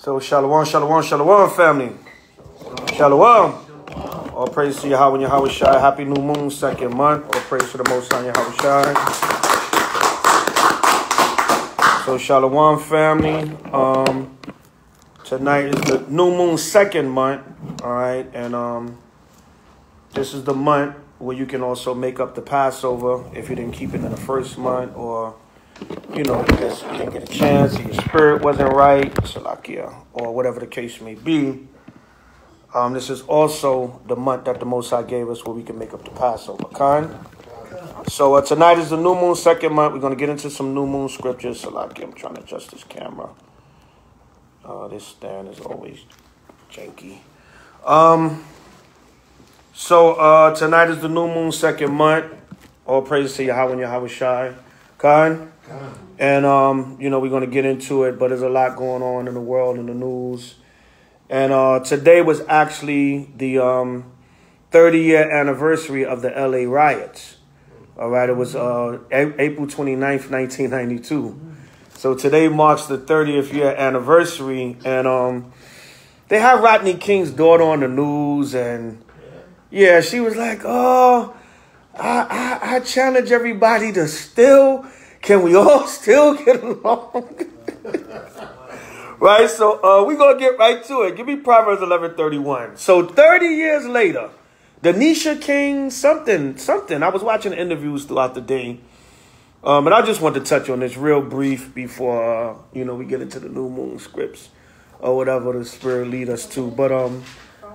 So shalom, shalom, shalom, family. Shalom. All praise to Yahweh and Yahweh Shai. Happy new moon, second month. All praise to the Most High Yahweh Shai. So shalom, family. Tonight is the new moon, second month. All right, and this is the month where you can also make up the Passover if you didn't keep it in the first month, or you know, you didn't get a chance, or your spirit wasn't right, Salakia, or whatever the case may be. This is also the month that the Most High gave us where we can make up the Passover. So tonight is the new moon, second month. We're going to get into some new moon scriptures. Salakia, I'm trying to adjust this camera. This stand is always janky. So tonight is the new moon, second month. All praise to Yahweh and Yahweh Shai. And, you know, we're going to get into it, but there's a lot going on in the world, in the news. And today was actually the 30-year anniversary of the LA riots. All right, it was April 29th, 1992. So today marks the 30th year anniversary. And they had Rodney King's daughter on the news, and yeah, she was like, oh, I challenge everybody to still, can we all still get along? Right, so we're going to get right to it. Give me Proverbs 11:31. So 30 years later, Denisha King, something. I was watching interviews throughout the day. And I just want to touch on this real brief before, you know, we get into the new moon scripts or whatever the Spirit lead us to. But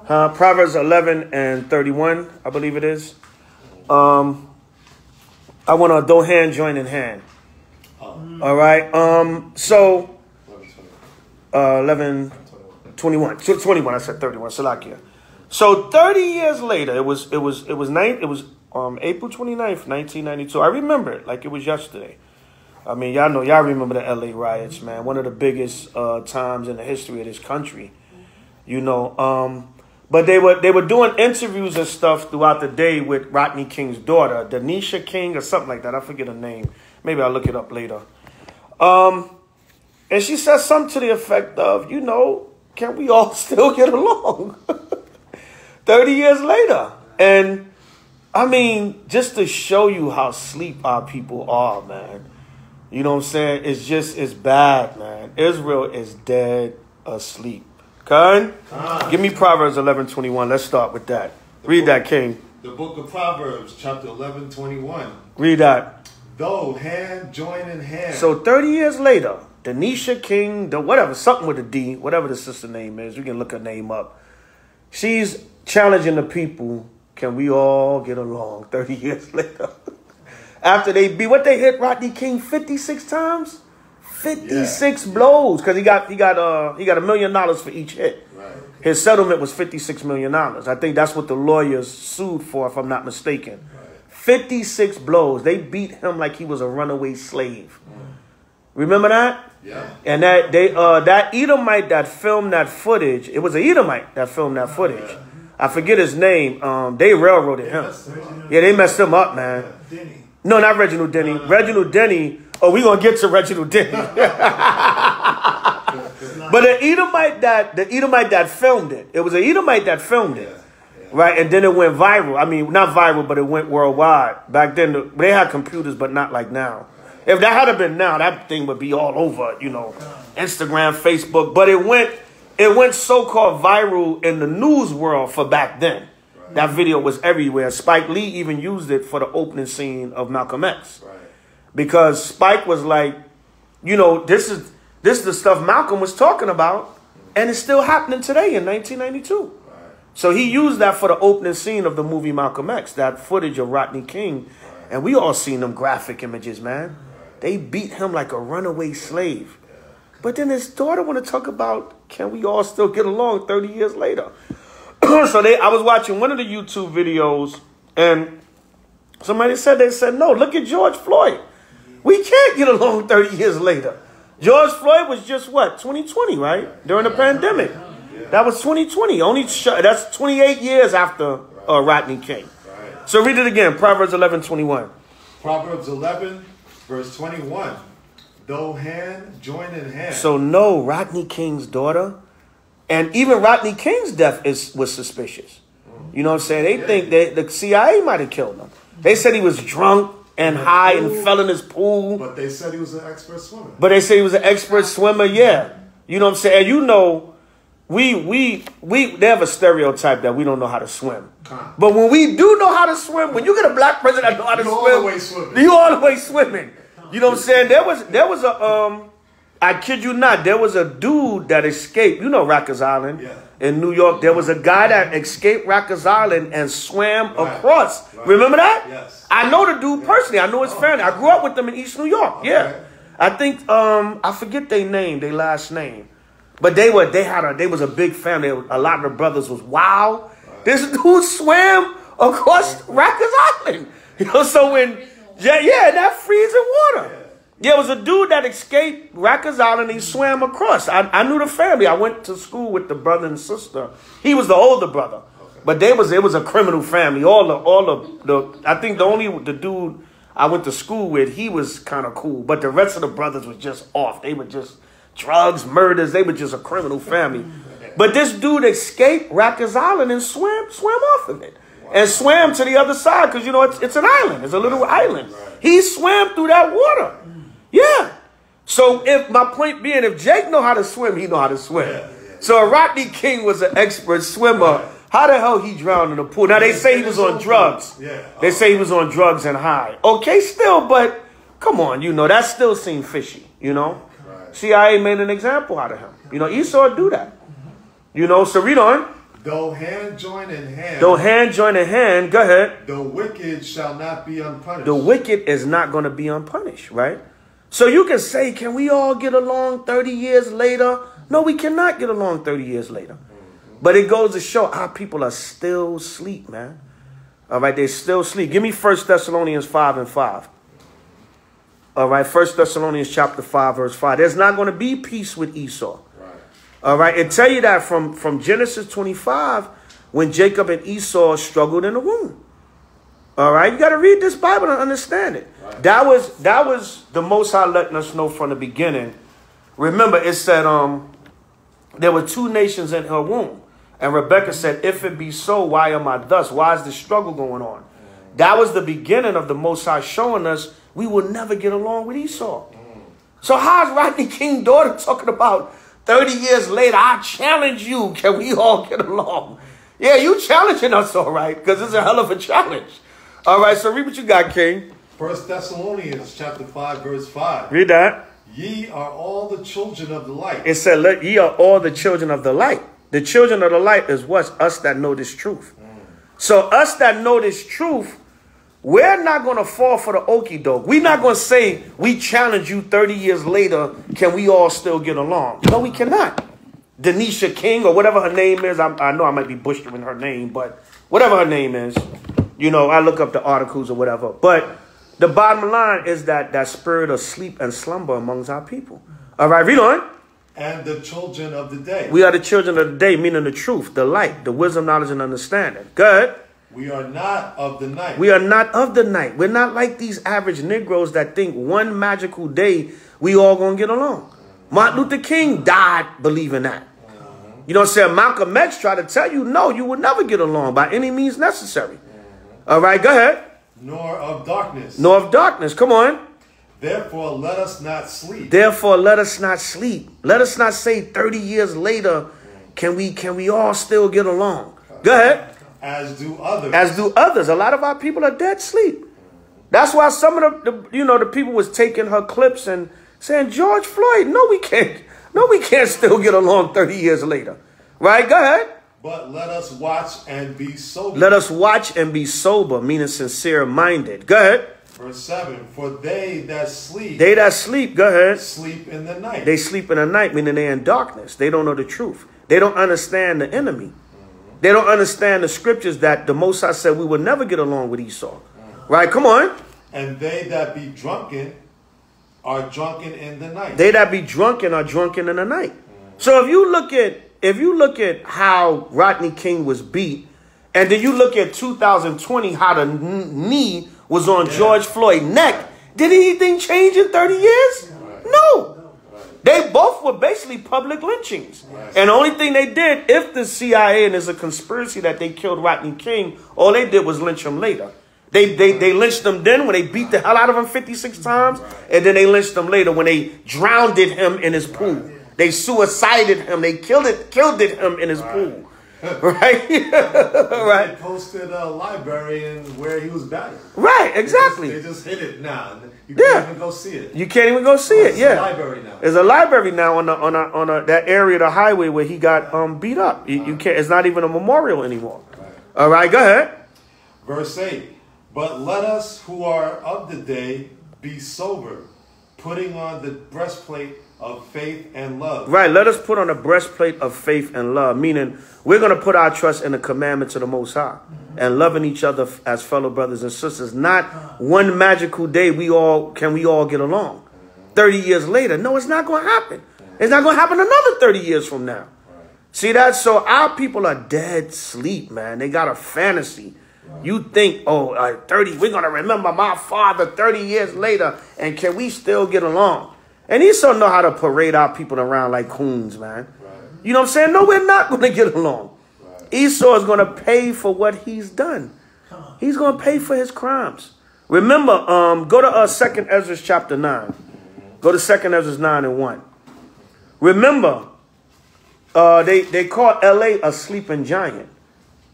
Proverbs 11:31, I believe it is. I want to do hand join in hand. All right. So 11:21. I said 31. Salakia. So 30 years later, it was April 29th, 1992. I remember it like it was yesterday. I mean, y'all remember the LA riots, man. One of the biggest times in the history of this country. You know, but they were doing interviews and stuff throughout the day with Rodney King's daughter, Denisha King or something like that. I forget her name. Maybe I'll look it up later. And she said something to the effect of, you know, can we all still get along? 30 years later. And I mean, just to show you how asleep our people are, man. You know what I'm saying? It's bad, man. Israel is dead asleep. Okay? Give me Proverbs 11:21. Let's start with that. Read that, King. The book of Proverbs, chapter 11:21. Read that. Though hand join in hand. So 30 years later, Denisha King, whatever, something with a D, whatever the sister name is, we can look her name up. She's challenging the people, can we all get along 30 years later? After they beat, what they hit Rodney King 56 times? 56 blows, because he got $1 million for each hit. Right. His settlement was $56 million. I think that's what the lawyers sued for, if I'm not mistaken. Right. 56 blows. They beat him like he was a runaway slave. Remember that? Yeah. And that Edomite that filmed that footage, it was an Edomite that filmed that footage. I forget his name. They railroaded him. Yeah, they messed him up, man. No, not Reginald Denny. Reginald Denny. Oh, we're gonna get to Reginald Denny. But the Edomite that filmed it. It was an Edomite that filmed it. Right, and then it went viral. I mean, not viral, but it went worldwide. Back then, they had computers, but not like now. If that had been now, that thing would be all over, you know, Instagram, Facebook. But it went so-called viral in the news world for back then. Right. That video was everywhere. Spike Lee even used it for the opening scene of Malcolm X. Right. Because Spike was like, you know, this is the stuff Malcolm was talking about, and it's still happening today in 1992. So he used that for the opening scene of the movie Malcolm X, that footage of Rodney King. Right. And we all seen them graphic images, man. Right. They beat him like a runaway slave. Yeah. But then his daughter want to talk about, can we all still get along 30 years later? So I was watching one of the YouTube videos, and somebody said, no, look at George Floyd. We can't get along 30 years later. George Floyd was just, what, 2020, right? During the pandemic. That was 2020. That's 28 years after Rodney King. Right. So read it again. Proverbs 11:21. Proverbs 11, verse 21. Though hand join in hand. So no, Rodney King's daughter, and even Rodney King's death was suspicious. You know what I'm saying? They think that the CIA might have killed him. They said he was drunk and high and fell in his pool. But they said he was an expert swimmer. But they say he was an expert swimmer, yeah. You know what I'm saying? And you know, they have a stereotype that we don't know how to swim. But when we do know how to swim, when you get a black person that know how to swim, you all the way swimming. You know what I'm saying? There was a I kid you not, there was a dude that escaped. You know Rikers Island in New York. There was a guy that escaped Rikers Island and swam across. Remember that? Yes. I know the dude personally. I know his family. I grew up with them in East New York. Yeah. I think I forget their name, their last name. But they was a big family. A lot of the brothers was wild. This dude swam across Rikers Island. You know, so when that freezing water. There was a dude that escaped Rikers Island. He swam across. I knew the family. I went to school with the brother and sister. He was the older brother, but it was a criminal family. I think the dude I went to school with, he was kind of cool, but the rest of the brothers was just off. They were just drugs, murders. They were just a criminal family. But this dude escaped Rikers Island and swam off of it. And swam to the other side because, you know, it's an island. It's a little island. He swam through that water. Yeah. So my point being, if Jake know how to swim, he know how to swim. So Rodney King was an expert swimmer. How the hell he drowned in the pool? Now they say he was on drugs. They say he was on drugs and high. Okay, still, but come on, you know, that still seemed fishy, you know. CIA made an example out of him. You know, Esau do that. You know, so read on. Though hand join in hand. Though hand join in hand. Go ahead. The wicked shall not be unpunished. The wicked is not going to be unpunished, right? So you can say, can we all get along 30 years later? No, we cannot get along 30 years later. But it goes to show our people are still asleep, man. All right, they still asleep. Give me 1 Thessalonians 5:5. All right, 1 Thessalonians chapter 5, verse 5. There's not going to be peace with Esau. All right, it tell you that from Genesis 25, when Jacob and Esau struggled in the womb. All right, you got to read this Bible to understand it. That was the Most High letting us know from the beginning. Remember, it said there were two nations in her womb. And Rebecca said, if it be so, why am I thus? Why is the struggle going on? That was the beginning of the Most High showing us we will never get along with Esau. So how's Rodney King's daughter talking about 30 years later, I challenge you, can we all get along? Yeah, you challenging us, all right, because it's a hell of a challenge. All right, so read what you got, King. 1 Thessalonians chapter 5, verse 5. Read that. Ye are all the children of the light. It said, ye are all the children of the light. The children of the light is what? Us that know this truth. So us that know this truth, we're not going to fall for the okie doke. We're not going to say, we challenge you 30 years later, can we all still get along? No, we cannot. Denisha King or whatever her name is. I know I might be butchering her name, but whatever her name is, you know, I look up the articles or whatever. But the bottom line is that spirit of sleep and slumber amongst our people. All right, read on. And the children of the day. We are the children of the day, meaning the truth, the light, the wisdom, knowledge, and understanding. Good. We are not of the night. We are not of the night. We're not like these average Negroes that think one magical day we all going to get along. Martin Luther King died believing that. You know what I'm saying? Malcolm X tried to tell you, no, you will never get along by any means necessary. All right, go ahead. Nor of darkness. Nor of darkness. Come on. Therefore, let us not sleep. Therefore, let us not sleep. Let us not say 30 years later, can we all still get along? Go ahead. As do others. As do others. A lot of our people are dead sleep. That's why some of the people was taking her clips and saying, George Floyd, no, we can't. No, we can't still get along 30 years later. Right? Go ahead. But let us watch and be sober. Let us watch and be sober, meaning sincere-minded. Go ahead. Verse 7, for they that sleep. They that sleep, go ahead. Sleep in the night. They sleep in the night, meaning they're in darkness. They don't know the truth. They don't understand the enemy. They don't understand the scriptures that the Most High said we will never get along with Esau. Right? Come on. And they that be drunken are drunken in the night. They that be drunken are drunken in the night. So if you look at how Rodney King was beat, and then you look at 2020, how the knee was on George Floyd's neck, did anything change in 30 years? No. They both were basically public lynchings. And the only thing they did, if the CIA and there's a conspiracy that they killed Rodney King, all they did was lynch him later. They lynched him then when they beat the hell out of him 56 times. And then they lynched him later when they drowned him in his pool. They suicided him. They killed him in his pool. Right? Right. They posted a library in where he was battered. Right, exactly. They just hit it now. You can't even go see it. You can't even go see it. It's a library now. There's a library now on that area of the highway where he got beat up. You can't. It's not even a memorial anymore. Right. All right, go ahead. Verse 8. But let us who are of the day be sober, putting on the breastplate of faith and love. Right. Let us put on a breastplate of faith and love, meaning we're going to put our trust in the commandments of the Most High and loving each other as fellow brothers and sisters. Not one magical day we all get along. 30 years later. No, it's not going to happen. It's not going to happen another 30 years from now. See that? So our people are dead sleep, man. They got a fantasy. You think, oh, 30, we're going to remember my father 30 years later, and can we still get along? And Esau know how to parade our people around like coons, man. Right. You know what I'm saying? No, we're not going to get along. Right. Esau is going to pay for what he's done. He's going to pay for his crimes. Remember, go to 2nd Ezra chapter 9. Go to 2nd Ezra 9 and 1. Remember, they call L.A. a sleeping giant.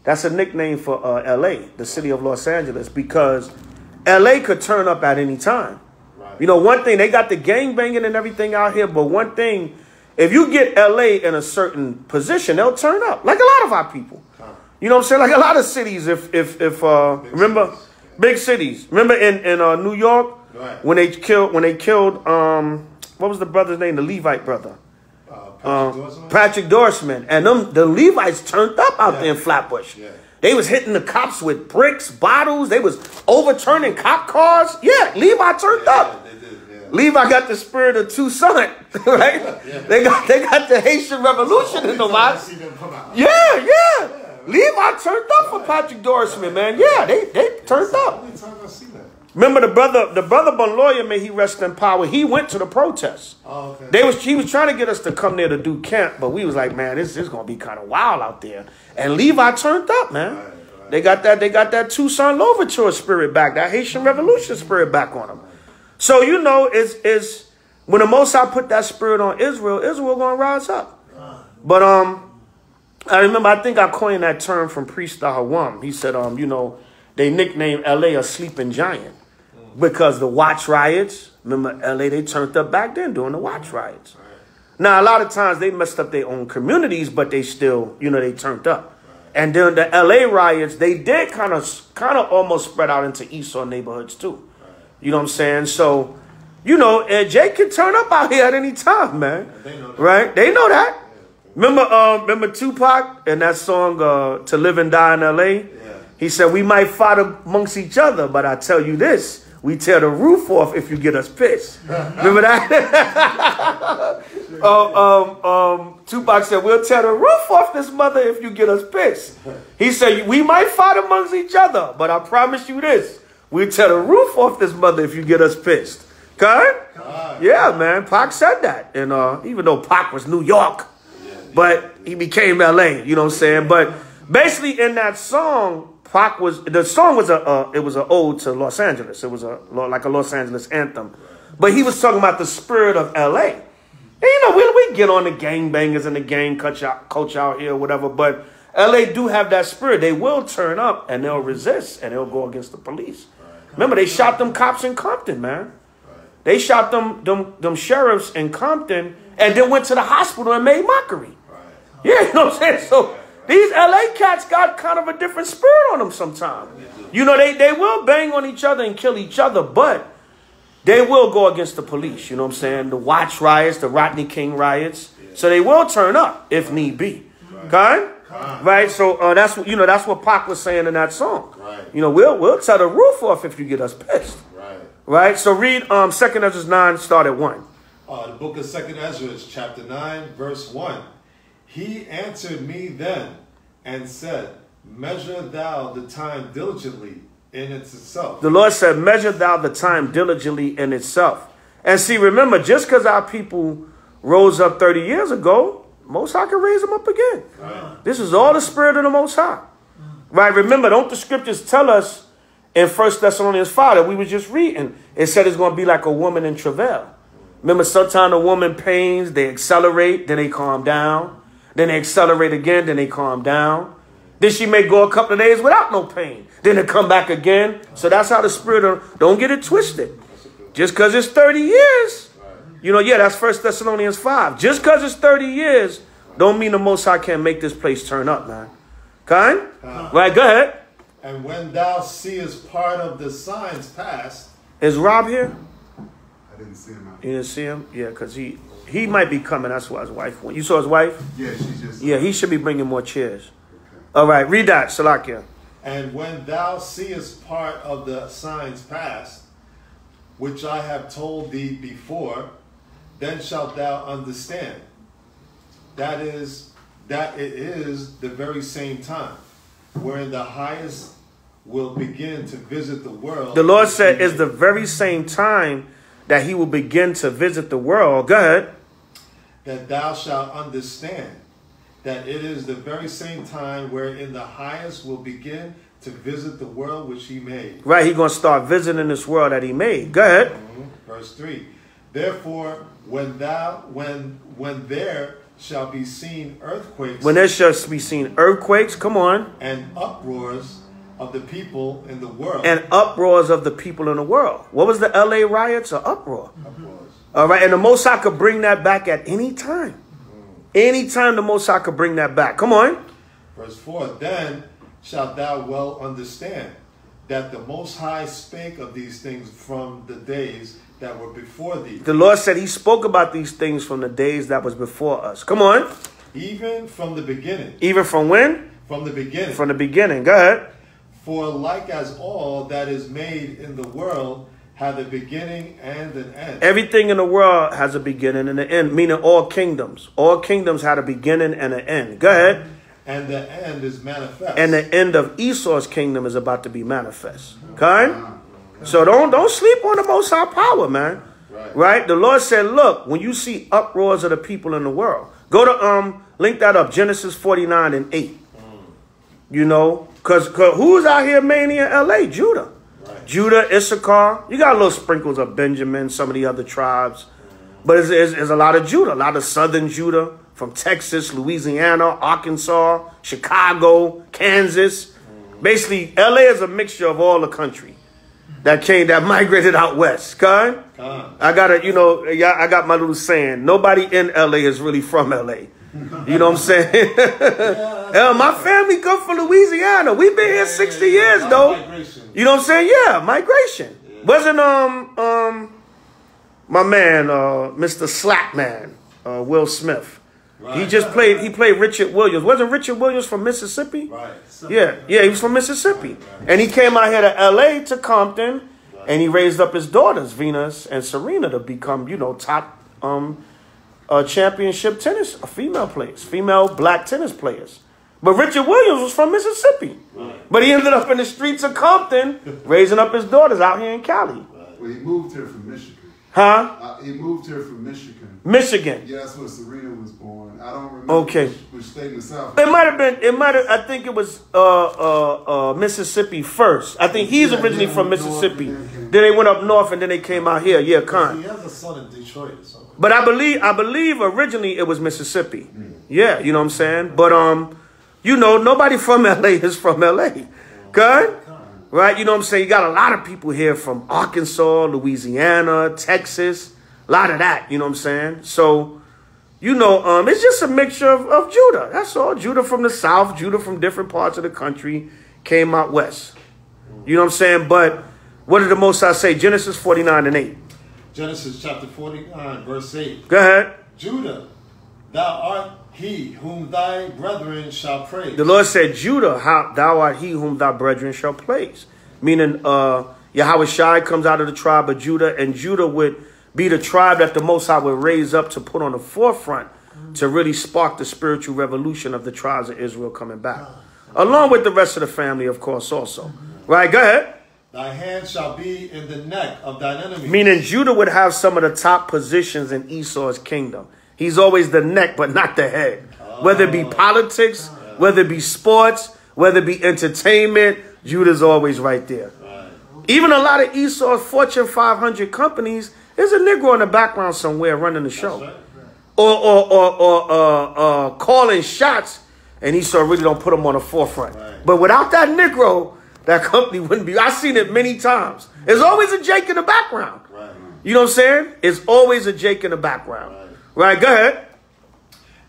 That's a nickname for L.A., the city of Los Angeles, because L.A. could turn up at any time. You know, one thing, they got the gangbanging and everything out here, but one thing, if you get L.A. in a certain position, they'll turn up, like a lot of our people. You know what I'm saying? Like a lot of cities, remember, big cities. Remember in New York, when they killed, what was the brother's name? The Levite brother. Patrick Dorsman. And the Levites turned up out there in Flatbush. Yeah. They was hitting the cops with bricks, bottles. They was overturning cop cars. Yeah, Levi turned up. Levi got the spirit of Tucson, right? They got the Haitian Revolution in the watch. Yeah. Levi turned up for Patrick Dorsman, man. Yeah, they turned up. Remember the brother Bonloya, may he rest in power. He went to the protests. Oh, okay. He was trying to get us to come there to do camp, but we was like, man, this is gonna be kind of wild out there. And Levi turned up, man. Right. They got that Tucson Louverture spirit back, that Haitian Revolution spirit back on them. So you know, is when the Most High put that spirit on Israel gonna rise up. But I remember, I think I coined that term from Priest Ahawam. He said, you know, they nicknamed L.A. a sleeping giant. Because the watch riots, remember L.A., they turned up back then during the watch riots. Right. Now, a lot of times they messed up their own communities, but they still, you know, they turned up. Right. And during the L.A. riots, they did kind of almost spread out into Esau neighborhoods too. Right. You know what I'm saying? So, you know, Jay can turn up out here at any time, man. Yeah, they know that. Right? They know that. Yeah. Remember Tupac and that song, To Live and Die in L.A.? Yeah. He said, we might fight amongst each other, but I tell you this. We tear the roof off if you get us pissed. Remember that? Tupac said, we'll tear the roof off this mother if you get us pissed. He said, we might fight amongst each other, but I promise you this. We'll tear the roof off this mother if you get us pissed. Okay? Yeah, man. Pac said that. And even though Pac was New York, but he became L.A., you know what I'm saying? But basically in that song, the song was an ode to Los Angeles. It was like a Los Angeles anthem. But he was talking about the spirit of L.A. And, you know, we get on the gangbangers and the gang culture out here or whatever, but L.A. do have that spirit. They will turn up and they'll resist and they'll go against the police. Remember, they shot them cops in Compton, man. They shot them sheriffs in Compton and then went to the hospital and made mockery. Yeah, you know what I'm saying? So these L.A. cats got kind of a different spirit on them sometimes. You know, they will bang on each other and kill each other, but they will go against the police. You know what I'm saying? The Watch riots, the Rodney King riots. So they will turn up if need be. Okay? Right? So that's what Pac was saying in that song. You know, we'll tear the roof off if you get us pissed. Right? So read 2nd Ezra 9, start at 1. The book of 2nd Ezra, chapter 9, verse 1. He answered me then and said, measure thou the time diligently in itself. The Lord said, measure thou the time diligently in itself. And see, remember, just because our people rose up 30 years ago, Most High can raise them up again. Right. This is all the spirit of the Most High. Right? Remember, don't the scriptures tell us in 1 Thessalonians 5 that we were just reading? It said it's going to be like a woman in travail. Remember, sometimes a woman pains, they accelerate, then they calm down. Then they accelerate again, then they calm down. Then she may go a couple of days without no pain. Then it come back again. So that's how the spirit of, don't get it twisted. Just because it's 30 years, you know, yeah, that's 1 Thessalonians 5. Just because it's 30 years, don't mean the Most High can't make this place turn up, man. Kind? Right, go ahead. And when thou seest part of the signs past. Is Rob here? I didn't see him out. You didn't see him? Yeah, because he might be coming. That's why his wife went. You saw his wife? Yeah, she just. Yeah, he should be bringing more chairs. Okay. All right, read that, Salakia. And when thou seest part of the signs past, which I have told thee before, then shalt thou understand. That it is the very same time, wherein the highest will begin to visit the world. The Lord said it's the very same time that he will begin to visit the world. Go ahead. That thou shalt understand that it is the very same time wherein the highest will begin to visit the world which he made. Right, he's going to start visiting this world that he made. Go ahead. Verse 3. Therefore, when there shall be seen earthquakes. When there shall be seen earthquakes, come on. And uproars of the people in the world. And uproars of the people in the world. What was the LA riots? An uproar. Uproars. All right, and the Most High could bring that back at any time. Anytime the Most High could bring that back. Come on. Verse 4. Then shalt thou well understand that the Most High spake of these things from the days that were before thee. The Lord said he spoke about these things from the days that was before us. Come on. Even from the beginning. Even from when? From the beginning. From the beginning. Go ahead. For like as all that is made in the world hath a beginning and an end. Everything in the world has a beginning and an end, meaning all kingdoms. All kingdoms had a beginning and an end. Go ahead. And the end is manifest. And the end of Esau's kingdom is about to be manifest. Okay? So don't sleep on the Most High power, man. Right? The Lord said, look, when you see uproars of the people in the world, go to link that up, Genesis 49 and 8. You know, because who's out here mainly in LA? Judah. Right. Judah, Issachar. You got little sprinkles of Benjamin, some of the other tribes. But it's a lot of Judah, a lot of southern Judah from Texas, Louisiana, Arkansas, Chicago, Kansas. Basically, LA is a mixture of all the country that migrated out west. I got I got my little saying. Nobody in LA is really from LA. You know what I'm saying? My family come from Louisiana. We've been here 60 years though. You know what I'm saying? Yeah, migration. Yeah. Wasn't my man, Mr. Slapman, Will Smith. Right. He played Richard Williams. Wasn't Richard Williams from Mississippi? Right. Yeah, he was from Mississippi. Right. And he came out here to LA, to Compton, and he raised up his daughters, Venus and Serena, to become, top championship tennis, female black tennis players. But Richard Williams was from Mississippi. Right. But he ended up in the streets of Compton, raising up his daughters out here in Cali. Right. Well, he moved here from Michigan. Huh? He moved here from Michigan. Michigan. Yeah, that's where Serena was born. I don't remember which state in the South. I think it was Mississippi first. I think he's originally from Mississippi. Then they went up north and then they came out here. Yeah, Con. He has a son in Detroit or something. But I believe originally it was Mississippi. Yeah, you know what I'm saying? But nobody from LA is from LA. Good? Right? You know what I'm saying? You got a lot of people here from Arkansas, Louisiana, Texas. A lot of that, you know what I'm saying? So, it's just a mixture of Judah. That's all. Judah from the South, Judah from different parts of the country came out west. You know what I'm saying? But what did the Most High say? Genesis 49 and 8. Genesis chapter 49, verse 8. Go ahead. Judah, thou art he whom thy brethren shall praise. The Lord said, Judah, thou art he whom thy brethren shall praise. Meaning, H.O.I comes out of the tribe of Judah, and Judah would be the tribe that the Most High would raise up to put on the forefront to really spark the spiritual revolution of the tribes of Israel coming back. Along with the rest of the family, of course, also. Right, go ahead. Thy hand shall be in the neck of thine enemies. Meaning Judah would have some of the top positions in Esau's kingdom. He's always the neck, but not the head. Whether it be politics, whether it be sports, whether it be entertainment, Judah's always right there. Right. Even a lot of Esau's Fortune 500 companies, there's a Negro in the background somewhere running the show. Right. Or calling shots, and Esau really don't put them on the forefront. Right. But without that Negro, that company wouldn't be. I've seen it many times. There's always a Jake in the background. Right. You know what I'm saying? It's always a Jake in the background. Right, go ahead.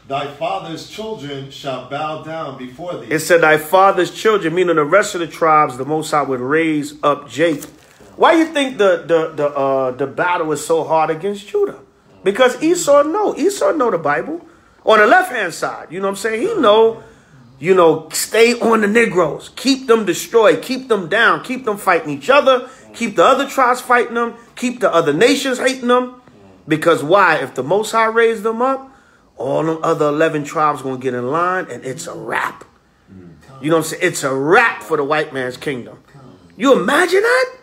Thy father's children shall bow down before thee. It said thy father's children, meaning the rest of the tribes, the Most High would raise up Jake. Why do you think the battle is so hard against Judah? Because Esau know the Bible. On the left-hand side, you know what I'm saying? He know, stay on the Negroes. Keep them destroyed. Keep them down. Keep them fighting each other. Keep the other tribes fighting them. Keep the other nations hating them. Because why? If the Most High raised them up, all the other 11 tribes going to get in line, and it's a wrap. You know what I'm saying? It's a wrap for the white man's kingdom. You imagine that?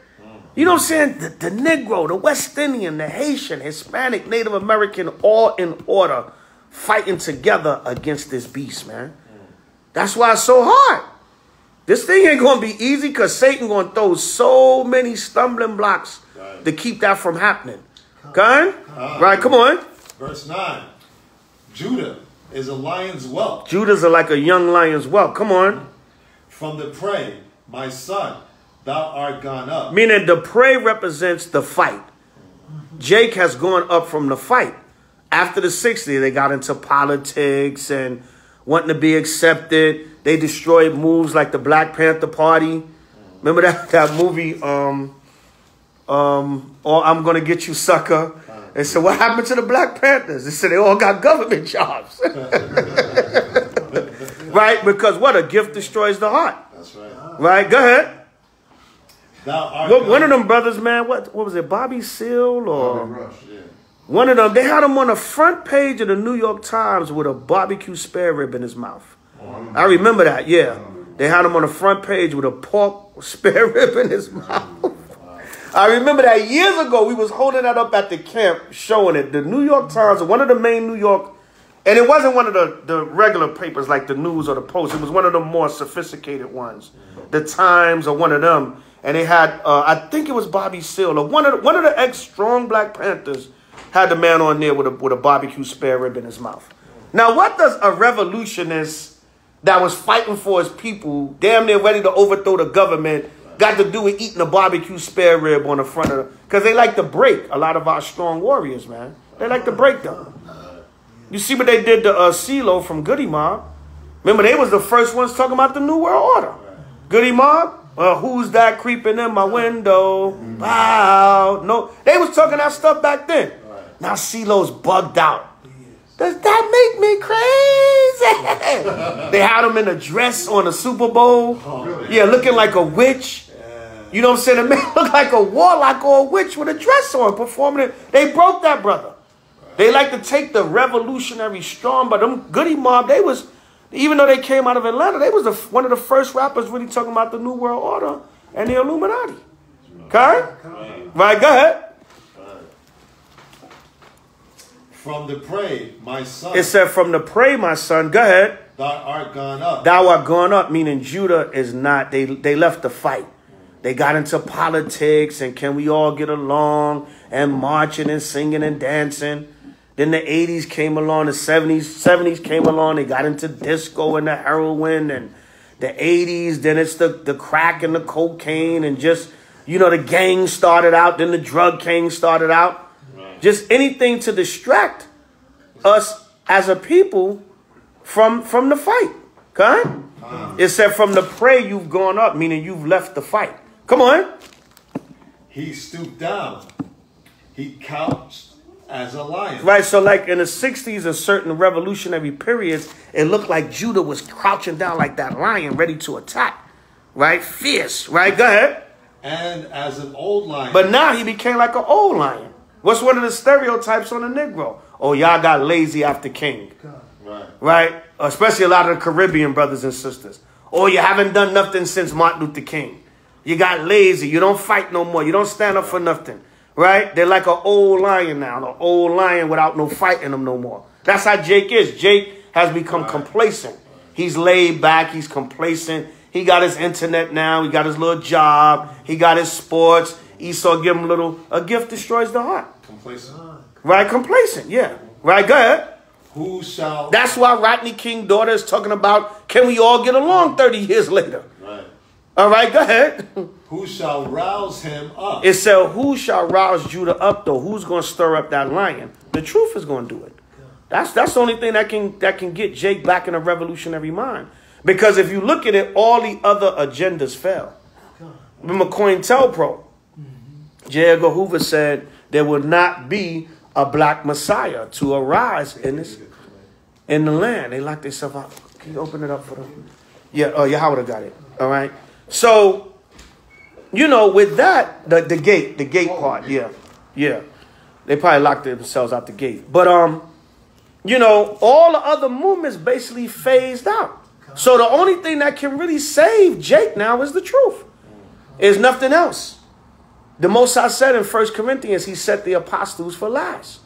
You know what I'm saying? The Negro, the West Indian, the Haitian, Hispanic, Native American, all in order, fighting together against this beast, man. That's why it's so hard. This thing ain't going to be easy because Satan going to throw so many stumbling blocks to keep that from happening. Okay? Right, come on. Verse 9. Judah is a lion's whelp. Judah's like a young lion's whelp. Come on. From the prey, my son, thou art gone up. Meaning the prey represents the fight. Jake has gone up from the fight. After the 60s, they got into politics and wanting to be accepted. They destroyed moves like the Black Panther Party. Remember that movie, or I'm Gonna Get You, Sucker? They said, what happened to the Black Panthers? They said they all got government jobs. Right? Because what? A gift destroys the heart. That's right. Right? Go ahead. One of them brothers, man, what was it? Bobby Seale or Rush, yeah. One of them, they had him on the front page of the New York Times with a barbecue spare rib in his mouth. I remember that, yeah. They had him on the front page with a pork spare rib in his mouth. I remember that years ago, we was holding that up at the camp, showing it. The New York Times, one of the main New York, and it wasn't one of the regular papers like the News or the Post. It was one of the more sophisticated ones. The Times or one of them. And they had, I think it was Bobby Seale, or one of the ex-strong Black Panthers had the man on there with a barbecue spare rib in his mouth. Now, what does a revolutionist that was fighting for his people, damn near ready to overthrow the government, got to do with eating a barbecue spare rib on the front of the... Because they like to break a lot of our strong warriors, man. They like to break them. You see what they did to CeeLo from Goody Mob? Remember, they was the first ones talking about the New World Order. Goody Mob, who's that creeping in my window? Wow. No, they was talking that stuff back then. Now CeeLo's bugged out. Does that make me crazy? They had him in a dress on the Super Bowl. Yeah, looking like a witch. You know what I'm saying? The man looked like a warlock or a witch with a dress on performing it. They broke that brother. They like to take the revolutionary strong, but them Goody Mob, they was, even though they came out of Atlanta, they was one of the first rappers really talking about the New World Order and the Illuminati. Okay? Right, go ahead. From the prey, my son. It said, from the prey, my son. Go ahead. Thou art gone up. Thou art gone up, meaning Judah is not. They left the fight. They got into politics and can we all get along and marching and singing and dancing. Then the 80s came along, the 70s came along. They got into disco and the heroin and the 80s. Then it's the crack and the cocaine and just, the gang started out. Then the drug gang started out. Just anything to distract us as a people from the fight. Okay? It said from the prey you've gone up, meaning you've left the fight. Come on. He stooped down. He couched as a lion. Right, so like in the 60s and certain revolutionary periods, it looked like Judah was crouching down like that lion ready to attack. Right? Fierce. Right? Go ahead. And as an old lion. But now he became like an old lion. What's one of the stereotypes on a Negro? Oh, y'all got lazy after King. Right? Especially a lot of the Caribbean brothers and sisters. Oh, you haven't done nothing since Martin Luther King. You got lazy. You don't fight no more. You don't stand up for nothing. Right? They're like an old lion now. An old lion without no fight in them no more. That's how Jake is. Jake has become complacent. He's laid back. He's complacent. He got his internet now. He got his little job. He got his sports. Esau give him a gift destroys the heart. Complacent. Right? Complacent. Yeah. Right? Go ahead. Who shall... That's why Rodney King's daughter is talking about, can we all get along 30 years later? Right. All right, go ahead. Who shall rouse him up? It said, who shall rouse Judah up, though? Who's going to stir up that lion? The truth is going to do it. That's the only thing that can get Jake back in a revolutionary mind. Because if you look at it, all the other agendas fail. Remember COINTELPRO? J. Edgar Hoover said there will not be a black Messiah to arise in the land. They locked themselves out. Can you open it up for them? Yeah, Yahweh got it. All right. So, you know, with that, the gate part, yeah. They probably locked themselves out the gate. But, you know, all the other movements basically phased out. So the only thing that can really save Jake now is the truth. There's nothing else. The Most High said in 1 Corinthians, he set the apostles for last.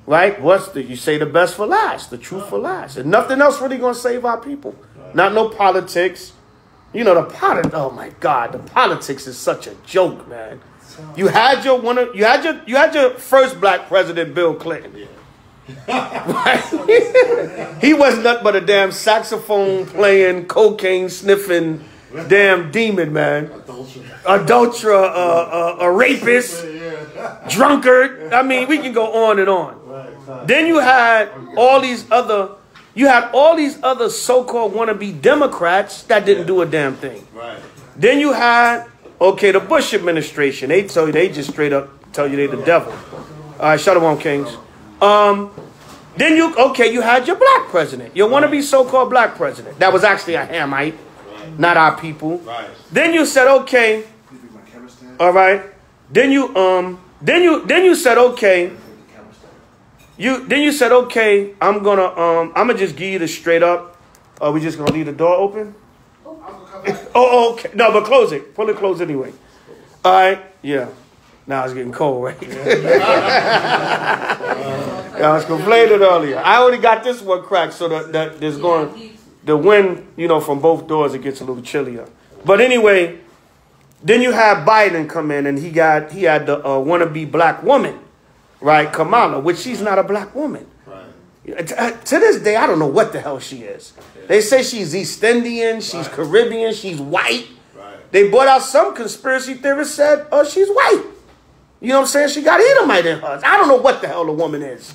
Right? You say the best for last, the truth for last. And nothing else really going to save our people. Not no politics. You know, oh my God, the politics is such a joke, man. You had your first black president, Bill Clinton. Right? He was nothing but a damn saxophone playing, cocaine sniffing, damn demon, man. Adulterer, a rapist, drunkard. I mean, we can go on and on. Then you had all these other so-called wannabe Democrats that didn't do a damn thing. Then you had, the Bush administration. They just straight up tell you they the devil. All right, Shalom Kings. Then you had your black president. Your wannabe so-called black president. That was actually a Hamite, not our people. Then you said, okay. All right. Then you said, okay. You said, okay, I'm gonna just give you the straight up. Are we just gonna leave the door open? Okay. No, but close it. Pull it closed anyway. All right. Yeah. Now it's getting cold, right? I was complaining earlier. I already got this one cracked, so that there's the wind, from both doors, it gets a little chillier. But anyway, then you have Biden come in, and he had the wannabe black woman, right, Kamala, which she's not a black woman. Right. To this day, I don't know what the hell she is. They say she's East Indian, she's Caribbean, she's white. Right. They brought out some conspiracy theorists said, oh, she's white. You know what I'm saying? She got Edomite in her. I don't know what the hell the woman is.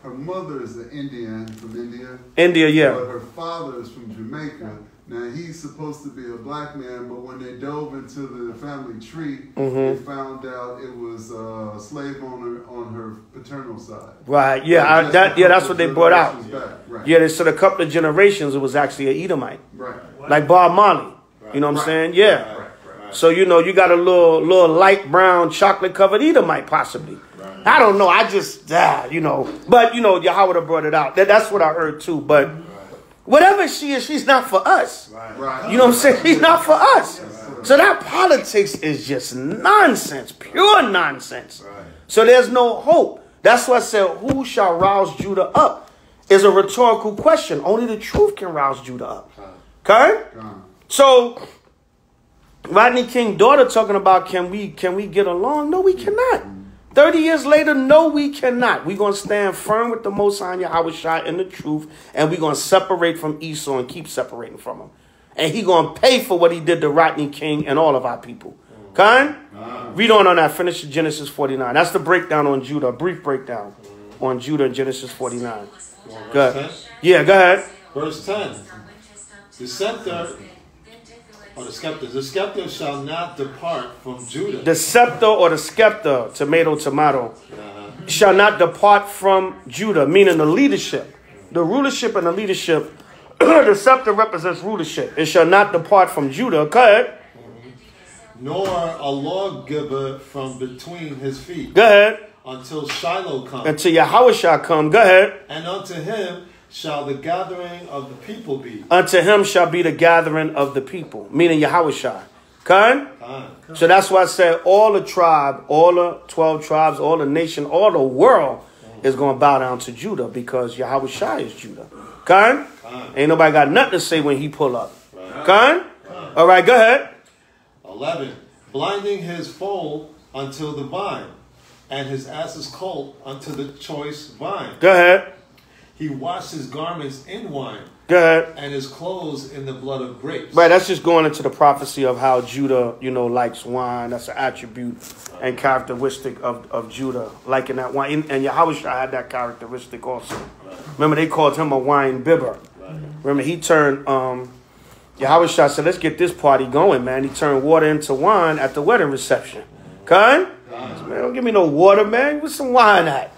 Her mother is an Indian from India. India, yeah. But her father is from Jamaica. Now, he's supposed to be a black man, but when they dove into the family tree, they found out it was a slave owner on her paternal side. Right, yeah. That's what they brought out. Right. Yeah, so a couple of generations, it was actually an Edomite. Right. Like Bob Marley. Right. You know what I'm saying? Yeah. Right. So, you got a little light brown chocolate covered Edomite possibly. Right. I don't know. I just, But, Yahweh brought it out. That's what I heard too. But whatever she is, she's not for us. Right. You know what I'm saying? She's not for us. Right. So that politics is just nonsense, pure nonsense. Right. So there's no hope. That's why I said, who shall rouse Judah up? Is a rhetorical question. Only the truth can rouse Judah up. Okay? So Rodney King's daughter talking about can we get along? No, we cannot. 30 years later, no, we cannot. We're going to stand firm with the Most High Yahweh in the truth, and we're going to separate from Esau and keep separating from him. And he's going to pay for what he did to Rodney King and all of our people. Okay? Read on that. Finish Genesis 49. That's the breakdown on Judah, a brief breakdown on Judah in Genesis 49. Go ahead. Yeah, go ahead. Verse 10. The scepter... the scepter shall not depart from Judah. The scepter or the scepter, tomato, shall not depart from Judah, meaning the leadership. The rulership and the leadership, the scepter represents rulership. It shall not depart from Judah. Go ahead. Nor a lawgiver from between his feet. Go ahead. Until Shiloh comes. Until Yahweh shall come. Go ahead. And unto him shall the gathering of the people be. Unto him shall be the gathering of the people, meaning Yahweh Shai. Khan? So that's why I said all the tribe, all the 12 tribes, all the nation, all the world is going to bow down to Judah because Yahushua is Judah. Khan? Ain't nobody got nothing to say when he pull up. Khan? All right, go ahead. 11. Blinding his foal until the vine, and his ass's colt unto the choice vine. Go ahead. He washed his garments in wine. Go ahead. And his clothes in the blood of grapes. Right, that's just going into the prophecy of how Judah, likes wine. That's an attribute and characteristic of Judah, liking that wine. And Yahushua had that characteristic also. Remember, they called him a wine bibber. Remember, he turned, Yahushua said, let's get this party going, man. He turned water into wine at the wedding reception. Khan? Man, don't give me no water, man. Where's some wine at?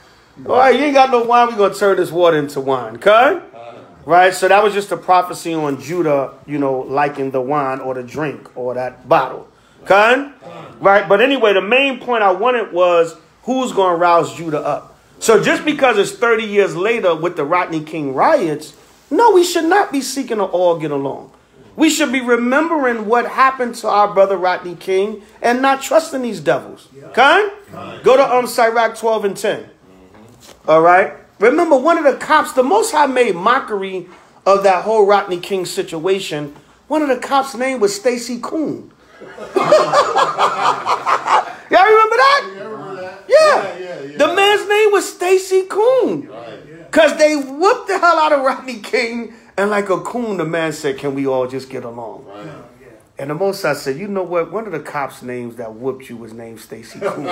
All right, you ain't got no wine. We're going to turn this water into wine. Khan? Right, so that was just a prophecy on Judah, liking the wine or the drink or that bottle. Khan? Right, but anyway, the main point I wanted was who's going to rouse Judah up. So just because it's 30 years later with the Rodney King riots, no, we should not be seeking to all get along. We should be remembering what happened to our brother Rodney King and not trusting these devils. Khan? Go to Sirach 12 and 10. All right. Remember, one of the cops, the Most High made mockery of that whole Rodney King situation. One of the cops' name was Stacy Coon. Y'all remember that? Yeah. The man's name was Stacy Coon. Because they whooped the hell out of Rodney King. And like a coon, the man said, can we all just get along? And the Most High said, you know what? One of the cops' names that whooped you was named Stacy Coon.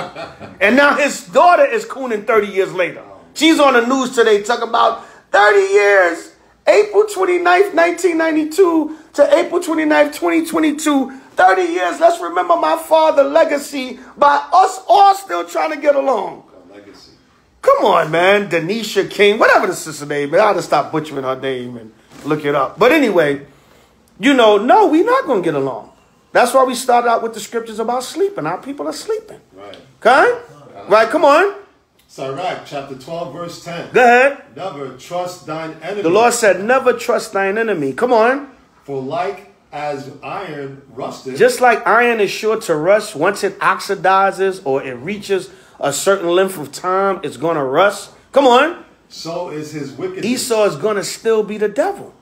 And now his daughter is cooning 30 years later. She's on the news today talking about 30 years, April 29th, 1992 to April 29th, 2022. 30 years. Let's remember my father's legacy by us all still trying to get along. Legacy. Come on, man. Denisha King, whatever the sister name. I ought to stop butchering her name and look it up. But anyway, no, we're not going to get along. That's why we started out with the scriptures about sleeping. Our people are sleeping. Right. Okay? Right, come on. Sirach, chapter 12, verse 10. Go ahead. Never trust thine enemy. The Lord said, never trust thine enemy. Come on. For like as iron rusted. Just like iron is sure to rust, once it oxidizes or it reaches a certain length of time, it's going to rust. Come on. So is his wickedness. Esau is going to still be the devil.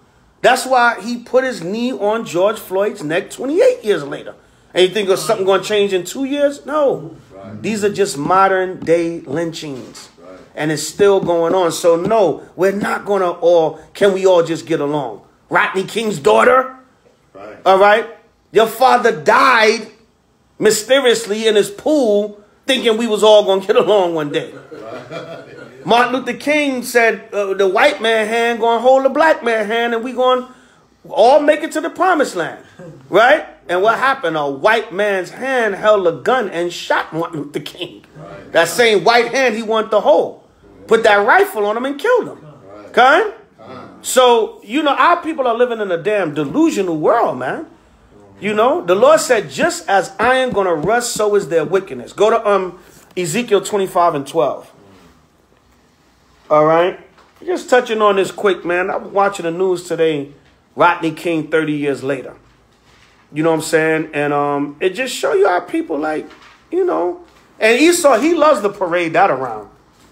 That's why he put his knee on George Floyd's neck 28 years later. And you think something going to change in 2 years? No. Right. These are just modern day lynchings. Right. And it's still going on. So no, we're not going to can we all just get along? Rodney King's daughter? Right. All right. Your father died mysteriously in his pool thinking we was all going to get along one day. Right. Martin Luther King said the white man hand going to hold the black man hand and we going to all make it to the promised land. Right? And what happened? A white man's hand held a gun and shot Martin Luther King. Right. That same white hand he wanted to hold. Put that rifle on him and killed him. Right. Okay? So, our people are living in a damn delusional world, man. The Lord said, just as iron going to rust, so is their wickedness. Go to Ezekiel 25 and 12. All right? Just touching on this quick, man. I was watching the news today. Rodney King 30 years later. You know what I'm saying? And it just show you our people And Esau, he loves to parade that around.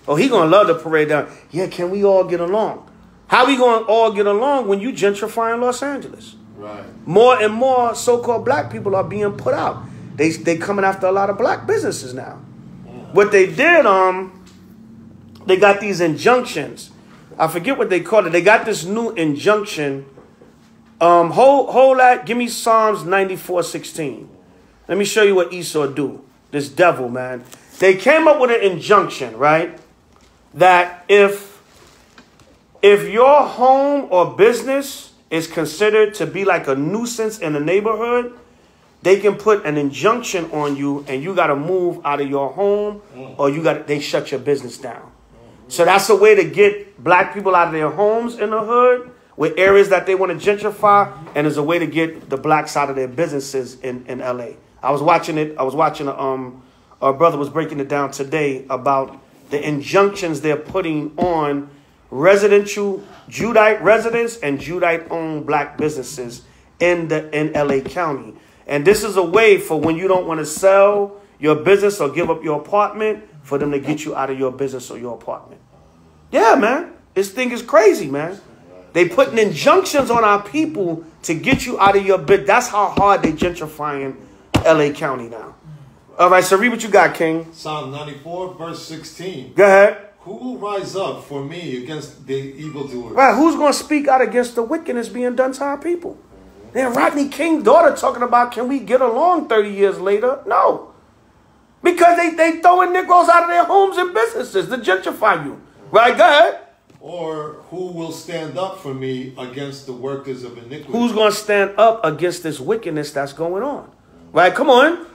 Oh, he going to love to parade that. Yeah, can we all get along? How we going to all get along when you gentrifying Los Angeles? Right. More and more so-called black people are being put out. They coming after a lot of black businesses now. Yeah. What they did, they got these injunctions. I forget what they called it. They got this new injunction. Hold that. Give me Psalms 94:16. Let me show you what Esau do. This devil, man. They came up with an injunction, right? That if your home or business is considered to be like a nuisance in the neighborhood, they can put an injunction on you and you got to move out of your home or they shut your business down. So that's a way to get black people out of their homes in the hood with areas that they want to gentrify, and is a way to get the blacks out of their businesses in L.A. I was watching it. Our brother was breaking it down today about the injunctions they're putting on residential Judite residents and Judite-owned black businesses in L.A. County. And this is a way for when you don't want to sell your business or give up your apartment, for them to get you out of your business or your apartment. Yeah, man. This thing is crazy, man. They putting injunctions on our people to get you out of your business. That's how hard they gentrifying LA County now. All right, so read what you got, King. Psalm 94, verse 16. Go ahead. Who will rise up for me against the evildoers? Right, who's going to speak out against the wickedness being done to our people? Then Rodney King's daughter talking about, can we get along 30 years later? No. Because they throwing Negroes out of their homes and businesses to gentrify you. Right, go ahead. Or who will stand up for me against the workers of iniquity? Who's going to stand up against this wickedness that's going on? Right, come on.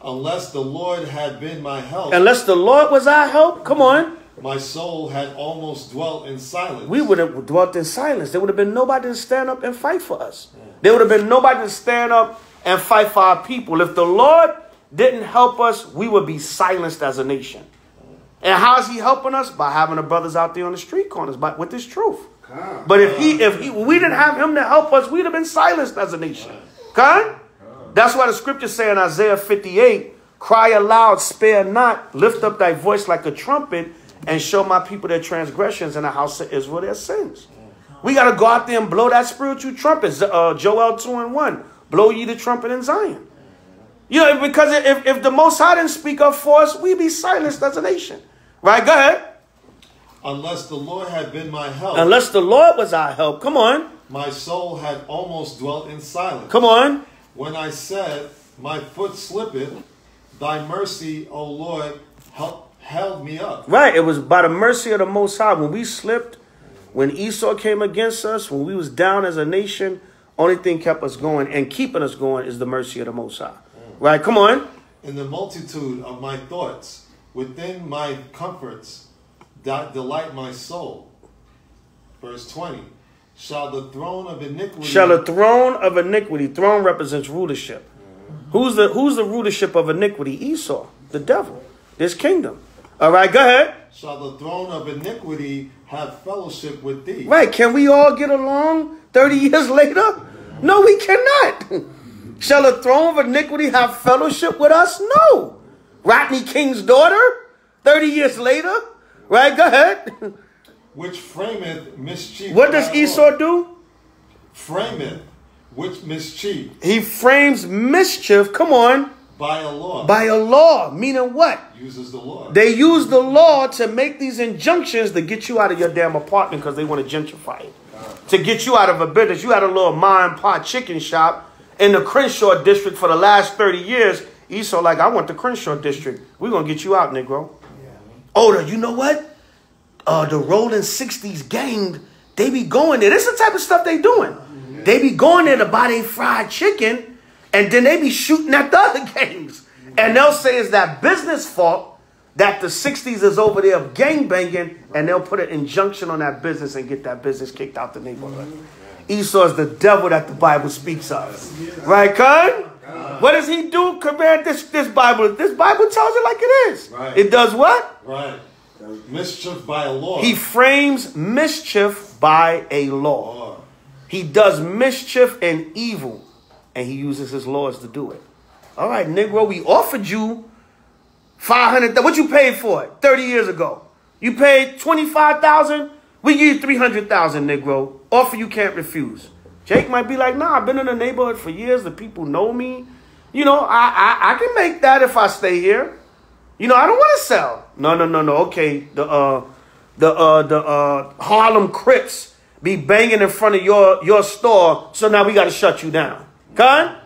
Unless the Lord had been my help. Unless the Lord was our help, come on. My soul had almost dwelt in silence. We would have dwelt in silence. There would have been nobody to stand up and fight for us. There would have been nobody to stand up and fight for our people. If the Lord didn't help us, we would be silenced as a nation. And how is he helping us? By having the brothers out there on the street corners, with this truth. But if we didn't have him to help us, we'd have been silenced as a nation. Okay? That's why the scriptures say in Isaiah 58, cry aloud, spare not, lift up thy voice like a trumpet, and show my people their transgressions and the house of Israel their sins. We got to go out there and blow that spiritual trumpet. Joel 2:1, blow ye the trumpet in Zion. You know, because if the Most High didn't speak up for us, we'd be silenced as a nation. Right, go ahead. Unless the Lord had been my help. Unless the Lord was our help. Come on. My soul had almost dwelt in silence. Come on. When I said, my foot slippeth, thy mercy, O Lord, held me up. Right. It was by the mercy of the Most High. When we slipped, when Esau came against us, when we was down as a nation, only thing kept us going and keeping us going is the mercy of the Most High. Right. Come on. In the multitude of my thoughts, within my comforts, delight my soul. Verse 20. Shall the throne of iniquity... Shall the throne of iniquity... Throne represents rulership. Who's the rulership of iniquity? Esau, the devil. This kingdom. All right, go ahead. Shall the throne of iniquity have fellowship with thee? Right. Can we all get along 30 years later? No, we cannot. Shall the throne of iniquity have fellowship with us? No. Rodney King's daughter, 30 years later. Right, go ahead. Which frameth mischief. What does Esau do? Frameth which mischief. He frames mischief, come on. By a law. By a law, meaning what? Uses the law. They use the law to make these injunctions to get you out of your damn apartment because they want to gentrify it. To get you out of a business. You had a little ma and pa chicken shop in the Crenshaw district for the last 30 years. Esau like, I want the Crenshaw district. We're going to get you out, Negro. Yeah. Oh, you know what? The Rolling 60s gang, they be going there. This is the type of stuff they doing. Yeah. They be going there to buy their fried chicken, and then they be shooting at the other gangs. And they'll say it's that business fault that the 60s is over there gang banging, and they'll put an injunction on that business and get that business kicked out the neighborhood. Esau is the devil that the Bible speaks of. Right, Khan? What does he do compared to this Bible? This Bible tells it like it is. Right. It does what? Right. Mischief by a law. He frames mischief by a law. He does mischief and evil, and he uses his laws to do it. All right, Negro, we offered you $500,000. What you paid for it 30 years ago? You paid $25,000. We give you $300,000, Negro. Offer you can't refuse. Jake might be like, nah, I've been in the neighborhood for years. The people know me. You know, I can make that if I stay here. You know, I don't want to sell. No. Okay, the Harlem Crips be banging in front of your store, so now we got to shut you down. Con?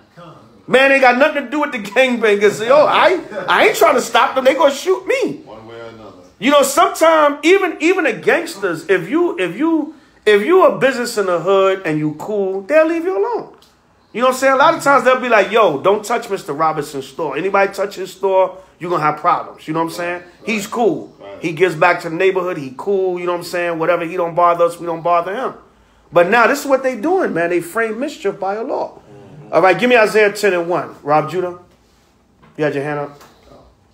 Man, ain't got nothing to do with the gangbangers. Yo, I ain't trying to stop them. They gonna shoot me. One way or another. You know, sometimes even the gangsters, if you a business in the hood and you cool, they'll leave you alone. You know what I'm saying? A lot of times they'll be like, yo, don't touch Mr. Robinson's store. Anybody touch his store, you're going to have problems. You know what I'm saying? Right. He's cool. Right. He gives back to the neighborhood. He cool. You know what I'm saying? Whatever. He don't bother us. We don't bother him. But now this is what they doing, man. They frame mischief by a law. Mm-hmm. All right. Give me Isaiah 10:1. Rob Judah. You had your hand up?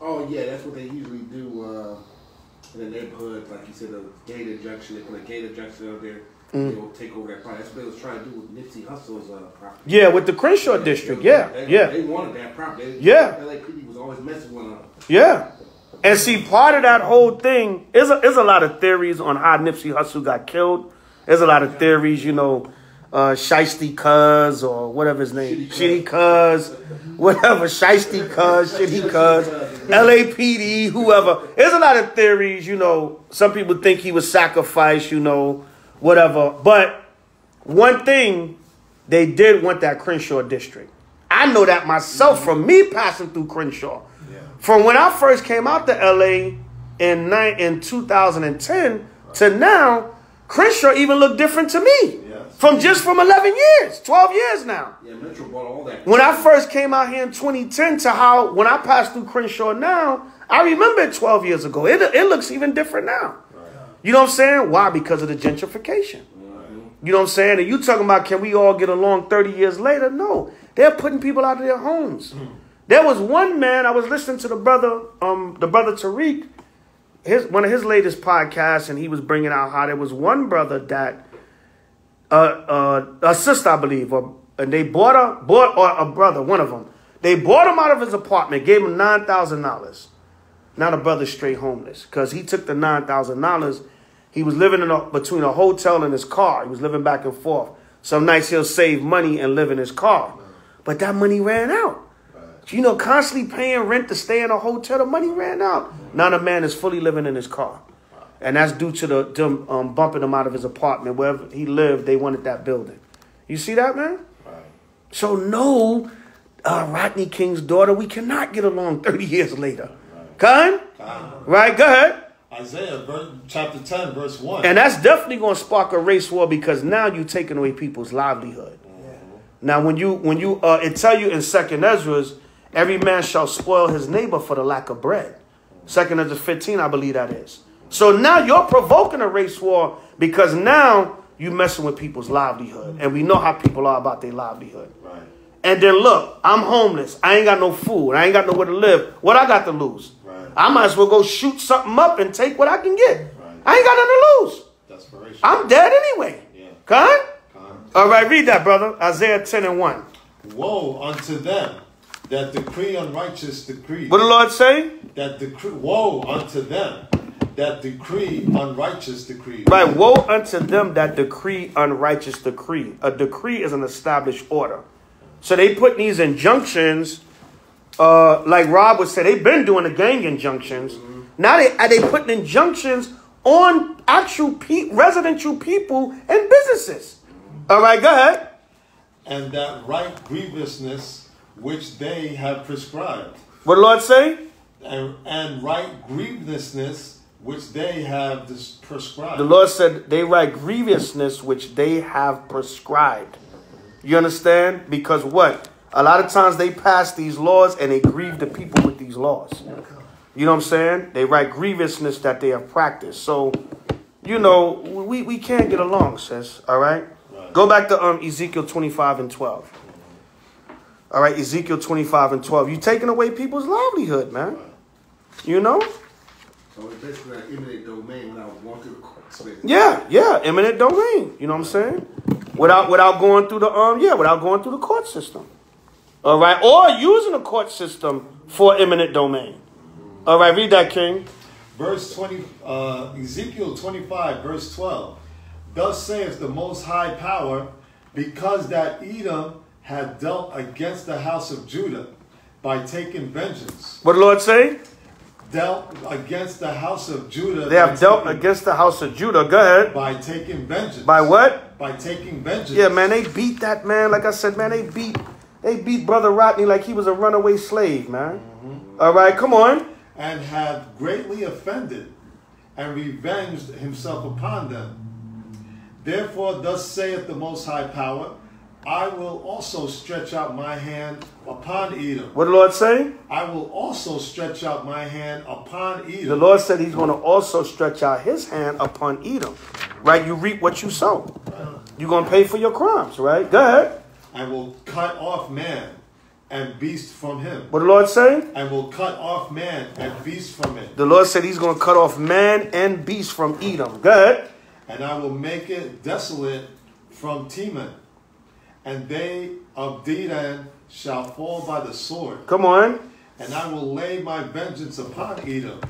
Oh, yeah. That's what they usually do in the neighborhood. Like you said, a gate injunction. They put a gate injunction up there They will take over that property. That's what they was trying to do with Nipsey Hussle's property. Yeah, with the Crenshaw district. They wanted that property. LAPD was always messing with them. Yeah. And see, part of that whole thing is a lot of theories on how Nipsey Hussle got killed. There's a lot of theories, you know, Shiesty Cuz or whatever his name, Shitty Cuz, whatever, Shiesty Cuz, Shitty Cuz, LAPD, whoever. There's a lot of theories, you know. Some people think he was sacrificed, you know, whatever. But one thing, they did want that Crenshaw district. I know that myself from me passing through Crenshaw. From when I first came out to LA in 2010 to now, Crenshaw even looked different to me. From 11 years, 12 years now. Yeah, Metro bought all that. When I first came out here in 2010 to how, when I passed through Crenshaw now, I remember it 12 years ago. It looks even different now. You know what I'm saying? Why? Because of the gentrification. You know what I'm saying? And you talking about, can we all get along 30 years later? No. They're putting people out of their homes. There was one man, I was listening to the brother Tariq, one of his latest podcasts, and he was bringing out how there was one brother that, a sister, I believe, and they bought a brother, one of them. They bought him out of his apartment, gave him $9,000. Now the brother's straight homeless because he took the $9,000. He was living between a hotel and his car. He was living back and forth. Some nights he'll save money and live in his car. But that money ran out. You know, constantly paying rent to stay in a hotel, the money ran out. Now the man is fully living in his car. And that's due to them bumping him out of his apartment. Wherever he lived, they wanted that building. You see that, man? Right. So no, Rodney King's daughter, we cannot get along 30 years later. Right. Right, go ahead. Isaiah chapter 10, verse 1. And that's definitely going to spark a race war because now you're taking away people's livelihood. Now, when you it tell you in 2nd Ezra's, every man shall spoil his neighbor for the lack of bread. 2nd Ezra 15, I believe that is. So now you're provoking a race war because now you're messing with people's livelihood. And we know how people are about their livelihood. Right. And then look, I'm homeless. I ain't got no food. I ain't got nowhere to live. What I got to lose? Right. I might as well go shoot something up and take what I can get. Right. I ain't got nothing to lose. Desperation. I'm dead anyway. Yeah. Con? All right, read that, brother. Isaiah 10 and 1. Woe unto them that decree unrighteous decree. What the Lord say? Woe unto them that decree unrighteous decree. Right, woe unto them that decree unrighteous decree. A decree is an established order. So they put these injunctions, like Rob would say, they've been doing the gang injunctions. Now they putting injunctions on actual residential people and businesses. All right, go ahead. And that right grievousness which they have prescribed. What the Lord say? And right grievousness which they have prescribed. The Lord said they right grievousness which they have prescribed. You understand? Because what? A lot of times they pass these laws and they grieve the people with these laws. You know what I'm saying? They write grievousness that they have practiced. So, you know, we can't get along, sis. All right? Go back to Ezekiel 25 and 12. All right, Ezekiel 25 and 12. You're taking away people's livelihood, man. You know? So it's basically an eminent domain without going through the court system. Yeah, eminent domain. You know what I'm saying? Without going through the court system. All right, or using the court system for eminent domain. All right, read that, King. Verse 20, Ezekiel 25, verse 12. Thus saith the Most High Power, because that Edom had dealt against the house of Judah by taking vengeance. What did the Lord say? Dealt against the house of Judah. They have dealt against the house of Judah. Go ahead. By taking vengeance. By what? By taking vengeance. Yeah, man, they beat that man. Like I said, man, they beat Brother Rodney like he was a runaway slave, man. Mm-hmm. All right, come on. And had greatly offended and revenged himself upon them. Therefore, thus saith the Most High Power, I will also stretch out my hand upon Edom. What did the Lord say? I will also stretch out my hand upon Edom. The Lord said he's going to also stretch out his hand upon Edom. Right? You reap what you sow. Right. You're going to pay for your crimes, right? Go ahead. I will cut off man and beast from him. What did the Lord say? I will cut off man and beast from it. The Lord said he's going to cut off man and beast from Edom. Go ahead. And I will make it desolate from Teman, and they of Dedan shall fall by the sword. Come on. And I will lay my vengeance upon Edom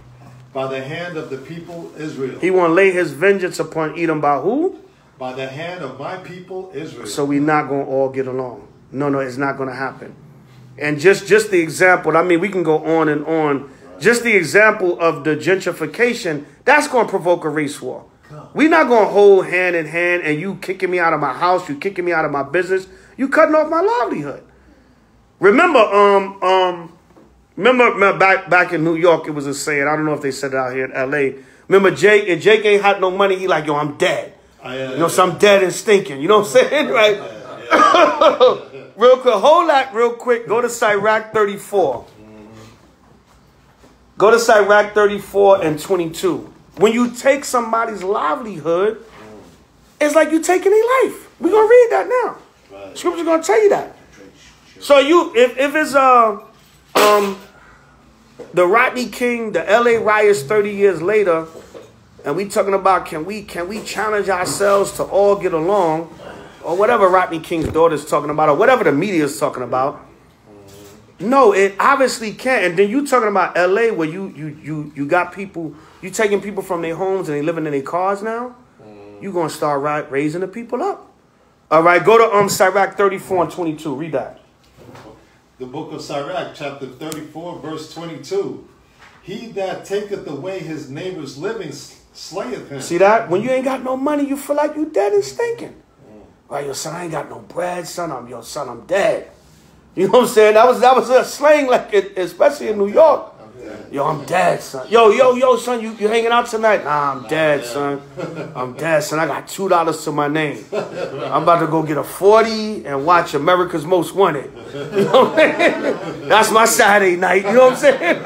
by the hand of the people Israel. He want to lay his vengeance upon Edom by who? By the hand of my people Israel. So we're not going to all get along. No, it's not going to happen. And just the example, I mean, we can go on and on. Right. Just the example of the gentrification, that's going to provoke a race war. We're not going to hold hand in hand and you kicking me out of my house, you kicking me out of my business, you cutting off my livelihood. Remember, back in New York, it was a saying, I don't know if they said it out here in L.A. Remember, Jake ain't had no money, he like, yo, I'm dead. So I'm dead and stinking. You know what I'm saying? Right? Real quick, hold that real quick. Go to Sirach 34. Go to Sirach 34 and 22. When you take somebody's livelihood, it's like you taking their life. We're going to read that now. Right. Scripture's going to tell you that. So if it's the Rodney King, the LA riots 30 years later, and we talking about can we challenge ourselves to all get along, or whatever Rodney King's daughter is talking about, or whatever the media is talking about. No, it obviously can't. And then you talking about LA where you got people, you taking people from their homes and they living in their cars now. You gonna start raising the people up. All right, go to Sirach 34 and 22. Read that. The book of Sirach, chapter 34, verse 22. He that taketh away his neighbor's living slayeth him. See that? When you ain't got no money, you feel like you dead and stinking. Right, yo, son, I ain't got no bread, son. I'm dead. You know what I'm saying? That was a slang, like especially in New York. Yo, I'm dead, son. Yo, son, you hanging out tonight? Nah, I'm dead, son. I'm dead, son. I got $2 to my name. I'm about to go get a 40 and watch America's Most Wanted. You know what I'm saying? That's my Saturday night. You know what I'm saying?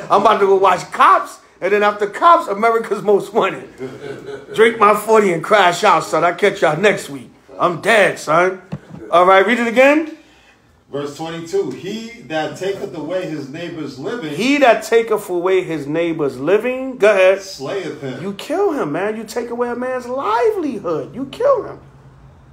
I'm about to go watch Cops, and then after Cops, America's Most Wanted. Drink my 40 and crash out, son. I'll catch y'all next week. I'm dead, son. All right, read it again. Verse 22, he that taketh away his neighbor's living. He that taketh away his neighbor's living. Go ahead. Slayeth him. You kill him, man. You take away a man's livelihood. You kill him.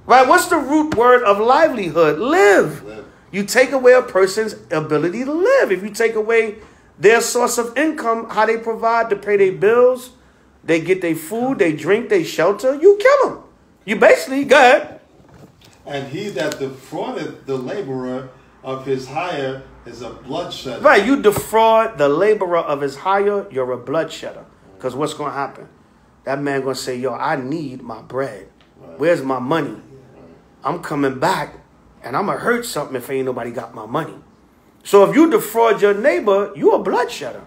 Right? What's the root word of livelihood? Live. You take away a person's ability to live. If you take away their source of income, how they provide to pay their bills, they get their food, they drink, they shelter, you kill them. You basically, go ahead. And he that defraudeth the laborer of his hire is a bloodshedder. Right, you defraud the laborer of his hire, you're a bloodshedder. Because what's going to happen? That man going to say, yo, I need my bread. Right. Where's my money? Right. I'm coming back, and I'm going to hurt something if ain't nobody got my money. So if you defraud your neighbor, you a bloodshedder.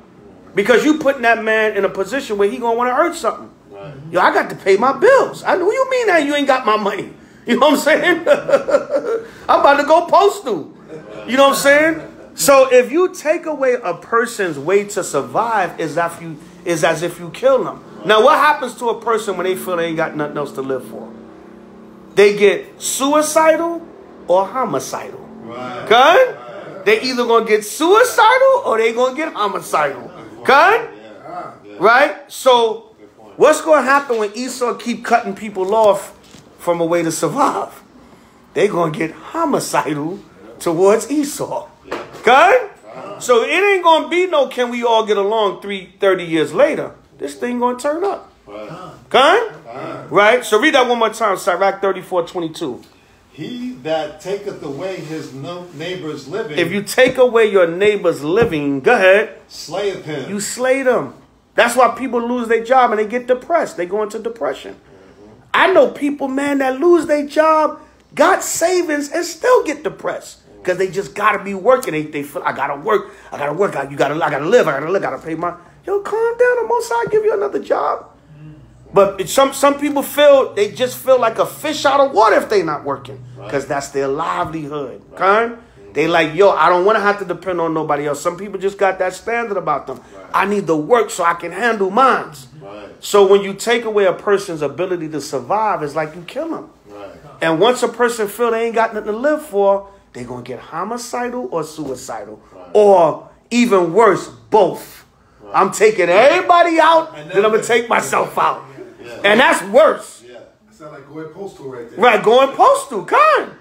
Because you putting that man in a position where he going to want to hurt something. Right. Yo, I got to pay my bills. What you mean that you ain't got my money? You know what I'm saying? I'm about to go postal. You know what I'm saying? So if you take away a person's way to survive, is as if you kill them. Now, what happens to a person when they feel they ain't got nothing else to live for? They get suicidal or homicidal. Right. Okay? Right. They either gonna get suicidal or they gonna get homicidal. Okay? Yeah. Right? So what's gonna happen when Esau keep cutting people off from a way to survive? They're going to get homicidal towards Esau. Okay? So it ain't going to be no can we all get along 30 years later. This thing going to turn up. Okay? Right? So read that one more time. Sirach 34:22. He that taketh away his neighbor's living. If you take away your neighbor's living, go ahead. Slayeth him. You slay them. That's why people lose their job and they get depressed. They go into depression. I know people, man, that lose their job, got savings, and still get depressed because they just got to be working. They feel, I got to work. I got to work. I got to live. I got to pay my... Yo, calm down. The Most High give you another job. But some people they just feel like a fish out of water if they not working because that's their livelihood. Okay? They like, yo, I don't want to have to depend on nobody else. Some people just got that standard about them. I need to work so I can handle mine. So when you take away a person's ability to survive, it's like you kill them. Right. And once a person feel they ain't got nothing to live for, they're going to get homicidal or suicidal. Right. Or even worse, both. Right. I'm taking everybody out, then I'm going to take myself out. Yeah. And that's worse. Yeah. It sounds like going postal right there. Right, going postal, kind.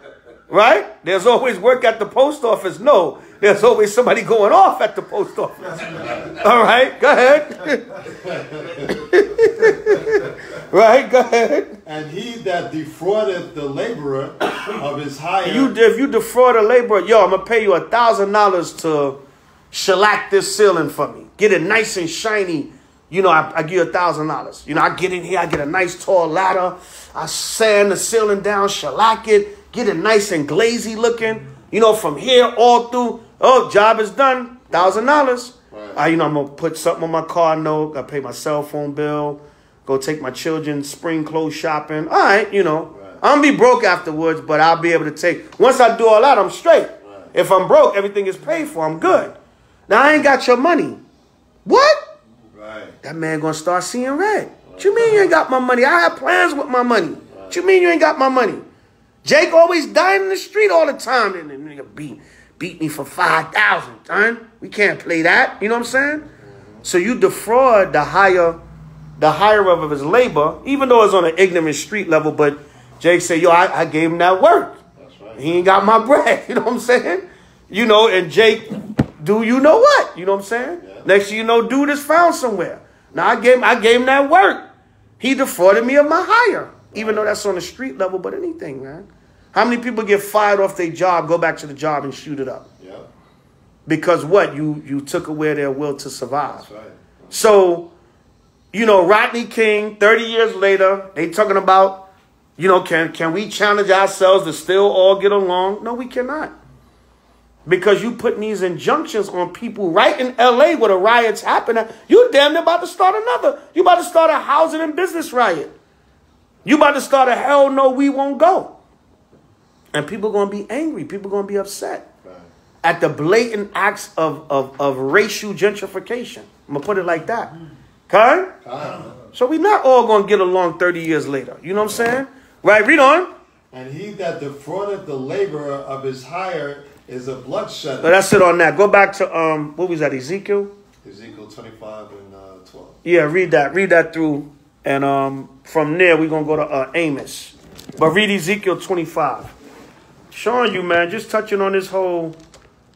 Right? There's always work at the post office. No, there's always somebody going off at the post office. All right, go ahead. Right, go ahead. And he that defrauded the laborer of his hire. If you defraud a laborer, yo, I'm going to pay you $1,000 to shellac this ceiling for me. Get it nice and shiny. You know, I give you $1,000. You know, I get in here, I get a nice tall ladder. I sand the ceiling down, shellac it, get it nice and glazy looking. You know, from here all through. Oh, job is done. $1,000. Right. You know, I'm going to put something on my car note. I pay my cell phone bill. Go take my children spring clothes shopping. All right, you know. Right. I'm going to be broke afterwards, but I'll be able to take. Once I do all that, I'm straight. Right. If I'm broke, everything is paid for. I'm good. Now, I ain't got your money. What? Right. That man going to start seeing red. What you mean you ain't got my money? I have plans with my money. What you mean you ain't got my money? Jake always dying in the street all the time. And the nigga beat me for 5,000, son. We can't play that. You know what I'm saying? So you defraud the hirer of his labor, even though it's on an ignorant street level. But Jake said, yo, I gave him that work. That's right. He ain't got my bread. You know what I'm saying? You know, and Jake, do you know what? You know what I'm saying? Yeah. Next thing you know, dude is found somewhere. Now I gave him that work. He defrauded me of my hire. Even though that's on the street level, but anything, man. How many people get fired off their job, go back to the job and shoot it up? Yeah. Because what? You took away their will to survive. That's right. So, you know, Rodney King, 30 years later, they talking about, you know, can we challenge ourselves to still all get along? No, we cannot. Because you putting these injunctions on people right in L.A. where the riots happen. You damn near about to start another. You about to start a housing and business riot. You about to start a hell no, we won't go. And people going to be angry. People going to be upset at the blatant acts of racial gentrification. I'm going to put it like that. Okay? So we're not all going to get along 30 years later. You know what I'm saying? Right, read on. And he that defrauded the laborer of his hire is a bloodshedder. So that's it on that. Go back to, what was that, Ezekiel? Ezekiel 25 and 12. Yeah, read that. Read that through. And from there, we're going to go to Amos. But read Ezekiel 25. Showing you, man, just touching on this whole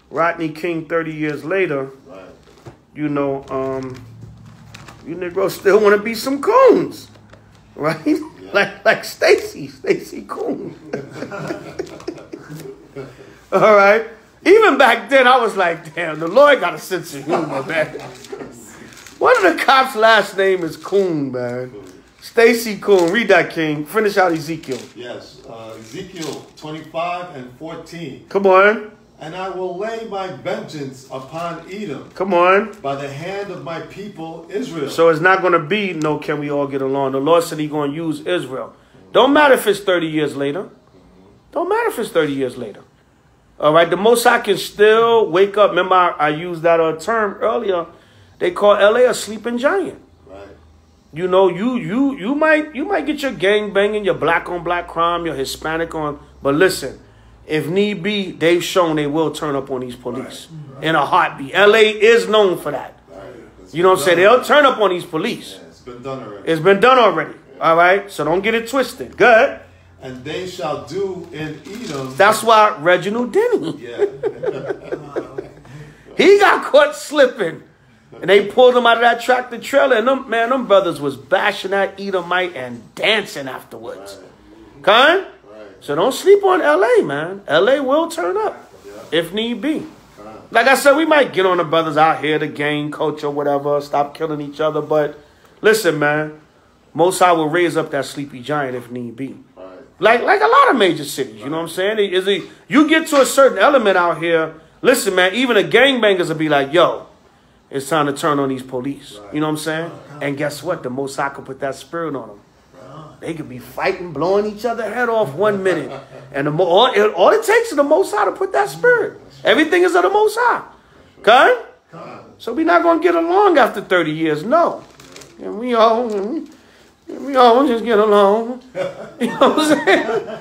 Rodney King 30 years later. Right. You know, you Negroes still want to be some coons. Right? Yeah. Like Stacy Coon. All right? Even back then, I was like, damn, the Lord got a sense of humor, man. One of the cops' last name is Coon, man. Stacy Coon. Read that, King. Finish out Ezekiel. Yes. Ezekiel 25 and 14. Come on. And I will lay my vengeance upon Edom. Come on. By the hand of my people, Israel. So it's not going to be, no, can we all get along? The Lord said he's going to use Israel. Don't matter if it's 30 years later. Don't matter if it's 30 years later. All right. The Most High can still wake up. Remember, I used that term earlier. They call LA a sleeping giant. Right. You know, you might get your gang banging, your black on black crime, your Hispanic on. But listen, if need be, they've shown they will turn up on these police in a heartbeat. LA is known for that. Right. You know what I'm saying? They'll turn up on these police. Yeah, it's been done already. It's been done already. Yeah. All right. So don't get it twisted. Good. And they shall do in Edom. That's why Reginald Denny. Yeah. He got caught slipping. And they pulled him out of that tractor trailer. And them brothers was bashing that Edomite and dancing afterwards. Right. Okay? Right. So don't sleep on L.A., man. L.A. will turn up if need be. Like I said, we might get on the brothers out here, the gang culture, whatever, stop killing each other. But listen, man, Most High will raise up that sleepy giant if need be. Right. Like a lot of major cities, you know what I'm saying? You get to a certain element out here, listen, man, even the gangbangers will be like, yo, it's time to turn on these police. Right. You know what I'm saying? And guess what? The Most High could put that spirit on them. They could be fighting, blowing each other head off 1 minute. And all it takes is the Most High to put that spirit. Everything is of the Most High. Okay? So we're not going to get along after 30 years. No. And we all just get along. You know what I'm saying?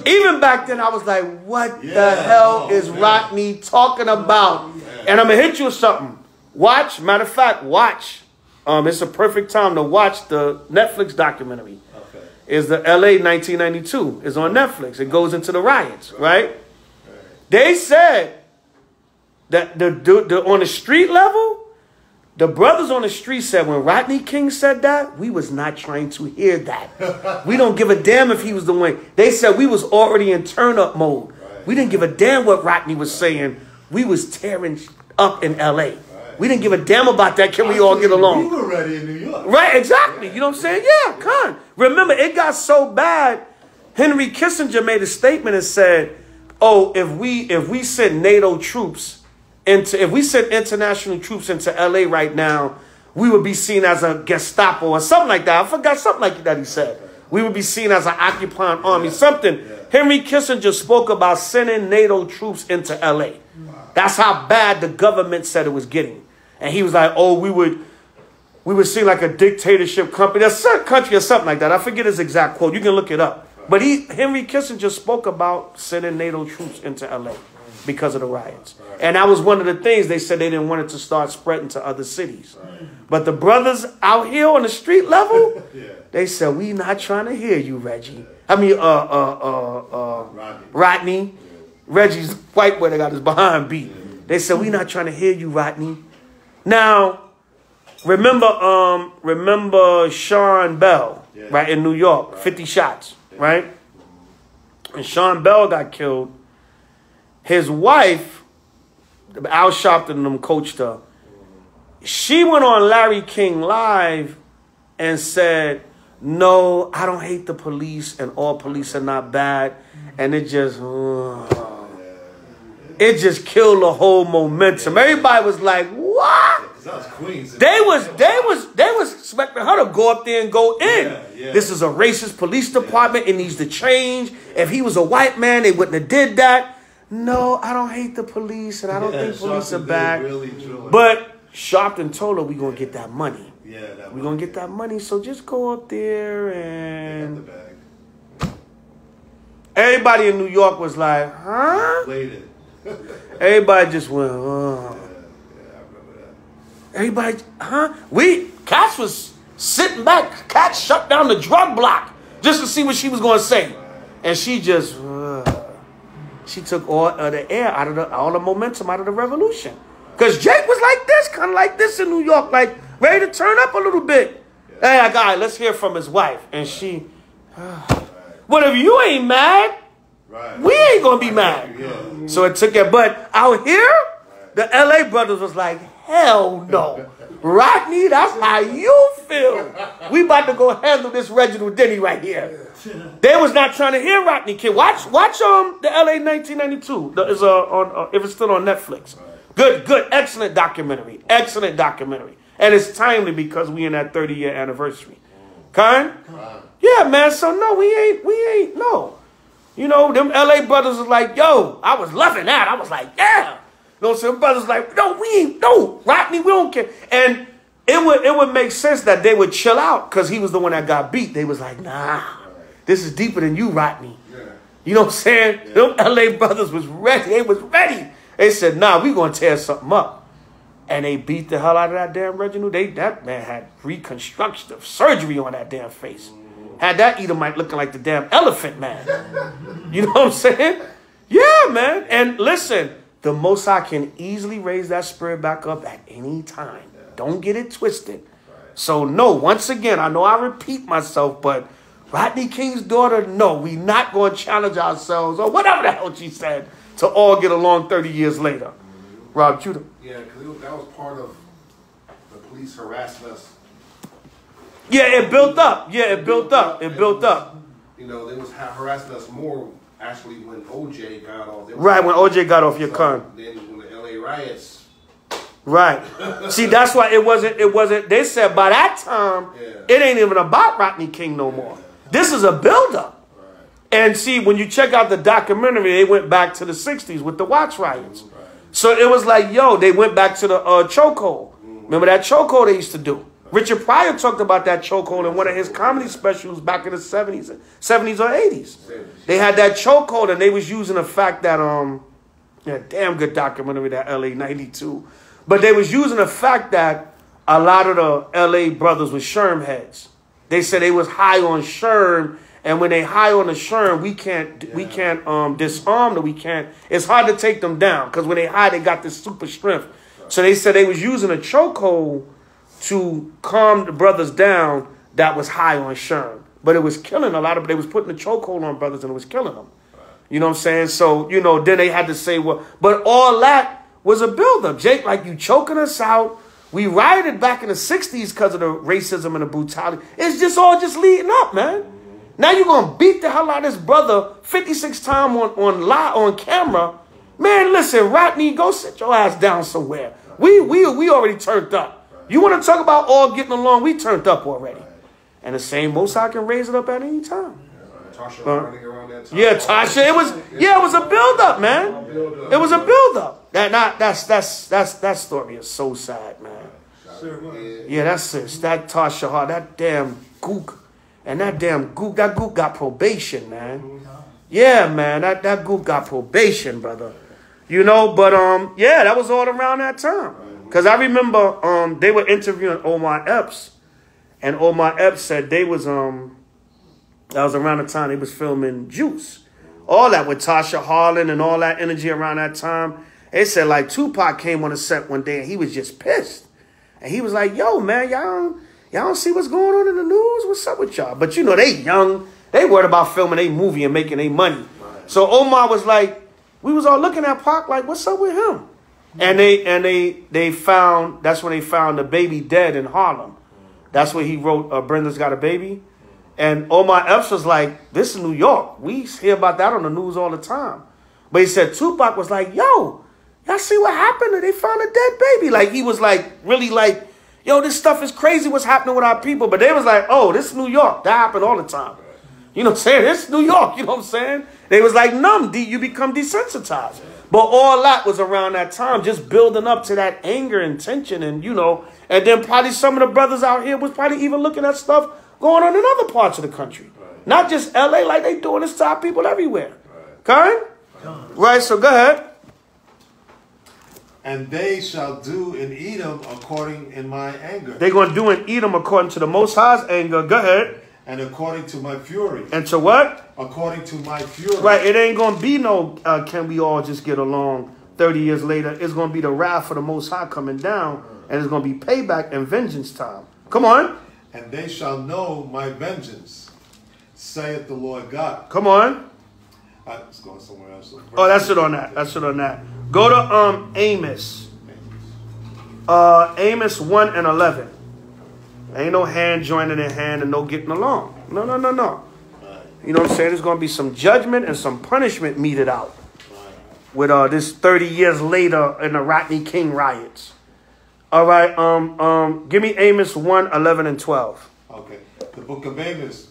Even back then, I was like, what the hell is Rodney talking about? And I'm going to hit you with something. Watch. Matter of fact, watch. It's a perfect time to watch the Netflix documentary. Okay. Is the LA 1992. It's on Netflix. It goes into the riots, right? They said that the on the street level, the brothers on the street said when Rodney King said that, we was not trying to hear that. We don't give a damn if he was the one. They said we was already in turn-up mode. Right. We didn't give a damn what Rodney was saying. We was tearing up in L.A. Right. We didn't give a damn about that. Can we all get along? We were ready in New York. Right, exactly. You know what I'm saying? Yeah, come on. Remember, it got so bad, Henry Kissinger made a statement and said, oh, if we send NATO troops if we sent international troops into LA right now, we would be seen as a Gestapo or something like that. I forgot something like that he said. We would be seen as an occupying army, something. Yeah. Henry Kissinger spoke about sending NATO troops into LA. Wow. That's how bad the government said it was getting. And he was like, oh, we would seem like a dictatorship country or something like that. I forget his exact quote. You can look it up. But Henry Kissinger spoke about sending NATO troops into LA because of the riots. And that was one of the things they said they didn't want it to start spreading to other cities. But the brothers out here on the street level, they said, we not trying to hear you, Reggie. I mean, Rodney. Reggie's white boy that got his behind beat. They said, we not trying to hear you, Rodney. Now, remember Sean Bell, right, in New York, 50 shots, right? And Sean Bell got killed. His wife, Al Sharpton and them coached her. She went on Larry King Live and said, no, I don't hate the police and all police are not bad. And it just killed the whole momentum. Everybody was like, what? That was Queens. They was expecting her to go up there and go in. This is a racist police department. It needs to change. If he was a white man, they wouldn't have did that. No, I don't hate the police, and I don't think police are bad. But Sharpton told her, we're going to get that money. We're going to get that money, so just go up there and... Everybody in New York was like, huh? Everybody just went, oh. Everybody, huh? Cass was sitting back. Cass shut down the drug block just to see what she was going to say. And she just... She took all the air out of all the momentum out of the revolution. Because Jake was like this, kind of like this in New York, like ready to turn up a little bit. Hey, all right, let's hear from his wife. And she, well, if you ain't mad, we ain't going to be mad. So it took it. But out here, the LA brothers was like, hell no. Rodney, that's how you feel. We about to go handle this Reginald Denny right here. They was not trying to hear Rodney King. Watch the LA 1992. If it's still on Netflix. Good, excellent documentary. Excellent documentary. And it's timely because we in that 30-year anniversary. Kind? Yeah, man. So no, we ain't, no. You know, them LA brothers was like, yo, I was loving that. I was like, yeah. You know, some brothers like, no, Rodney, we don't care. And it would make sense that they would chill out because he was the one that got beat. They was like, nah, this is deeper than you, Rodney. You know what I'm saying? Them LA brothers was ready. They was ready. They said, nah, we going to tear something up. And they beat the hell out of that damn Reginald. That man had reconstructive surgery on that damn face. Had that Edomite looking like the damn elephant man. You know what I'm saying? Yeah, man. And listen, the Most High can easily raise that spirit back up at any time. Don't get it twisted. So, no, once again, I know I repeat myself, but Rodney King's daughter, no, we not going to challenge ourselves, or whatever the hell she said, to all get along 30 years later. Rob Judah. Yeah, because that was part of the police harassing us. Yeah, it built up. Yeah, it built up. It built up. You know, they was harassing us more, actually, when OJ got off. Right, when OJ got off your con. Then when the LA riots. Right. See, that's why it wasn't, they said by that time, it ain't even about Rodney King no more. This is a buildup. Right. And see, when you check out the documentary, they went back to the 60s with the Watts riots. Right. So it was like, yo, they went back to the chokehold. Remember that chokehold they used to do? Richard Pryor talked about that chokehold in one of his comedy specials back in the 70s or 80s. They had that chokehold, and they was using the fact that, damn good documentary, that LA 92. But they was using the fact that a lot of the LA brothers was Sherm heads. They said they was high on Sherm, and when they high on the Sherm, we can't disarm them. We can't. It's hard to take them down because when they high, they got this super strength. So they said they was using a chokehold to calm the brothers down that was high on Sherm, but it was killing a lot of. They was putting a chokehold on brothers and it was killing them. You know what I'm saying? So then they had to say, well, but all that was a buildup. Jake, like, you choking us out. We rioted back in the 60s because of the racism and the brutality. It's just all just leading up, man. Now you're going to beat the hell out of this brother 56 times on camera. Man, listen, Rodney, go sit your ass down somewhere. We already turned up. You want to talk about all getting along? We turned up already. And the same Most High can raise it up at any time. Tasha running around that time. Yeah, Tasha, it was a build-up, man. It was a build-up. That story is so sad, man. Yeah, that's it. That Tasha Hart, that damn gook. And that gook got probation, man. Yeah, man, that gook got probation, brother. You know, but yeah, that was all around that time. Because I remember they were interviewing Omar Epps, and Omar Epps said they was that was around the time they was filming Juice. All that with Tasha Harlan and all that energy around that time. They said, like, Tupac came on the set one day and he was just pissed. And he was like, yo, man, y'all don't see what's going on in the news? What's up with y'all? But, they young. They worried about filming a movie and making their money. So Omar was like, we was all looking at Pac like, what's up with him? And they found, that's when they found the baby dead in Harlem. That's where he wrote Brenda's Got a Baby. And Omar Epps was like, this is New York. We hear about that on the news all the time. But he said Tupac was like, yo, y'all see what happened? They found a dead baby. Like, he was like, really like, yo, this stuff is crazy what's happening with our people. But they was like, oh, this is New York. That happened all the time. You know what I'm saying? This is New York. You know what I'm saying? They was like, numb. You become desensitized. But all that was around that time, just building up to that anger and tension. And, and then probably some of the brothers out here was probably even looking at stuff going on in other parts of the country. Right. Not just LA, like they doing this to our people everywhere. Right. Right, so go ahead. And they shall do in Edom according in my anger. They're going to do in Edom according to the Most High's anger. Go ahead. And according to my fury. And to what? According to my fury. Right, it ain't going to be no, can we all just get along 30 years later. It's going to be the wrath of the Most High coming down. And it's going to be payback and vengeance time. Come on. And they shall know my vengeance, saith the Lord God. Come on. It's going somewhere else. Oh, that's it on that. That's it on that. Go to Amos. Amos 1 and 11. Ain't no hand joining in hand and no getting along. No. You know what I'm saying? There's going to be some judgment and some punishment meted out with this 30 years later in the Rodney King riots. All right, give me Amos 1, 11, and 12. Okay. The book of Amos,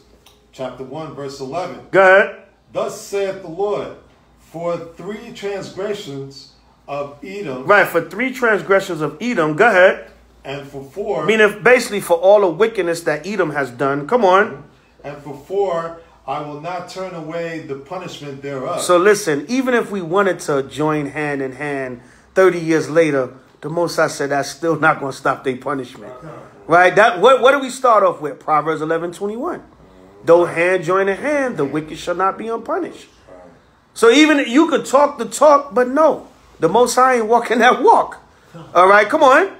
chapter 1, verse 11. Go ahead. Thus saith the Lord, for 3 transgressions of Edom. Right, for 3 transgressions of Edom. Go ahead. And for 4. Meaning basically for all the wickedness that Edom has done. Come on. And for 4, I will not turn away the punishment thereof. So listen, even if we wanted to join hand in hand 30 years later, the Most High said that's still not going to stop their punishment. Right? What do we start off with? Proverbs 11:21. Though hand join in hand, the wicked shall not be unpunished. So even you could talk the talk, but no. The Most High ain't walking that walk. All right, come on.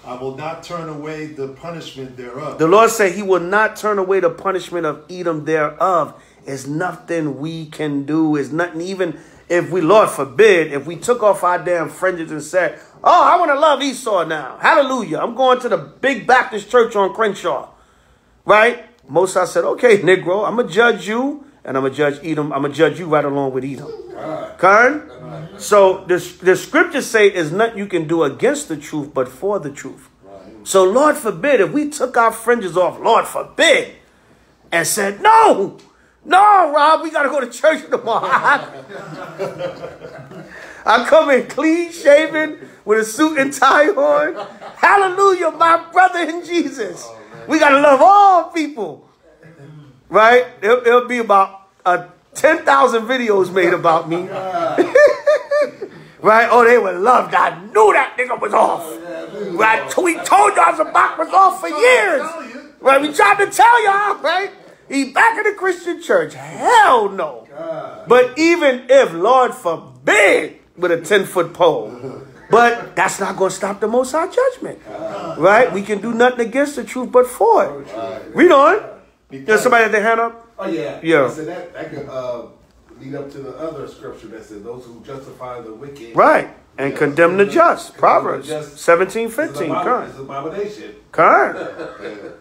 I will not turn away the punishment thereof. The Lord said he will not turn away the punishment of Edom thereof. It's nothing we can do. It's nothing, even if we, Lord forbid, if we took off our damn fringes and said, oh, I want to love Esau now. Hallelujah. I'm going to the big Baptist church on Crenshaw. Right? Moses said, okay, Negro, I'm going to judge you and I'm going to judge Edom. I'm going to judge you right along with Edom. Karen? So the scriptures say is nothing you can do against the truth, but for the truth. So Lord forbid, if we took our fringes off, Lord forbid, and said, no, Rob, we got to go to church tomorrow. I come in clean shaven with a suit and tie on. Hallelujah, my brother in Jesus. We got to love all people. Right? It'll be about 10,000 videos made about me. Right? Oh, they were loved. I knew that nigga was off. Right? We told y'all Zabak was off for years. Right? We tried to tell y'all, right? He back in the Christian church. Hell no. But even if, Lord forbid, with a 10-foot pole, but that's not going to stop the Most High judgment. Right? We can do nothing against the truth but for it. Read on. There's somebody had their hand up? Oh, yeah. Yeah. So that could lead up to the other scripture that says those who justify the wicked. Right. And condemn the just. Proverbs 17:15. It's an abomination.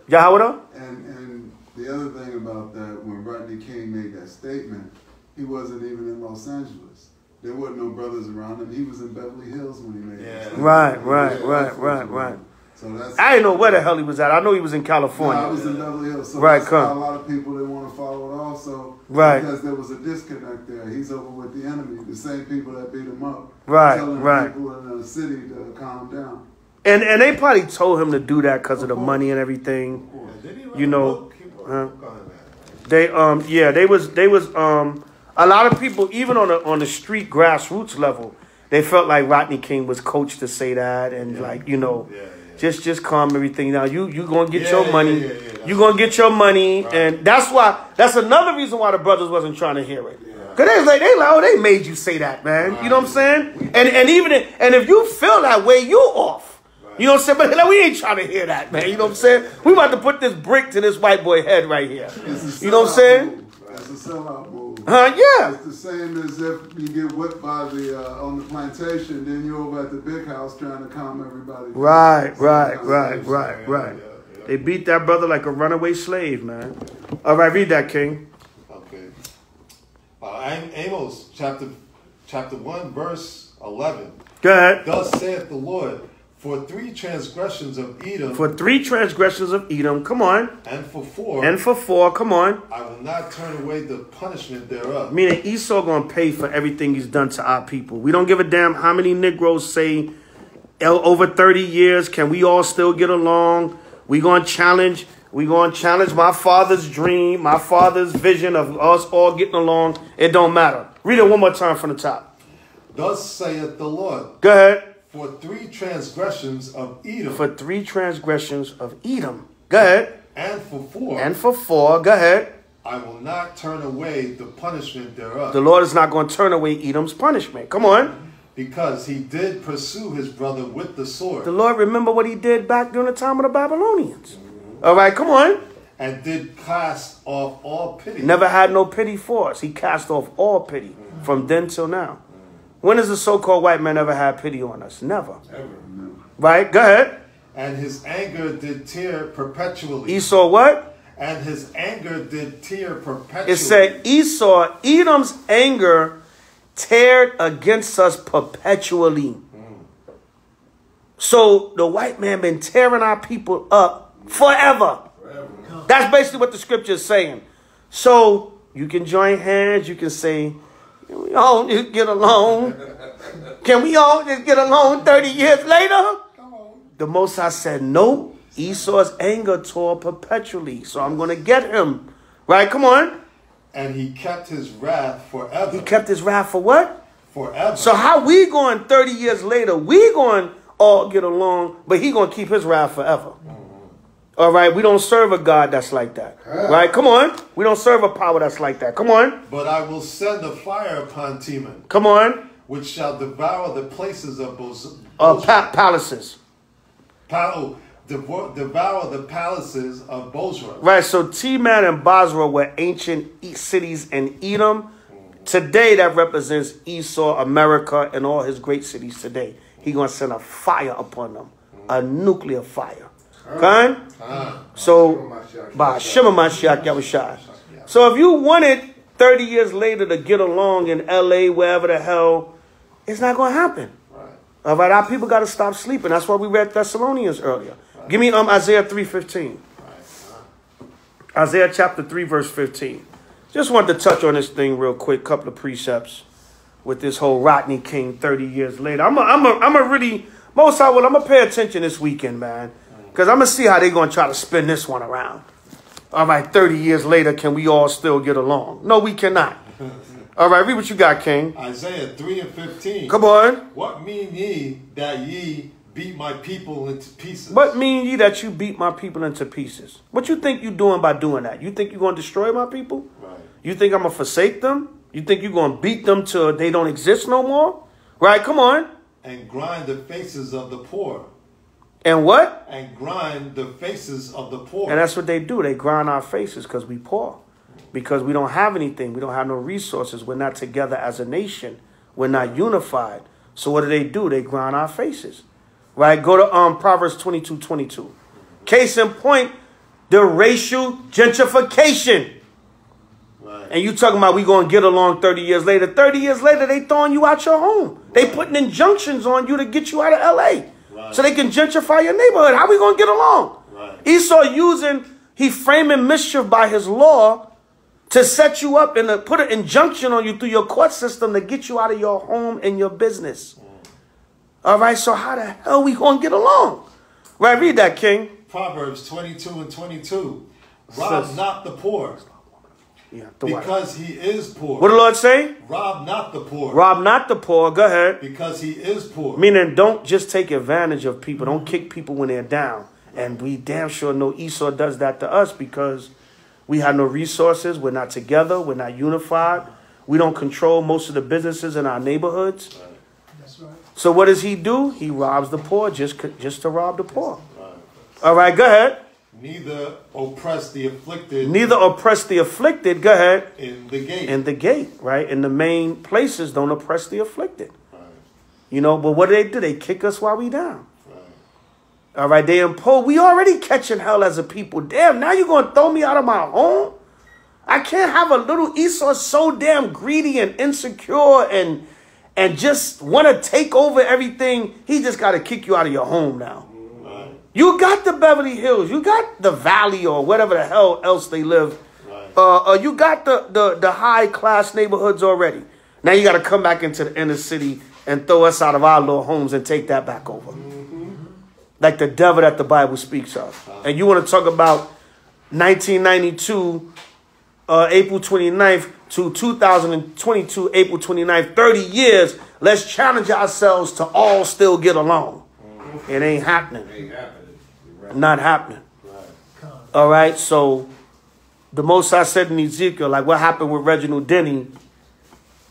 Yahweh? And the other thing about that, when Rodney King made that statement, he wasn't even in Los Angeles. There wasn't no brothers around him. He was in Beverly Hills when he made that statement. Right. So that's, I didn't know where the hell he was at. I know he was in California. No, I was in Beverly Hills. So right, that's a lot of people that want to follow it also. Right. Because there was a disconnect there. He's over with the enemy, the same people that beat him up. Right, telling people in the city to calm down. And they probably told him to do that because of the money and everything. You know. They was a lot of people, even on the street grassroots level, they felt like Rodney King was coached to say that, and just calm everything down. You gonna get your money. You gonna get your money, and that's another reason why the brothers wasn't trying to hear it. Cause they like, oh, they made you say that, man. You know what I'm saying? And if you feel that way, you off. You know what I'm saying? But we ain't trying to hear that, man. You know what I'm saying? We about to put this brick to this white boy head right here. You know what I'm saying? It's a sellout move. Yeah. It's the same as if you get whipped by on the plantation, then you're over at the big house trying to calm everybody. Right. They beat that brother like a runaway slave, man. All right, read that, King. Okay. Amos chapter 1, verse 11. Go ahead. Thus saith the Lord, for 3 transgressions of Edom. For 3 transgressions of Edom, come on. And for 4. And for 4, come on. I will not turn away the punishment thereof. Meaning Esau going to pay for everything he's done to our people. We don't give a damn how many Negroes say over 30 years, can we all still get along? We going to challenge my father's dream, my father's vision of us all getting along. It don't matter. Read it one more time from the top. Thus saith the Lord. Go ahead. For 3 transgressions of Edom. For 3 transgressions of Edom. Go ahead. And for 4. And for 4. Go ahead. I will not turn away the punishment thereof. The Lord is not going to turn away Edom's punishment. Come on. Because he did pursue his brother with the sword. The Lord remember what he did back during the time of the Babylonians. All right, come on. And did cast off all pity. Never had no pity for us. He cast off all pity from then till now. When has the so-called white man ever had pity on us? Never. Ever. Right? Go ahead. And his anger did tear perpetually. Esau what? And his anger did tear perpetually. It said Edom's anger teared against us perpetually. So the white man been tearing our people up forever. That's basically what the scripture is saying. So you can join hands. You can say, can we all just get along? Can we all just get along 30 years later? The Most High said, no. Esau's anger tore perpetually. So I'm going to get him. Right? Come on. And he kept his wrath forever. He kept his wrath for what? Forever. So how we going 30 years later? We going all get along, but he going to keep his wrath forever. All right, we don't serve a God that's like that. Right? Come on. We don't serve a power that's like that. Come on. But I will send a fire upon Teman. Come on. Which shall devour the places of palaces. Devour the palaces of Bozrah. Right, so Teman and Basra were ancient cities in Edom. Today, that represents Esau, America, and all his great cities today. He's going to send a fire upon them. A nuclear fire. Okay? So, by Shema Mashiach Yahushua. So if you wanted 30 years later to get along in LA, wherever the hell, it's not going to happen. All right, our people got to stop sleeping. That's why we read Thessalonians earlier. Give me Isaiah 3:15. Isaiah chapter 3, verse 15. Just wanted to touch on this thing real quick. Couple of precepts with this whole Rodney King 30 years later. I'm gonna pay attention this weekend, man. Because I'm going to see how they're going to try to spin this one around. All right, 30 years later, can we all still get along? No, we cannot. All right, read what you got, King. Isaiah 3:15. Come on. What mean ye that ye beat my people into pieces? What mean ye that you beat my people into pieces? What you think you doing by doing that? You think you're going to destroy my people? Right. You think I'm going to forsake them? You think you're going to beat them till they don't exist no more? Right, come on. And grind the faces of the poor. And what? And grind the faces of the poor. And that's what they do. They grind our faces because we poor. Because we don't have anything. We don't have no resources. We're not together as a nation. We're not unified. So what do? They grind our faces. Right? Go to Proverbs 22:22. Case in point, the racial gentrification. Right. And you talking about we going to get along 30 years later. 30 years later, they throwing you out your home. They putting injunctions on you to get you out of L.A. Right. So they can gentrify your neighborhood. How we going to get along? Right. Esau he framing mischief by his law to set you up and to put an injunction on you through your court system to get you out of your home and your business. All right, so how the hell we going to get along? Right, read that, King. Proverbs 22:22. Rob not the poor, because he is poor. What did the Lord say? Rob not the poor. Rob not the poor. Go ahead. Because he is poor. Meaning don't just take advantage of people. Don't kick people when they're down. And we damn sure know Esau does that to us because we have no resources. We're not together. We're not unified. We don't control most of the businesses in our neighborhoods. Right. That's right. So what does he do? He robs the poor just to rob the poor. Right. All right, go ahead. Neither oppress the afflicted. Neither oppress the afflicted. Go ahead. In the gate. In the gate, right? In the main places, don't oppress the afflicted. Right. You know, but what do? They kick us while we down. All right, they impose. We already catching hell as a people. Damn, now you're going to throw me out of my home? I can't have a little Esau so damn greedy and insecure and just want to take over everything. He just got to kick you out of your home now. Right. You got the Beverly Hills. You got the Valley or whatever the hell else they live. Right. You got the high-class neighborhoods already. Now you got to come back into the inner city and throw us out of our little homes and take that back over. Like the devil that the Bible speaks of. And you want to talk about 1992, April 29th to 2022, April 29th, 30 years. Let's challenge ourselves to all still get along. It ain't happening. Not happening. All right, so the Most I said in Ezekiel, like what happened with Reginald Denny,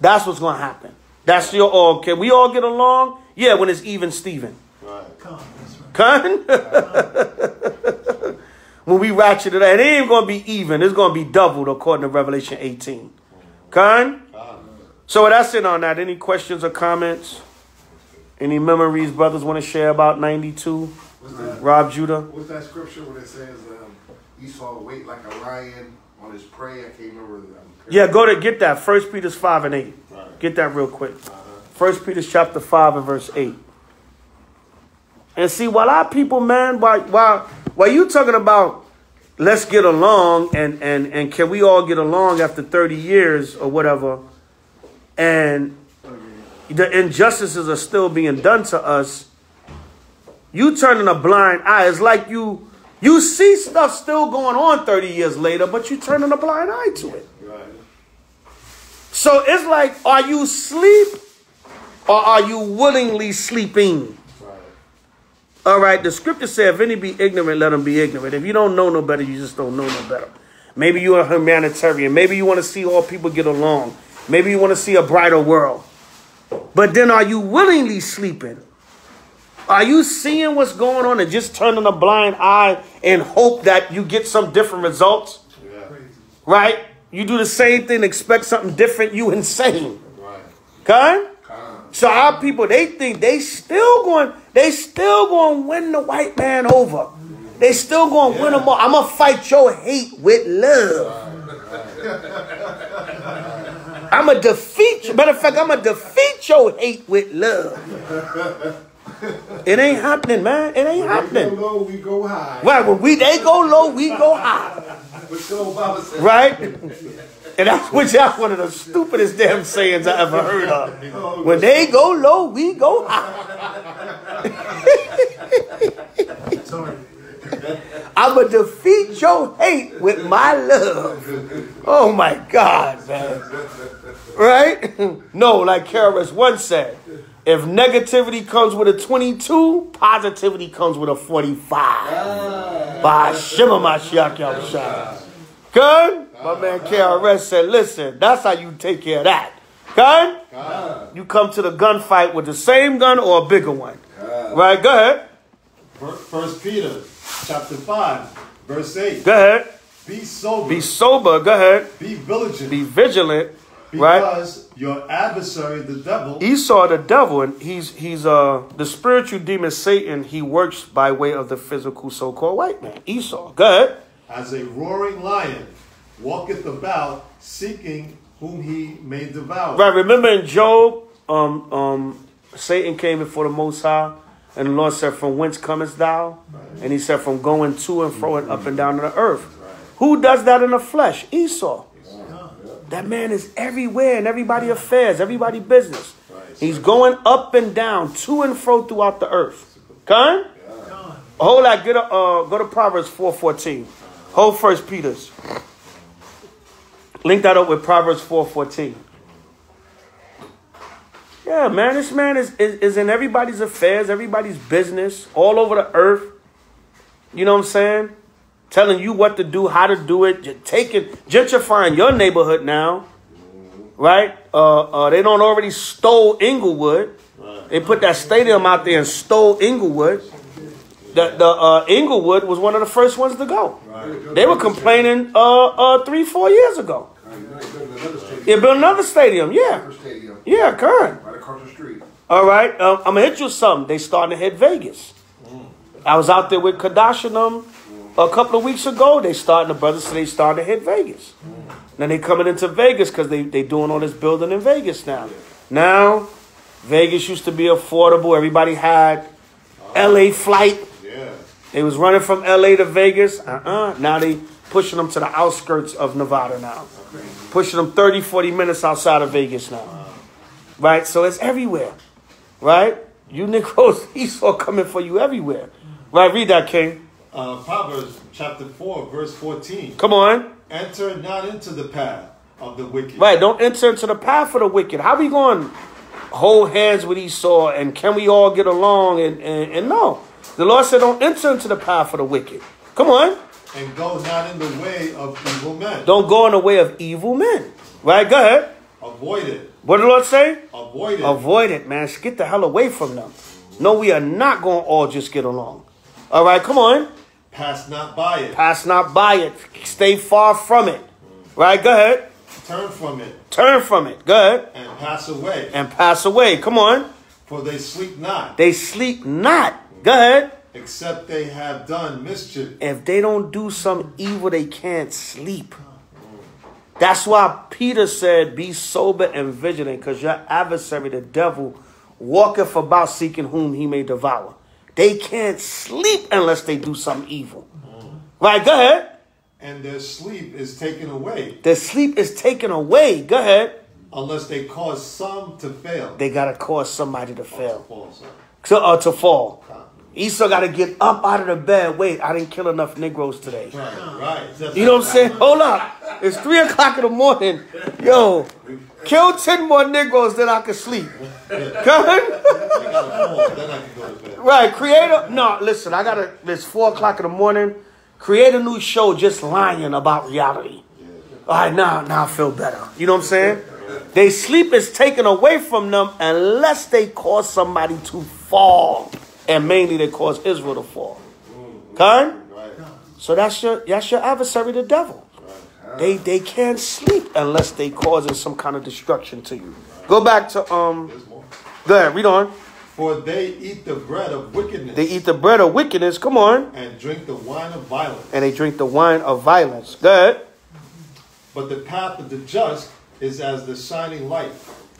that's what's going to happen. That's your all. Can we all get along? Yeah, when it's even Steven. Con? When we ratchet it, it ain't going to be even. It's going to be doubled according to Revelation 18. Con? So that's it on that. Any questions or comments? Any memories brothers want to share about 92? Rob Judah? What's that scripture when it says Esau wait like a lion on his prey? I can't remember. Yeah, go to get that. 1 Peter 5 and 8. Right. Get that real quick. 1 Peter chapter 5 and verse 8. And see, while our people, man, while you talking about let's get along and can we all get along after 30 years or whatever, and the injustices are still being done to us, you turning a blind eye. It's like you see stuff still going on 30 years later, but you turning a blind eye to it. Right. So it's like, are you asleep or are you willingly sleeping? All right, the scripture says, if any be ignorant, let him be ignorant. If you don't know no better, you just don't know no better. Maybe you're a humanitarian. Maybe you want to see all people get along. Maybe you want to see a brighter world. But then are you willingly sleeping? Are you seeing what's going on and just turning a blind eye and hope that you get some different results? Yeah. Right? You do the same thing, expect something different, you insane. Right. Okay? So our people, they think they still going to win the white man over. They still going to win them all. I'm going to fight your hate with love. I'm going to defeat you. Matter of fact, I'm going to defeat your hate with love. It ain't happening, man. It ain't happening. When they go low, we go high. Right. When they go low, we go high. Right? And that's one of the stupidest damn sayings I ever heard of. When they go low, we go high. I'm going to defeat your hate with my love. Oh, my God, man. Right? No, like KRS once said, if negativity comes with a 22, positivity comes with a 45. By Shema Mashiach Yahushua. Good? My man KRS said, listen, that's how you take care of that. Good? You come to the gunfight with the same gun or a bigger one. Right? Go ahead. 1 Peter chapter 5, verse 8. Go ahead. Be sober. Be sober. Go ahead. Be vigilant. Be vigilant. Because your adversary, the devil, Esau, the devil, and he's the spiritual demon Satan. He works by way of the physical so-called white man. Esau. Go ahead. as a roaring lion, walketh about, seeking whom he may devour. Right. Remember in Job, Satan came before the Most High, and the Lord said, "From whence comest thou?" Right. And he said, "From going to and fro and up and down to the earth." Right. Who does that in the flesh? Esau. That man is everywhere in everybody's affairs, everybody's business. Right. He's going up and down, to and fro throughout the earth. Okay? Yeah. Hold that. Go to Proverbs 4:14. Hold 1 Peter's. Link that up with Proverbs 4:14. Yeah, man, this man is in everybody's affairs, everybody's business, all over the earth. You know what I'm saying? Telling you what to do, how to do it, gentrifying your neighborhood now, right? They don't already stole Inglewood. Right. They put that stadium out there and stole Inglewood. The Inglewood was one of the first ones to go. Right. They were complaining 3-4 years ago. They built another stadium, yeah. Yeah, current. Right across the street. All right, I'm going to hit you with something. They starting to hit Vegas. I was out there with Kadash and them a couple of weeks ago. They starting to hit Vegas. Then they coming into Vegas because they doing all this building in Vegas now. Now, Vegas used to be affordable. Everybody had LA flight. Yeah. They was running from LA to Vegas. Now they pushing them to the outskirts of Nevada now. Pushing them 30, 40 minutes outside of Vegas now. Right? So it's everywhere. Right? You Negroes, Esau coming for you everywhere. Right? Read that, King. Proverbs chapter 4, verse 14. Come on. Enter not into the path of the wicked. Right. Don't enter into the path of the wicked. How we going to hold hands with Esau and can we all get along? And no. The Lord said don't enter into the path of the wicked. Come on. And go not in the way of evil men. Don't go in the way of evil men. Right? Go ahead. Avoid it. What did the Lord say? Avoid it. Avoid it, man. Get the hell away from them. No, we are not going to all just get along. All right, come on. Pass not by it. Pass not by it. Stay far from it. Right, go ahead. Turn from it. Turn from it. Go ahead. And pass away. And pass away. Come on. For they sleep not. They sleep not. Go ahead. Except they have done mischief. If they don't do some evil, they can't sleep. That's why Peter said, be sober and vigilant, because your adversary, the devil, walketh about seeking whom he may devour. They can't sleep unless they do something evil. Right, go ahead. And their sleep is taken away. Their sleep is taken away. Go ahead. Unless they cause some to fail. They got to cause somebody to fail. To fall. Esau got to get up out of the bed. Wait, I didn't kill enough Negroes today. Right. You know what I'm saying? Hold up. It's 3 o'clock in the morning. Yo, kill 10 more Negroes, then I can sleep. Come on. Right, listen, it's 4 o'clock in the morning. Create a new show just lying about reality. All right, now I feel better. You know what I'm saying? Their sleep is taken away from them unless they cause somebody to fall. And mainly they cause Israel to fall. Okay? So that's your adversary, the devil. They can't sleep unless they causing some kind of destruction to you. Go back to go ahead, read on. For they eat the bread of wickedness. They eat the bread of wickedness. Come on. And drink the wine of violence. And they drink the wine of violence. Go ahead. But the path of the just is as the shining light,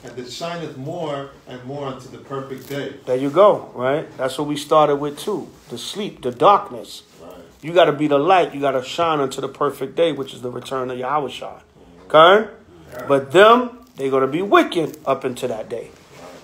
and it shineth more and more unto the perfect day. There you go, right? That's what we started with too. The sleep, the darkness. Right. You got to be the light. You got to shine unto the perfect day, which is the return of Yahushua. Okay? Yeah. But them, they're going to be wicked up into that day.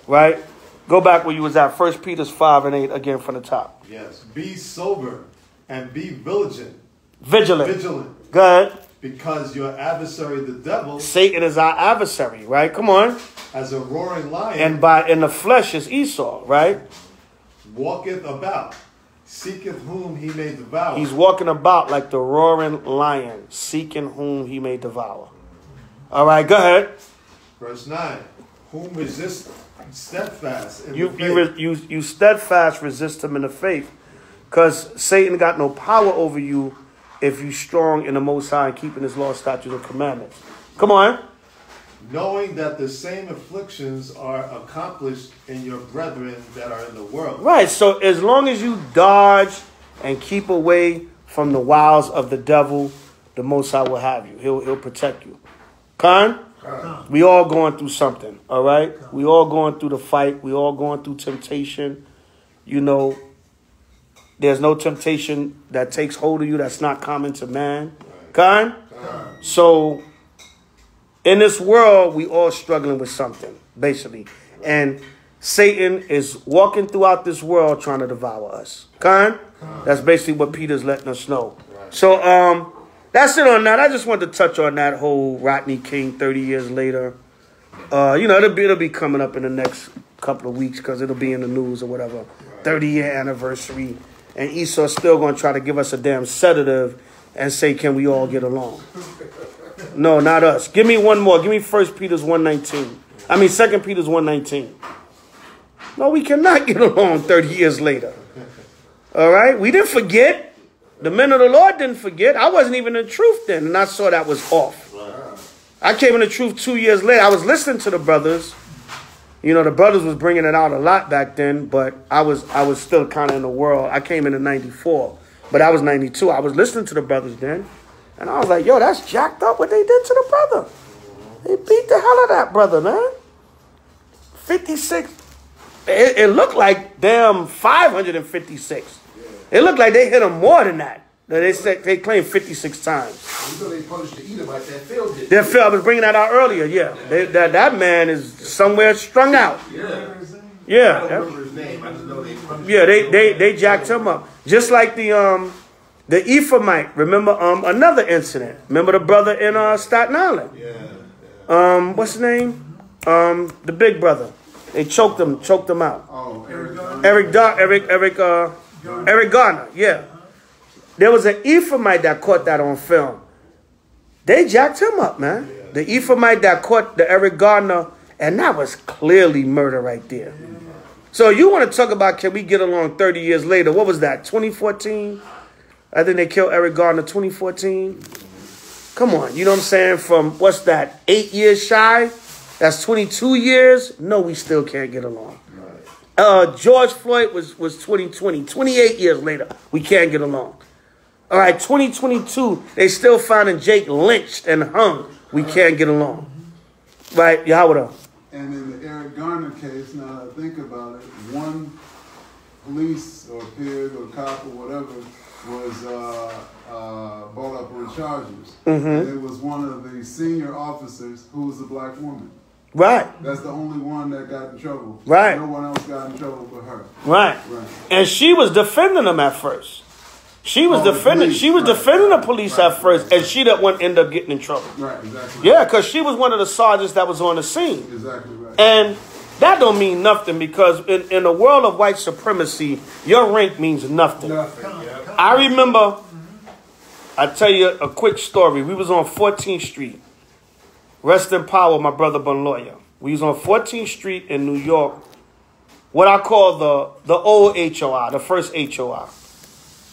Right? Go back where you was at. 1 Peter 5 and 8 again from the top. Yes. Be sober. And be vigilant. Vigilant. Good. Because your adversary, the devil, Satan is our adversary, right? Come on. As a roaring lion. And in the flesh is Esau, right? Walketh about, seeketh whom he may devour. He's walking about like the roaring lion, seeking whom he may devour. All right, go ahead. Verse 9. Whom resist steadfast in you the faith. You steadfast resist him in the faith. Because Satan got no power over you if you strong in the Most High and keeping his law, statutes, and commandments. Come on. Knowing that the same afflictions are accomplished in your brethren that are in the world. Right. So as long as you dodge and keep away from the wiles of the devil, the Most High will have you. He'll protect you. Khan? We all going through something. All right. We all going through the fight. We all going through temptation. You know, there's no temptation that takes hold of you that's not common to man. Khan? So in this world, we all struggling with something, basically. And Satan is walking throughout this world trying to devour us. Khan? That's basically what Peter's letting us know. So that's it on that. I just wanted to touch on that whole Rodney King 30 years later. You know, it'll be coming up in the next couple of weeks because it'll be in the news or whatever. 30-year anniversary. And Esau's still going to try to give us a damn sedative and say, can we all get along? No, not us. Give me one more. Give me 1 Peter's 1:19. I mean 2 Peter's 1:19. No, we cannot get along 30 years later. All right? We didn't forget. The men of the Lord didn't forget. I wasn't even in the truth then, and I saw that was off. I came in the truth 2 years later. I was listening to the brothers. You know, the brothers was bringing it out a lot back then, but I was still kind of in the world. I came in 94, but I was 92. I was listening to the brothers then, and I was like, yo, that's jacked up what they did to the brother. They beat the hell out of that brother, man. 56. It looked like damn 556. It looked like they hit him more than that. They claimed 56 times. You know they punished the Edomite that failed it. That fell. I was bringing that out earlier. Yeah, that man is somewhere strung out. Yeah. I don't remember his name. I just know they punished. Yeah, they jacked him up. Just like the Ephraimite. Remember another incident. Remember the brother in Staten Island. Yeah. What's his name? The big brother. They choked him out. Oh, Eric Garner. Yeah. There was an Ephraimite that caught that on film. They jacked him up, man. Yeah. The Ephraimite that caught the Eric Garner, and that was clearly murder right there. Yeah. So you want to talk about can we get along 30 years later? What was that, 2014? I think they killed Eric Garner 2014. Come on, you know what I'm saying? From, what's that, 8 years shy? That's 22 years? No, we still can't get along. Right. George Floyd was 2020. 28 years later, we can't get along. All right, 2022, they still finding Jake lynched and hung. We can't get along. Right, Yahweh. And in the Eric Garner case, now that I think about it, one police or pig or cop or whatever was brought up on charges. And it was one of the senior officers who was a black woman. Right. That's the only one that got in trouble. Right. No one else got in trouble but her. Right. And she was defending them at first. She was defending the police at first, and she that one ended up getting in trouble. Right, exactly. Yeah, because she was one of the sergeants that was on the scene. Exactly right. And that don't mean nothing because in the world of white supremacy, your rank means nothing. I remember, I tell you a quick story. We was on 14th Street. Rest in power, my brother Bun Lawyer. We was on 14th Street in New York. What I call the old H.O.I, the first H.O.I.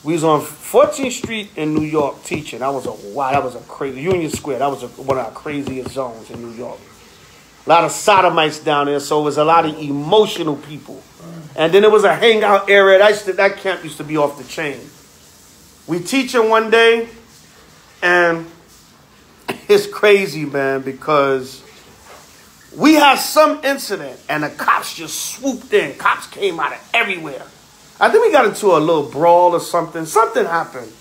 We was on 14th Street in New York teaching. That was a crazy, Union Square. That was one of our craziest zones in New York. A lot of sodomites down there, so it was a lot of emotional people. And then it was a hangout area. That camp used to be off the chain. We teaching one day, and it's crazy, man, because we had some incident, and the cops just swooped in. Cops came out of everywhere. I think we got into a little brawl or something. Something happened.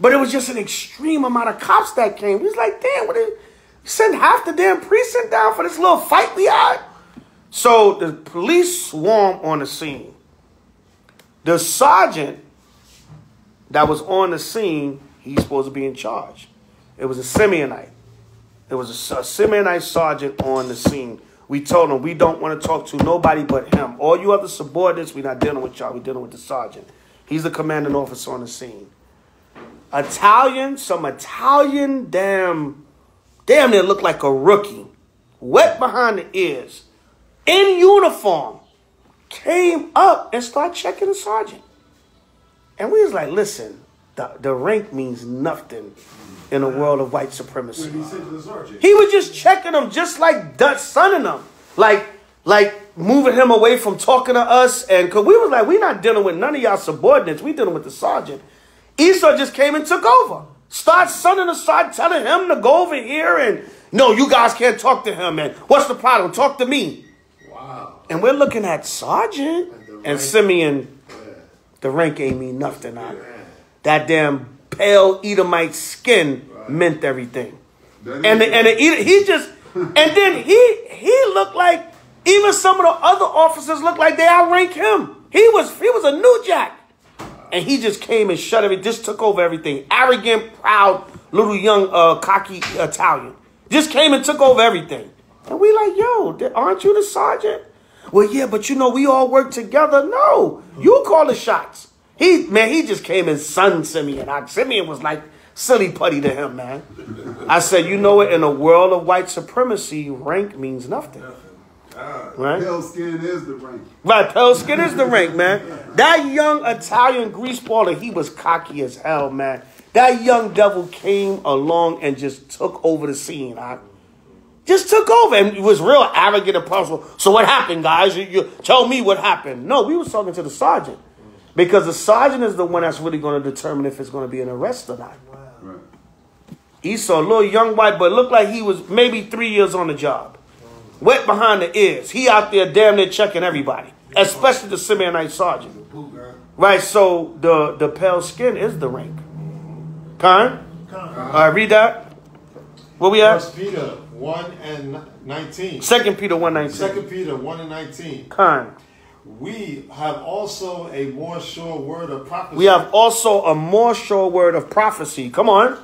But it was just an extreme amount of cops that came. We was like, damn, send half the damn precinct down for this little fight we had? So the police swarm on the scene. The sergeant that was on the scene, he's supposed to be in charge. It was a Simeonite. It was a Simeonite sergeant on the scene. We told him we don't want to talk to nobody but him. All you other subordinates, we're not dealing with y'all. We're dealing with the sergeant. He's the commanding officer on the scene. Some Italian damn near looked like a rookie, wet behind the ears, in uniform, came up and started checking the sergeant. And we was like, listen, the rank means nothing in a world of white supremacy. When he said to the sergeant, He was just checking him, just like Dutch sunning him, like moving him away from talking to us. And because we was like, we're not dealing with none of y'all subordinates. We dealing with the sergeant. Esau just came and took over. Start sunning the sergeant, telling him to go over here. And no, you guys can't talk to him. And what's the problem? Talk to me. wow. And we're looking at sergeant and Simeon. The rank ain't mean nothing. That damn pale Edomite skin meant everything. And then he looked like, even some of the other officers looked like they outrank him. He was a new jack. And he just came and shut everything, just took over everything. Arrogant, proud, little young, cocky Italian. Just came and took over everything. And we like, yo, aren't you the sergeant? Well, yeah, but you know, we all work together. No, you call the shots. He just came and sunned Simeon. Simeon was like silly putty to him, man. I said, you know what? In a world of white supremacy, rank means nothing. Right? Pale skin is the rank. Right, pale skin is the rank, man. That young Italian greaseballer, he was cocky as hell, man. That young devil came along and just took over the scene. Just took over and was real arrogant and powerful. So what happened, guys? You tell me what happened. No, we was talking to the sergeant. Because the sergeant is the one that's really going to determine if it's going to be an arrest or not. Right. Esau, a little young white boy, looked like he was maybe 3 years on the job. Wet behind the ears. He out there damn near checking everybody. Especially the Simeonite sergeant. Right, so the pale skin is the rank. Khan? All right, read that. Where we at? 1 Peter 1 and 19. 2 Peter 1:19. 2 Peter 1 and 19. Khan. We have also a more sure word of prophecy. We have also a more sure word of prophecy. Come on.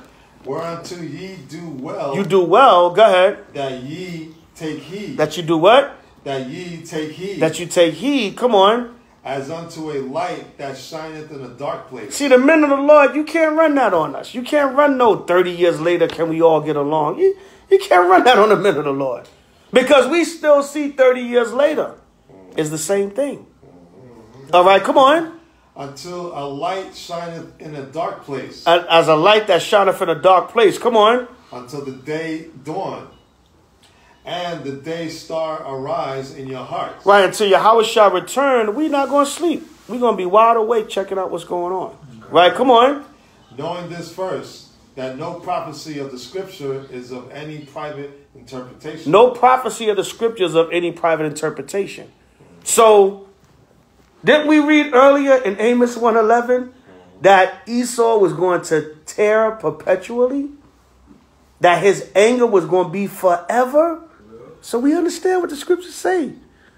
Whereunto ye do well. You do well. Go ahead. That ye take heed. That you do what? That ye take heed. That you take heed. Come on. As unto a light that shineth in a dark place. See, the men of the Lord, you can't run that on us. You can't run no 30 years later, can we all get along? You can't run that on the men of the Lord. Because we still see 30 years later. It's the same thing. All right, come on. Until a light shineth in a dark place. As a light that shineth in a dark place. Come on. Until the day dawn. And the day star arise in your hearts. Right, until Yahweh shall return, we're not going to sleep. We're going to be wide awake checking out what's going on. Right, come on. Knowing this first, that no prophecy of the scripture is of any private interpretation. No prophecy of the scriptures of any private interpretation. So, didn't we read earlier in Amos 1:11 that Esau was going to tear perpetually? That his anger was going to be forever? So we understand what the scriptures say.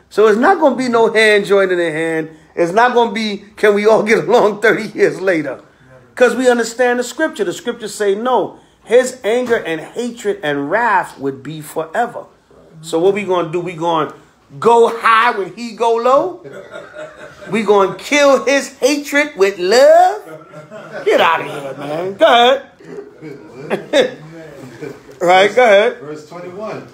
So it's not going to be no hand joining in hand. It's not going to be, can we all get along 30 years later? Because we understand the scripture. The scriptures say no. His anger and hatred and wrath would be forever. So what we going to do? We going to go high when he go low? We going to kill his hatred with love? Get out of here, man. Go ahead. Right, go ahead. Verse 21.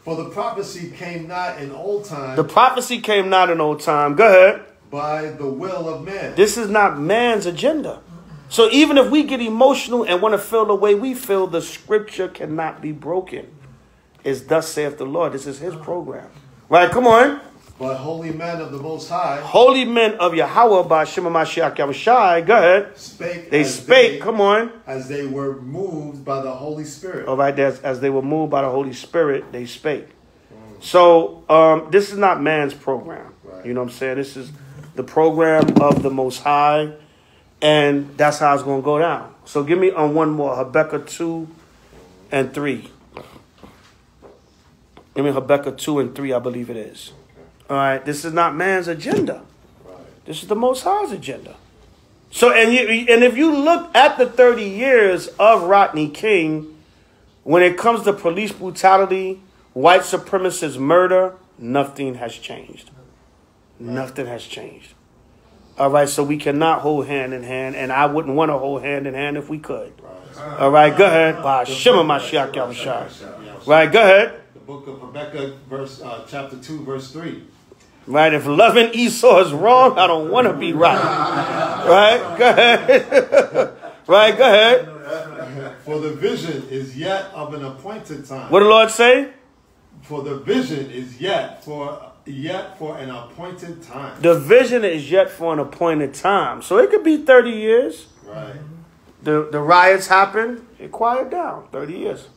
For the prophecy came not in old time. The prophecy came not in old time. Go ahead. By the will of man. This is not man's agenda. So even if we get emotional and want to feel the way we feel, the scripture cannot be broken. It's thus saith the Lord. This is his program. Right, come on. But holy men of the Most High. Holy men of Yahweh by Shema Mashiach Yahushai. Go ahead. They spake. Come on. As they were moved by the Holy Spirit. All right, as they were moved by the Holy Spirit, they spake. So this is not man's program. Right. You know what I'm saying? This is the program of the Most High. And that's how it's going to go down. So give me on one more. Habakkuk 2 and 3. Give me Habakkuk 2 and 3, I believe it is. All right, this is not man's agenda. This is the Most High's agenda. So, and if you look at the 30 years of Rodney King, when it comes to police brutality, white supremacist murder, nothing has changed. Nothing has changed. All right, so we cannot hold hand in hand, and I wouldn't want to hold hand in hand if we could. All right, go ahead. Right, go ahead. The book of Habakkuk, chapter 2, verse 3. Right, if loving Esau is wrong, I don't want to be right. Right, go ahead. Right, go ahead. For the vision is yet of an appointed time. What did the Lord say? For the vision is yet for an appointed time. The vision is yet for an appointed time. So it could be 30 years. Right. The riots happened. It quieted down. 30 years.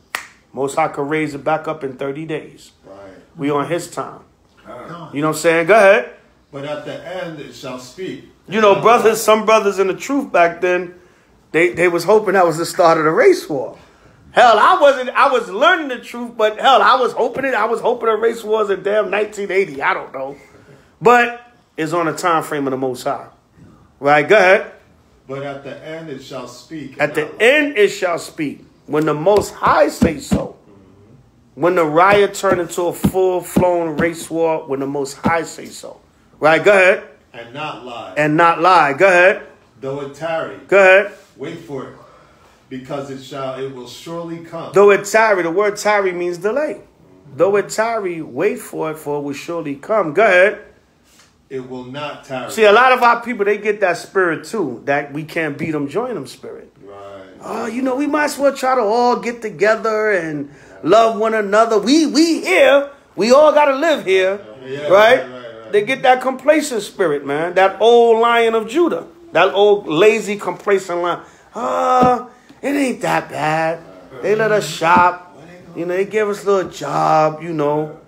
Most High could raise it back up in 30 days. Right. We on his time. You know what I'm saying? Go ahead. But at the end it shall speak. You know, brothers, some brothers in the truth back then, they was hoping that was the start of the race war. Hell, I was learning the truth, but hell, I was hoping a race war was in damn 1980. I don't know. But it's on the time frame of the Most High. Right, go ahead. But at the end it shall speak. At the end it shall speak. When the Most High say so. When the riot turned into a full-flown race war, when the Most High say so. Right, go ahead. And not lie. And not lie. Go ahead. Though it tarry. Go ahead. Wait for it. Because it will surely come. Though it tarry, the word tarry means delay. Though it tarry, wait for it will surely come. Go ahead. It will not tarry. See, a lot of our people, they get that spirit too, that we can't beat them, join them spirit. Right. Oh, you know, we might as well try to all get together and love one another. We here. We all got to live here. Yeah, right? Right. They get that complacent spirit, man. That old Lion of Judah. That old lazy, complacent lion. It ain't that bad. They let us shop. You know, they give us a little job, you know.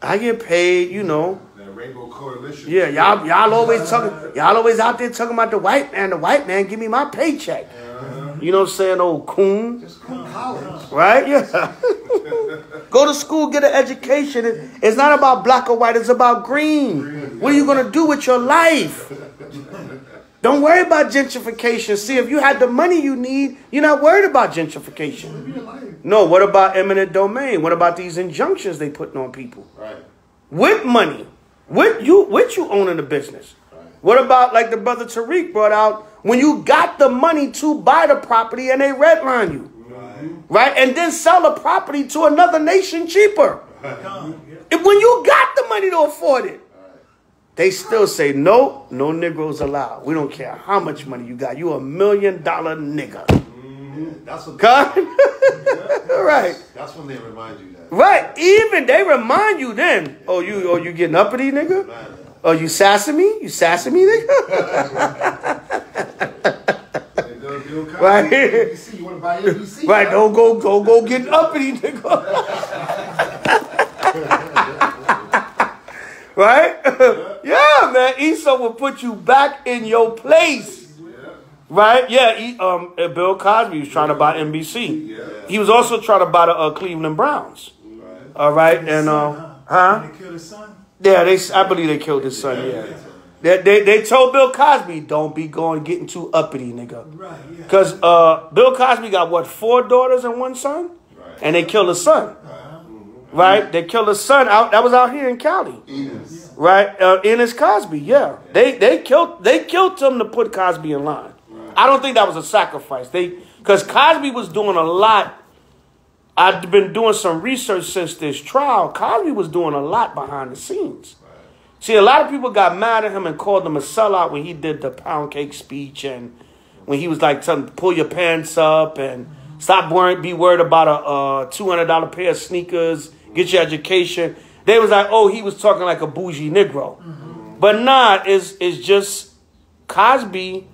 I get paid, you know. That Rainbow Coalition. Yeah, y'all always out there talking about the white man. The white man give me my paycheck. You know what I'm saying, old coon? Just go to college. Right? Yeah. Go to school, get an education. It's not about black or white, it's about green. What are you going to do with your life? Don't worry about gentrification. See, if you had the money you need, you're not worried about gentrification. No, what about eminent domain? What about these injunctions they putting on people? Right. With money. With you owning the business. Right. What about, like the brother Tariq brought out, when you got the money to buy the property and they redline you. Right? And then sell the property to another nation cheaper. When you got the money to afford it. They still say, no Negroes allowed. We don't care how much money you got. You $1 million nigga. That's what right. That's when they remind you that. Right. Even they remind you then. Oh, you getting uppity, nigga? Oh, you sassing me? You sassing me, nigga? Right. ABC, you want to buy ABC? Right. Don't go get uppity, nigga. Right? Yeah, man. Esau will put you back in your place. Right? Yeah. Bill Cosby was trying to buy NBC. He was also trying to buy the Cleveland Browns. All right. And They killed his son? Yeah, I believe they killed his son. Yeah. They told Bill Cosby, don't be getting too uppity, nigga. Right. Yeah. Because Bill Cosby got 4 daughters and 1 son, and they killed his son. Right? They killed his son that was out here in Cali. Enos. Right? Enos Cosby, yeah. They killed him to put Cosby in line. I don't think that was a sacrifice. Because Cosby was doing a lot. I've been doing some research since this trial. Cosby was doing a lot behind the scenes. See, a lot of people got mad at him and called him a sellout when he did the pound cake speech and when he was like telling pull your pants up and be worried about a $200 pair of sneakers, get your education. They was like, oh, he was talking like a bougie Negro. But nah, it's just Cosby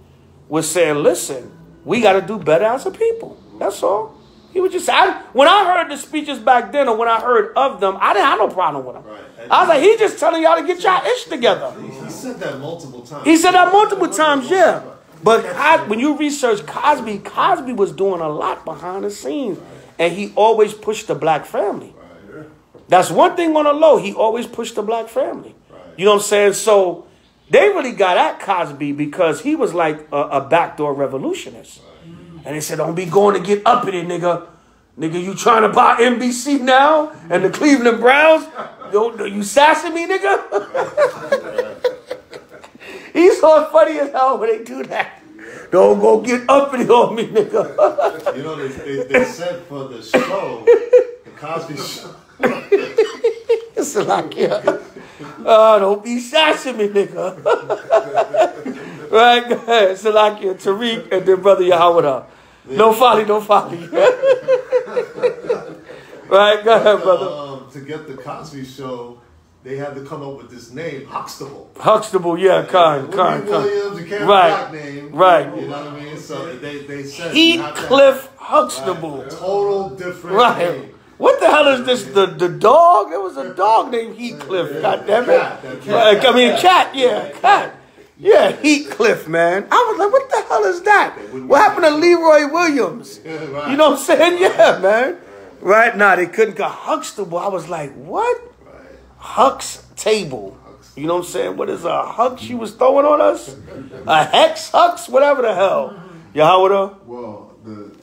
was saying, listen, we got to do better as a people. That's all. He was just, when I heard the speeches back then, or when I heard of them, I didn't have no problem with them. Right. I was like, he's just telling y'all to get y'all ish together. He said that multiple times. He said that multiple times, yeah. But when you research Cosby, Cosby was doing a lot behind the scenes. And he always pushed the black family. That's one thing on the low. He always pushed the black family. You know what I'm saying? So they really got at Cosby because he was like a backdoor revolutionist. And they said, don't be going to get uppity, nigga. Nigga, you trying to buy NBC now? And the Cleveland Browns? You sassing me, nigga? He's so funny as hell when they do that. Don't go get uppity on me, nigga. You know, they said for the show, the Cosby Show. It's like, yeah. Don't be sassing me, nigga. Right, go ahead. Salakia, Tariq, and then Brother Yahweh. No folly. Right, go ahead, brother. To get the Cosby Show, they had to come up with this name, Huxtable. Huxtable, yeah, kind. Williams, you can't right, name. Right. You know what I mean? So they said Heathcliff Huxtable. Right. Total different name. What the hell is this? The dog? There was a dog named Heathcliff. God damn it. Cat. Yeah, cat. Yeah, Heathcliff, man. I was like, what the hell is that? What happened to Leroy Williams? Right. You know what I'm saying? Yeah, man. Right? Nah, they couldn't get Huxtable. I was like, what? Right. Hux table. You know what I'm saying? What is a hux she was throwing on us? A hex, hux, whatever the hell. Yahweh? Well,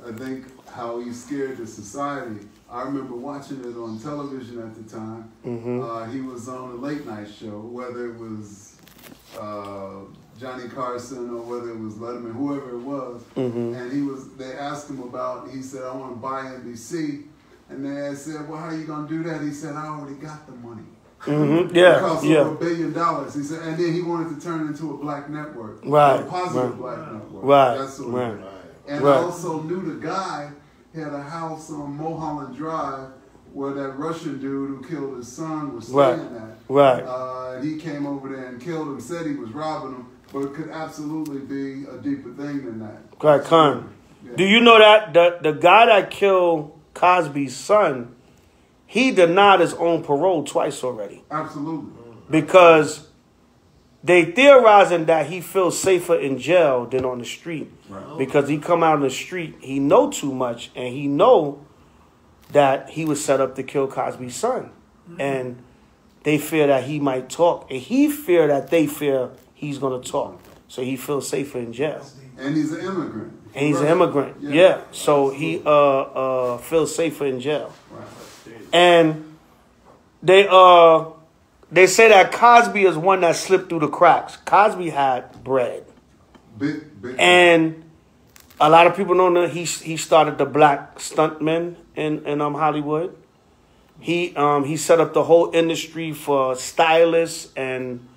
I think how he scared the society. I remember watching it on television at the time. He was on a late night show, whether it was Johnny Carson or whether it was Letterman, whoever it was. And they asked him about, he said, I want to buy NBC. And they said, well, how are you going to do that? He said, I already got the money. Yeah, It cost over $1 billion. He said, and then he wanted to turn it into a black network. Right. A positive black network. Right. That sort of thing. And I also knew the guy had a house on Mulholland Drive where that Russian dude who killed his son was staying at. Right. He came over there and killed him, said he was robbing him, but it could absolutely be a deeper thing than that. Right, Khan. Yeah. Do you know that the guy that killed Cosby's son, he denied his own parole twice already? Absolutely. Because they theorizing that he feels safer in jail than on the street. Right. Because he come out on the street, he know too much, and he know that he was set up to kill Cosby's son. And they fear that he might talk, and he fear that they fear he's going to talk. So he feels safer in jail. And he's an immigrant. And he's an immigrant, yeah. So he feels safer in jail. Right. And they say that Cosby is one that slipped through the cracks. Cosby had bread. Big and a lot of people don't know he started the black stuntmen in Hollywood. He set up the whole industry for stylists and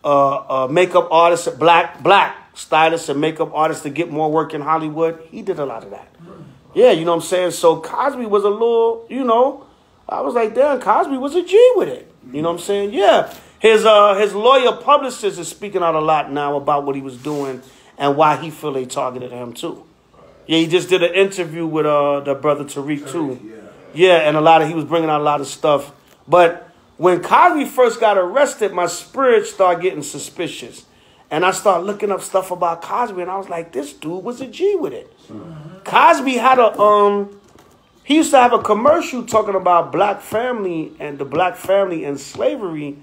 makeup artists, black stylists and makeup artists to get more work in Hollywood. He did a lot of that. Yeah, you know what I'm saying? So Cosby was a little, I was like, damn, Cosby was a G with it. You know what I'm saying? Yeah. His lawyer publicist is speaking out a lot now about what he was doing and why he feel they targeted him too. Yeah, he just did an interview with the brother Tariq too. Yeah, and he was bringing out a lot of stuff. But when Cosby first got arrested, my spirit started getting suspicious. And I started looking up stuff about Cosby, and I was like, this dude was a G with it. Cosby had he used to have a commercial talking about black family and the black family and slavery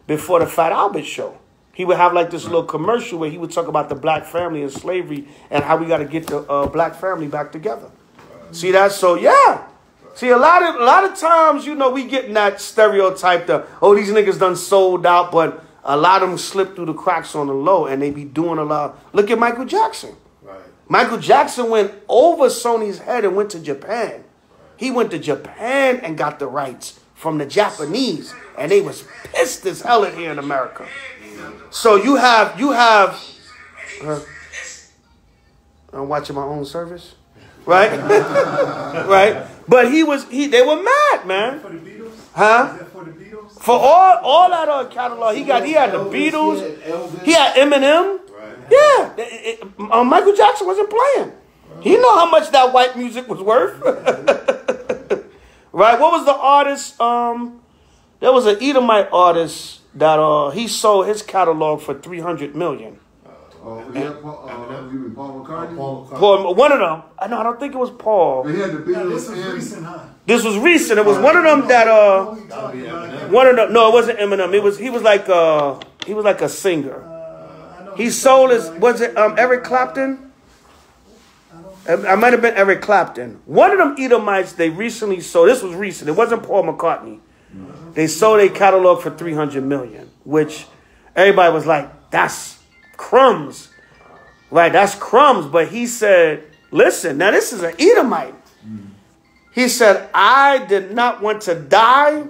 before the Fat Albert show. He would have like this little commercial where he would talk about the black family and slavery and how we got to get the black family back together. See that? So yeah. See, a lot of times, we getting that stereotype that, these niggas done sold out, but a lot of them slip through the cracks on the low and they be doing a lot. Look at Michael Jackson. Right. Michael Jackson went over Sony's head and went to Japan. He went to Japan and got the rights from the Japanese, and they was pissed as hell in here in America. So you have I'm watching my own service, right? Right. But they were mad, man. For the Beatles? Huh? Is that for the Beatles? For all that catalog, he had the Beatles, he had Eminem. Right. Yeah, Michael Jackson wasn't playing. He know how much that white music was worth. Right? What was the artist? There was an Edomite artist that he sold his catalog for $300 million. You mean Paul McCartney? Paul, one of them. No, I don't think it was Paul. They had the Beatles. This was recent, huh? This was recent. It was one of them that one of them. No, it wasn't Eminem. He was like He was like a singer. He sold his, was it Eric Clapton? I might have been Eric Clapton. One of them Edomites they recently sold. This was recent. It wasn't Paul McCartney. They sold a catalog for $300 million, which everybody was like, that's crumbs. Right, that's crumbs. But he said, listen, now this is an Edomite. He said, I did not want to die,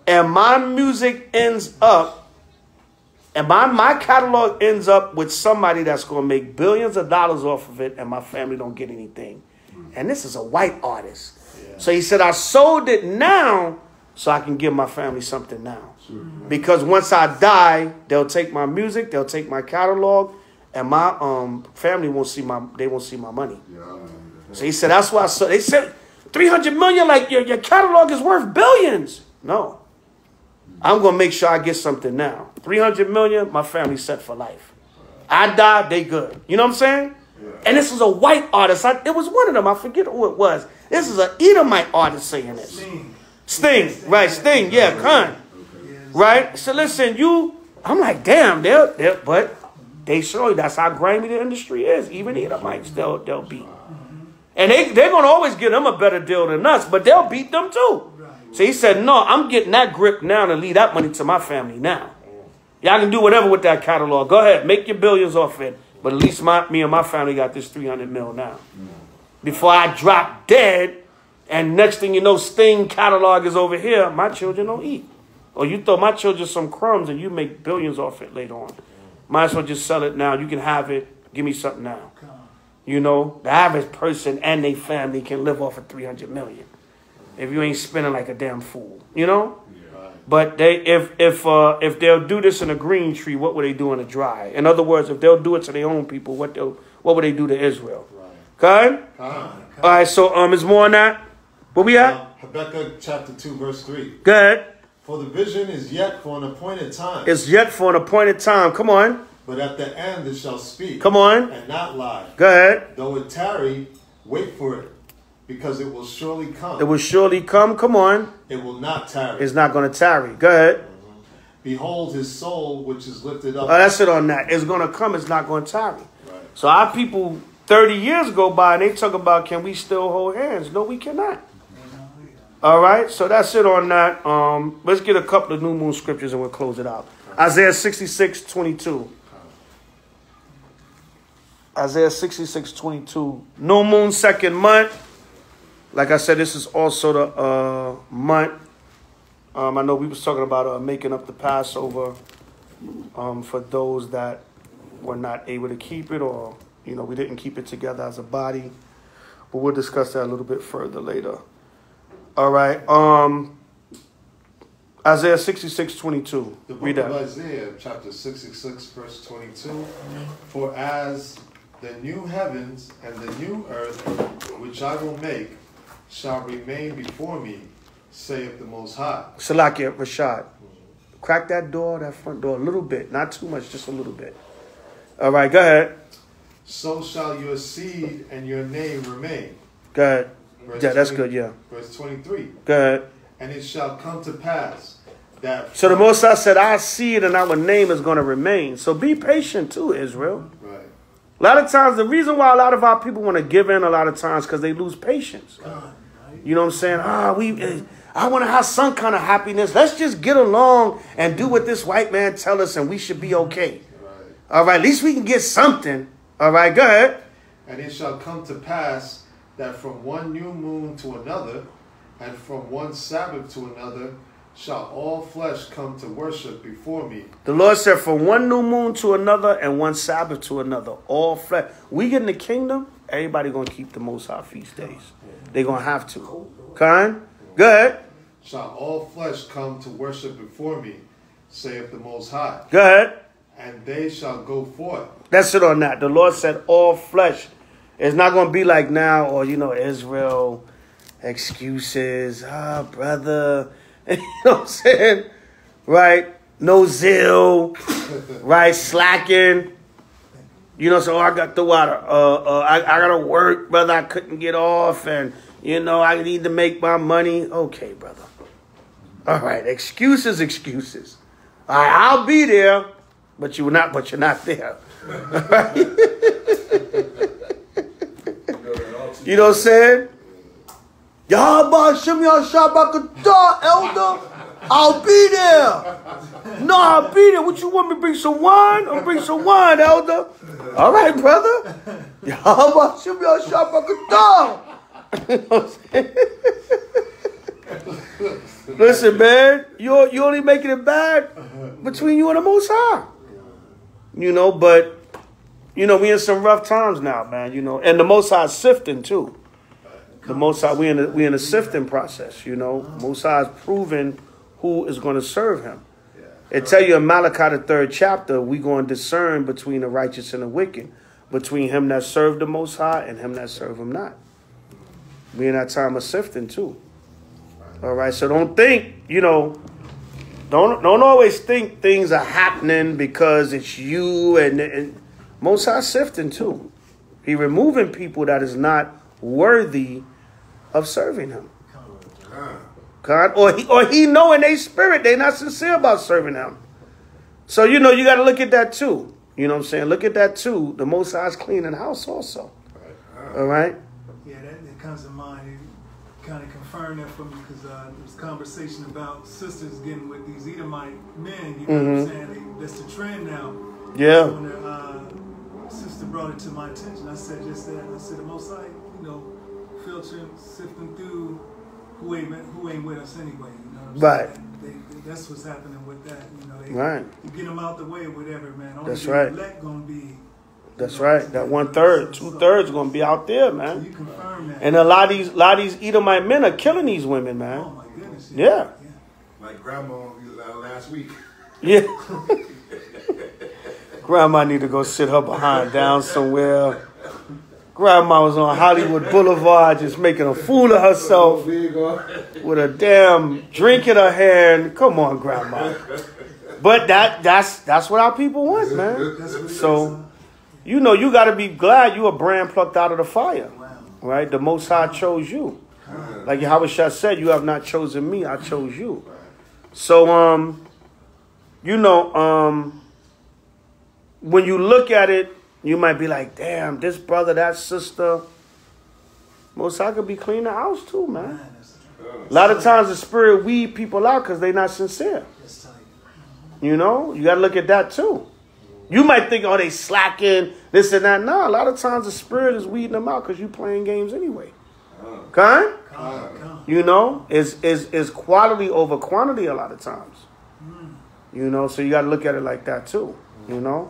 and my music ends up, and my catalog ends up with somebody that's going to make billions of dollars off of it, and my family don't get anything. And this is a white artist. Yeah. So he said, I sold it now so I can give my family something now. Sure. Because once I die, they'll take my music, they'll take my catalog, and my family won't see my money. Yeah. So he said, that's why I sold. They said, 300 million, like your catalog is worth billions. No. I'm going to make sure I get something now. 300 million, my family's set for life. I die, they good. You know what I'm saying? Yeah. And this is a white artist. It was one of them. I forget who it was. This is an Edomite artist saying this. Sting. Right, Sting. Yeah, Khan. Right? So listen, I'm like, damn, but they show you that's how grimy the industry is. Even Edomites, they'll beat. And they're going to always give them a better deal than us, but they'll beat them too. So he said, no, I'm getting that grip now to leave that money to my family now. Y'all can do whatever with that catalog. Go ahead, make your billions off it. But at least me and my family got this 300 mil now. Before I drop dead, and next thing you know, Sting catalog is over here, my children don't eat. Or you throw my children some crumbs and you make billions off it later on. Might as well just sell it now. You can have it. Give me something now. You know, the average person and their family can live off of 300 million. If you ain't spending like a damn fool, you know? Yeah. But if they'll do this in a green tree, what would they do in a dry? In other words, if they'll do it to their own people, what would they do to Israel? Right. Okay? All right, so it's more on that. Where we at? Habakkuk chapter 2, verse 3. Go ahead. For the vision is yet for an appointed time. It's yet for an appointed time. Come on. But at the end it shall speak. Come on. And not lie. Go ahead. Though it tarry, wait for it, because it will surely come. It will surely come. Come on. It will not tarry. It's not going to tarry. Go ahead. Behold his soul, which is lifted up. Oh, that's it on that. It's going to come. It's not going to tarry. Right. So our people, 30 years go by, and they talk about, can we still hold hands? No, we cannot. All right. So that's it on that. Let's get a couple of new moon scriptures, and we'll close it out. Isaiah 66:22. Isaiah 66:22. New moon, second month. Like I said, this is also the month. I know we was talking about making up the Passover for those that were not able to keep it, or we didn't keep it together as a body. But we'll discuss that a little bit further later. All right. Isaiah 66:22. The book Read that. of Isaiah, chapter 66, verse 22. For as the new heavens and the new earth, which I will make, shall remain before me, saith the Most High. Salakia, Rashad. Crack that front door, a little bit. Not too much, just a little bit. All right, go ahead. So shall your seed and your name remain. Go ahead. That's good, yeah. Verse 23. Go ahead. And it shall come to pass that... So the Most High said, our seed and our name is going to remain. So be patient too, Israel. Right. A lot of times, the reason why a lot of our people want to give in a lot of times because they lose patience. You know what I'm saying? I want to have some kind of happiness. Let's just get along and do what this white man tell us, and we should be okay. Right. All right, at least we can get something. All right, go ahead. And it shall come to pass that from one new moon to another, and from one Sabbath to another, shall all flesh come to worship before me. The Lord said, from one new moon to another and one Sabbath to another, all flesh. We get in the kingdom, everybody going to keep the Most High feast days. They're going to have to. Khan, go ahead. Shall all flesh come to worship before me, saith the Most High. Go ahead. And they shall go forth. That's it on that. The Lord said all flesh. It's not going to be like now, or, Israel, excuses. Brother. You know what I'm saying? Right? No zeal. Right? Slacking. So I got the water. I got to work, brother. I couldn't get off. And, I need to make my money. Okay, brother. All right. Excuses. All right, I'll be there, but you're not there. You know what I'm saying? Yahaba Shem Yashabakata, elder. I'll be there. No, I'll be there. What you want me to bring some wine? I'll bring some wine, elder. All right, brother. Yahaba Shem Yashabakata. Listen, man, you only making it bad between you and the Most High. You know, but, you know, we in some rough times now, man, you know, and the Most High is sifting too. The Most High, we in a sifting process, you know. Most High is proving who is going to serve him. It tell you in Malachi, the 3rd chapter, we going to discern between the righteous and the wicked, between him that serve the Most High and him that serve him not. We in that time of sifting too. All right, so don't think, you know, don't always think things are happening because it's you and Most High sifting too. He removing people that is not worthy of serving him. God, or he know in their spirit they not sincere about serving him. So, you know, you got to look at that too. You know what I'm saying? Look at that too. The Most High is cleaning the house also. All right? Yeah, that comes to mind. It kind of confirmed that for me because there was conversation about sisters getting with these Edomite men. You know what I'm saying? That's the trend now. Yeah. So when the sister brought it to my attention, I said just that. I said the Most High, you know, filtering, sifting through who ain't with us anyway. You know what I'm saying? That's what's happening with that. You know, you get them out the way, whatever, man. Only that's right. Gonna be, that's right. That 1/3, 2/3 going to be out there, man. So you confirm that. And a lot of these Edomite men are killing these women, man. Oh my goodness. Yeah. Like grandma last week. Yeah. Grandma need to go sit her behind down somewhere. Grandma was on Hollywood Boulevard just making a fool of herself with a damn drink in her hand. Come on, Grandma. But that's what our people want, man. So, you know, you got to be glad you a brand plucked out of the fire, right? The Most High chose you. Like Yahushua said, you have not chosen me, I chose you. So, you know, when you look at it, you might be like, damn, this brother, that sister. Most High could be cleaning the house too, man. A lot of times the spirit weed people out because they're not sincere. You know, you got to look at that too. You might think, oh, they slacking, this and that. No, a lot of times the spirit is weeding them out because you playing games anyway. Okay? You know, is quality over quantity a lot of times. You know, so you got to look at it like that too. You know?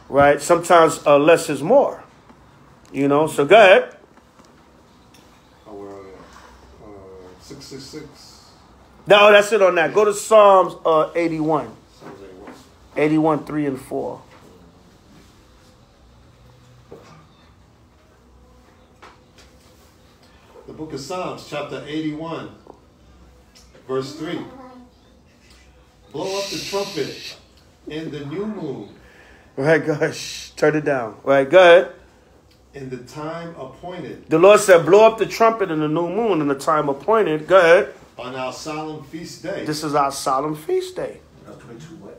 Right? Sometimes less is more. You know? So go ahead. 666. No, that's it on that. Go to Psalms 81. 81, 3 and 4. The book of Psalms, chapter 81, verse 3. Blow up the trumpet in the new moon. Right, go ahead. Shh, turn it down. Right, go ahead. In the time appointed. The Lord said, blow up the trumpet in the new moon in the time appointed. Go ahead. On our solemn feast day. This is our solemn feast day. 22 what?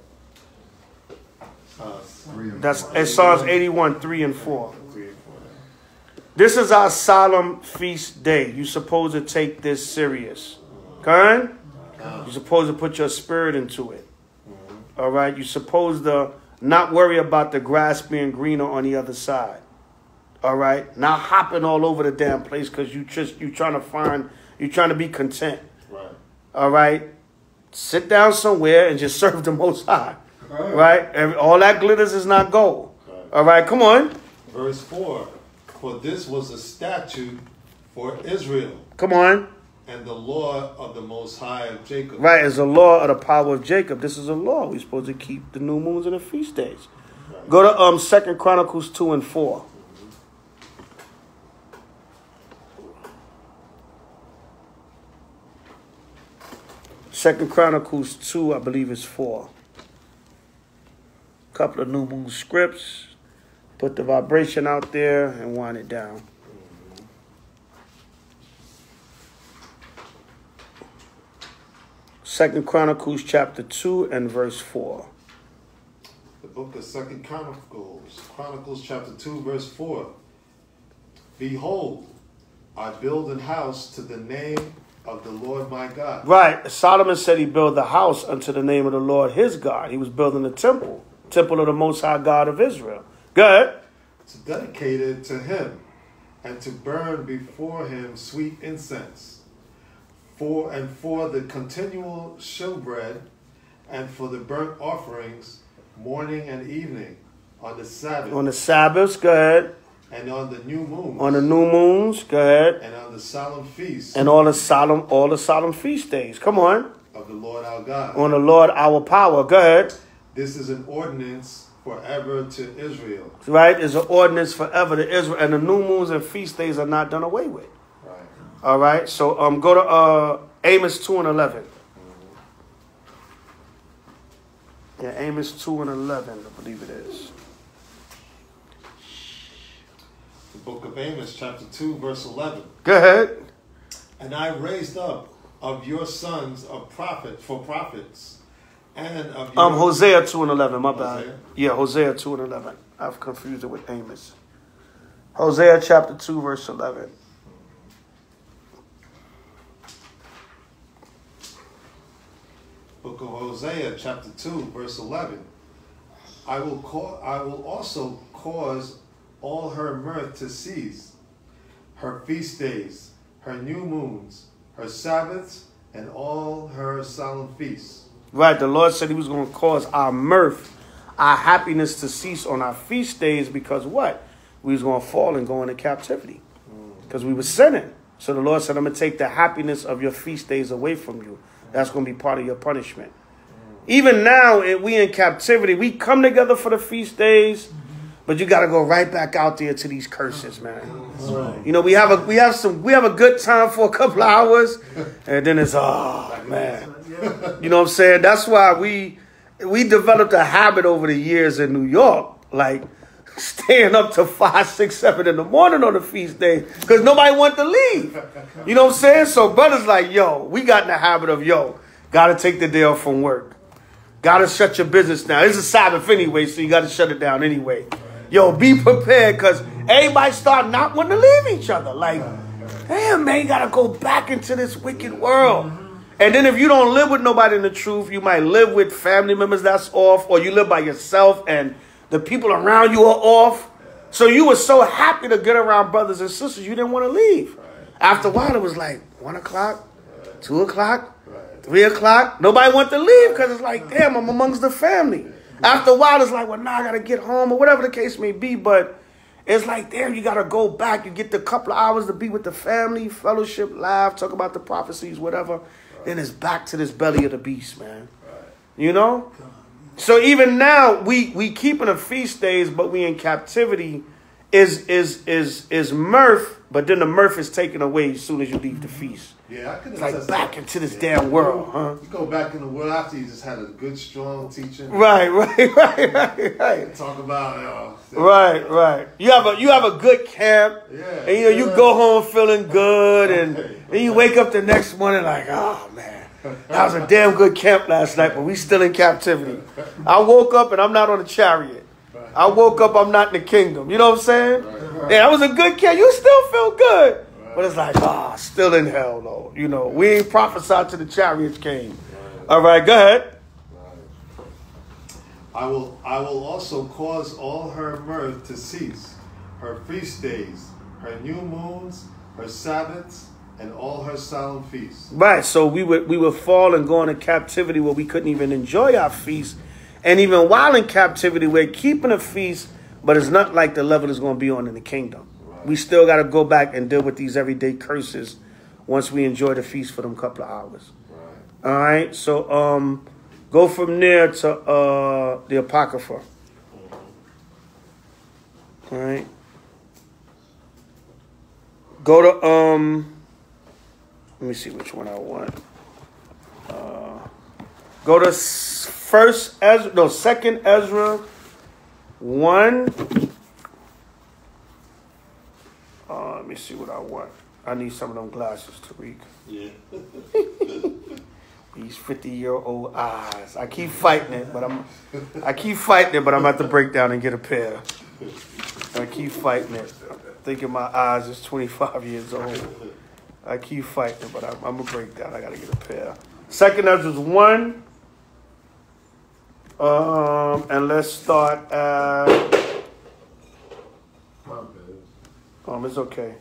That's in Psalms 81, 3 and 4. This is our solemn feast day. You're supposed to take this serious. Okay? You're supposed to put your spirit into it. All right? You're supposed to not worry about the grass being greener on the other side. All right? Not hopping all over the damn place because you're trying to be content. Right. All right? Sit down somewhere and just serve the Most High. Right? All that glitters is not gold. Right. All right? Come on. Verse 4. For this was a statute for Israel. Come on. And the law of the Most High of Jacob. Right, it's a law of the power of Jacob. This is a law. We're supposed to keep the new moons and the feast days. Right. Go to 2 Chronicles 2 and 4. Second Chronicles 2, I believe, is 4. Couple of new moon scripts. Put the vibration out there and wind it down. 2 Chronicles chapter 2 and verse 4. The book of 2 Chronicles chapter 2 verse 4. Behold, I build an house to the name of the Lord my God. Right. Solomon said he built the house unto the name of the Lord his God. He was building the temple of the Most High God of Israel. Go ahead. To dedicate it to him and to burn before him sweet incense. For the continual showbread and for the burnt offerings morning and evening on the Sabbath. On the Sabbaths, go ahead. And on the new moons. On the new moons, go ahead. And on the solemn feasts. And all the solemn feast days. Come on. Of the Lord our God. On the Lord our power. Go ahead. This is an ordinance forever to Israel. Right? It's an ordinance forever to Israel. And the new moons and feast days are not done away with. Right. All right. So go to Amos 2 and 11. Yeah, Amos 2 and 11, I believe it is. The book of Amos, chapter 2, verse 11. Go ahead. And I raised up of your sons for prophets, and of your... Hosea 2 and 11, my bad. Hosea? Yeah, Hosea 2 and 11. I've confused it with Amos. Hosea chapter 2, verse 11. Book of Hosea, chapter 2, verse 11. I will also cause all her mirth to cease, her feast days, her new moons, her Sabbaths, and all her solemn feasts. Right, the Lord said he was going to cause our mirth, our happiness to cease on our feast days because what? We was going to fall and go into captivity because we were sinning. So the Lord said, I'm going to take the happiness of your feast days away from you. That's going to be part of your punishment. Even now, we in captivity, we come together for the feast days, but you got to go right back out there to these curses, man. Right. You know, we have a good time for a couple of hours, and then it's man. You know what I'm saying? That's why we developed a habit over the years in New York, like staying up to 5, 6, 7 in the morning on the feast day because nobody wanted to leave. You know what I'm saying? So brothers like, we got in the habit of, got to take the day off from work. Got to shut your business down. It's a Sabbath anyway, so you got to shut it down anyway. Be prepared because everybody start not wanting to leave each other. Like, damn, man, you got to go back into this wicked world. And then if you don't live with nobody in the truth, you might live with family members that's off, or you live by yourself and the people around you are off. So you were so happy to get around brothers and sisters, you didn't want to leave. After a while, it was like 1 o'clock, 2 o'clock, 3 o'clock. Nobody wanted to leave because it's like, damn, I'm amongst the family. After a while, it's like, well, now I got to get home or whatever the case may be. But it's like, damn, you got to go back. You get the couple of hours to be with the family, fellowship, laugh, talk about the prophecies, whatever. Then it's back to this belly of the beast, man. You know? So even now, we keeping the feast days, but we in captivity is mirth, but then the mirth is taken away as soon as you leave the feast. Yeah, I could. It's like back into this damn world, huh? You go back in the world after you just had a good, strong teaching. Right. Talk about Right. You have a good camp, and you go home feeling good, and then you wake up the next morning like, oh man, that was a damn good camp last night, but we still in captivity. I woke up and I'm not on a chariot. I woke up, I'm not in the kingdom. You know what I'm saying? Yeah, that was a good camp. You still feel good. But it's like, still in hell, though. You know, we ain't prophesied till the chariots came. All right, go ahead. I will also cause all her mirth to cease, her feast days, her new moons, her Sabbaths, and all her solemn feasts. Right, so we would fall and go into captivity where we couldn't even enjoy our feast. And even while in captivity, we're keeping a feast, but it's not like the level it's going to be on in the kingdom. We still got to go back and deal with these everyday curses once we enjoy the feast for them couple of hours. Right. All right. So go from there to the Apocrypha. All right. Go to let me see which one I want. Go to Second Ezra 1. Let me see what I want. I need some of them glasses, Tariq. Yeah. These 50-year-old eyes. I keep fighting it, but I'm about to break down and get a pair. I keep fighting it. I'm thinking my eyes is 25 years old. I keep fighting it, but I'm gonna break down. I gotta get a pair. 2nd Ezra 1. And let's start at. It's okay.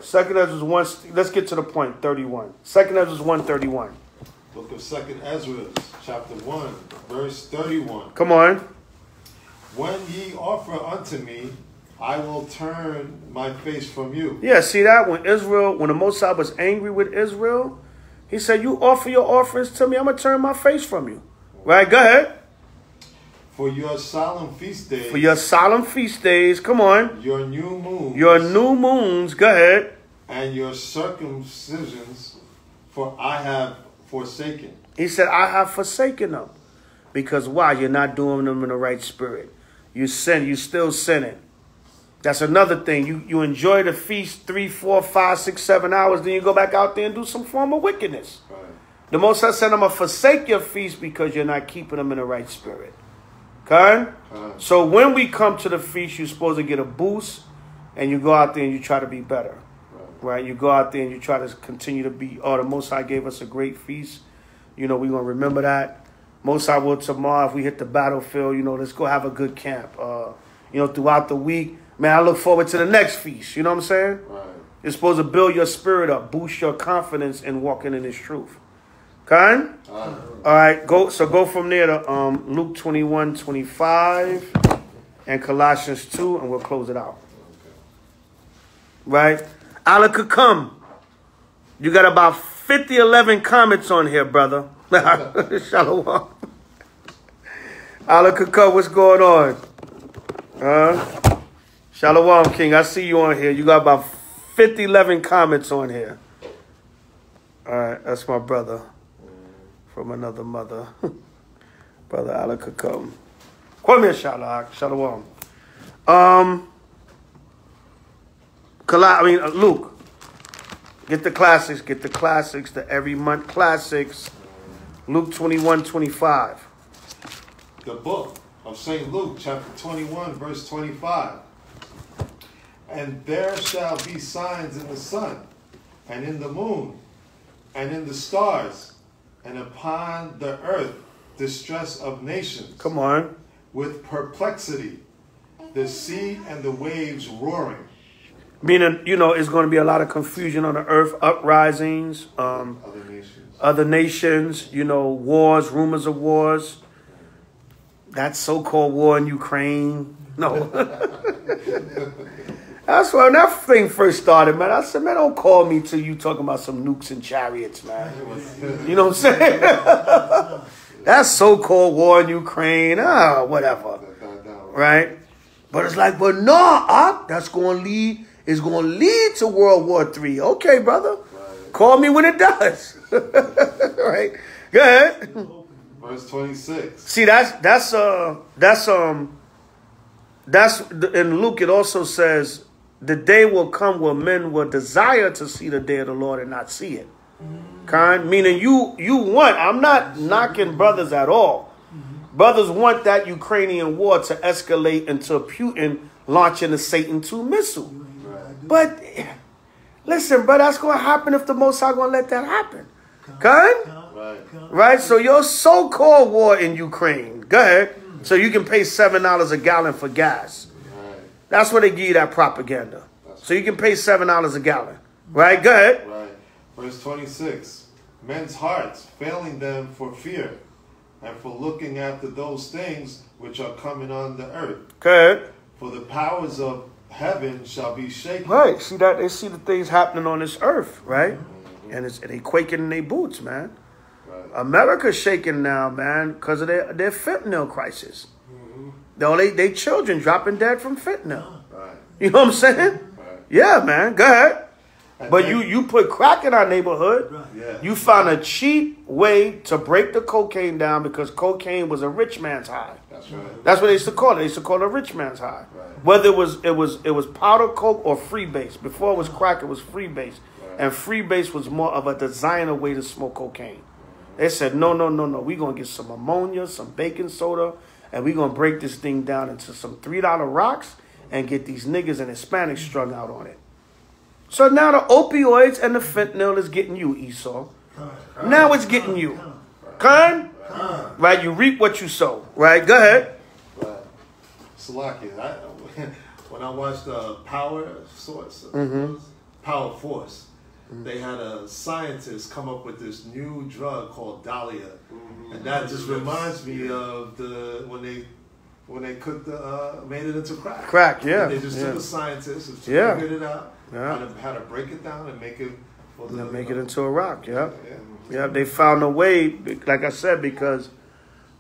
2nd Ezra 1. Let's get to the point. 31. 2nd Ezra 1:31. Book of 2nd Ezra, chapter 1, verse 31. Come on. When ye offer unto me, I will turn my face from you. Yeah, see that? When the Most High was angry with Israel, he said, you offer your offerings to me, I'm going to turn my face from you. Right? Go ahead. For your solemn feast days. For your solemn feast days. Come on. Your new moons. Your new moons. Go ahead. And your circumcisions, for I have forsaken. He said, I have forsaken them. Because why? You're not doing them in the right spirit. You sin. You still sinning. That's another thing. You enjoy the feast 3, 4, 5, 6, 7 hours. Then you go back out there and do some form of wickedness. Right. The Most High said, I'm going to forsake your feast because you're not keeping them in the right spirit. Okay? So when we come to the feast, you're supposed to get a boost. And you go out there and you try to be better. Right? You go out there and you try to continue to be, the Most High gave us a great feast. We're going to remember that. Most High will tomorrow, if we hit the battlefield, let's go have a good camp. Throughout the week, man, I look forward to the next feast. You know what I'm saying? Right. You're supposed to build your spirit up, boost your confidence in walking in this truth. Okay? All right, go from there to Luke 21:25 and Colossians 2, and we'll close it out. Okay. Right? Allah could come. You got about 11 comments on here, brother. Shalom. Allah could come. What's going on? Shalom, King. I see you on here. You got about 11 comments on here. All right, that's my brother from another mother. Brother Allah could come. Come here, Shalom. Luke. Get the classics. The every month classics. Luke 21:25. The book of St. Luke, chapter 21, verse 25. And there shall be signs in the sun, and in the moon, and in the stars, and upon the earth distress of nations. Come on. With perplexity, the sea and the waves roaring. Meaning, it's going to be a lot of confusion on the earth, uprisings, other nations, wars, rumors of wars. That so-called war in Ukraine. No. That's when that thing first started, man. I said, man, don't call me till you talking about some nukes and chariots, man. You know what I'm saying? That so-called war in Ukraine, whatever. Right? But it's like, but no, that's going to lead. It's going to lead to World War III. Okay, brother. Right. Call me when it does. Right? Go ahead. Verse 26. See, that's in Luke. It also says the day will come where men will desire to see the day of the Lord and not see it. Meaning you want. I'm not knocking brothers at all. Brothers want that Ukrainian war to escalate into Putin launching the Satan II missile. But listen, bro, that's going to happen if the Most High going to let that happen. Right? So your so-called war in Ukraine, go ahead, so you can pay $7 a gallon for gas. That's where they give you that propaganda. So you can pay $7 a gallon. Right? Go ahead. Right. Verse 26. Men's hearts failing them for fear and for looking after those things which are coming on the earth. Go ahead. For the powers of heaven shall be shaken. Right. See that? They see the things happening on this earth, right? And they quaking in their boots, man. Right. America's shaking now, man, because of their fentanyl crisis. They children dropping dead from fentanyl. Right. You know what I'm saying? Right. Yeah, man. Go ahead. But you put crack in our neighborhood. Right. Yeah. You found a cheap way to break the cocaine down because cocaine was a rich man's high. That's right. That's what they used to call it. They used to call it a rich man's high. Right. Whether it was powder coke or freebase. Before it was crack, it was freebase. Right. And freebase was more of a designer way to smoke cocaine. They said, no. We're going to get some ammonia, some baking soda, and we're going to break this thing down into some $3 rocks and get these niggas and Hispanics strung out on it. So now the opioids and the fentanyl is getting you, Esau. Now it's getting you. Con? Right, you reap what you sow. Right, go ahead. Salaki, when I watched Power Source, Power Force, they had a scientist come up with this new drug called Dahlia, and that just reminds me of when they cooked made it into crack. Crack, yeah. And they just took a scientist and figured it out, how to break it down and make it. Make it into a rock, yeah. They found a way, like I said, because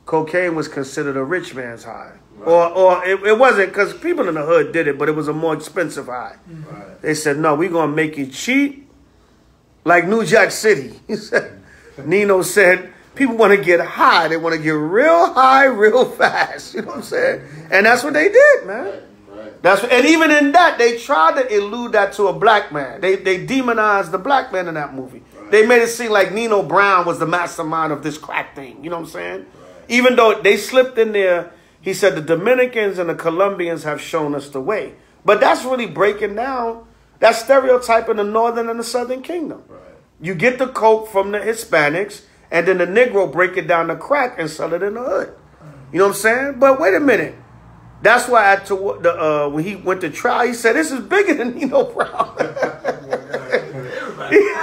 cocaine was considered a rich man's high. Right. Or it wasn't, because people in the hood did it, but it was a more expensive high. Right. They said, no, we're going to make it cheap, like New Jack City. He said, Nino said, people want to get high. They want to get real high, real fast. You know what I'm saying? And that's what they did, man. Right. And even in that, they tried to elude that to a black man. They demonized the black man in that movie. Right. They made it seem like Nino Brown was the mastermind of this crack thing. You know what I'm saying? Right. Even though they slipped in there, he said the Dominicans and the Colombians have shown us the way. But that's really breaking down that stereotype in the northern and the southern kingdom. Right. You get the coke from the Hispanics, and then the Negro break it down to crack and sell it in the hood. You know what I'm saying? But wait a minute. That's why when he went to trial, he said, this is bigger than Nino Brown.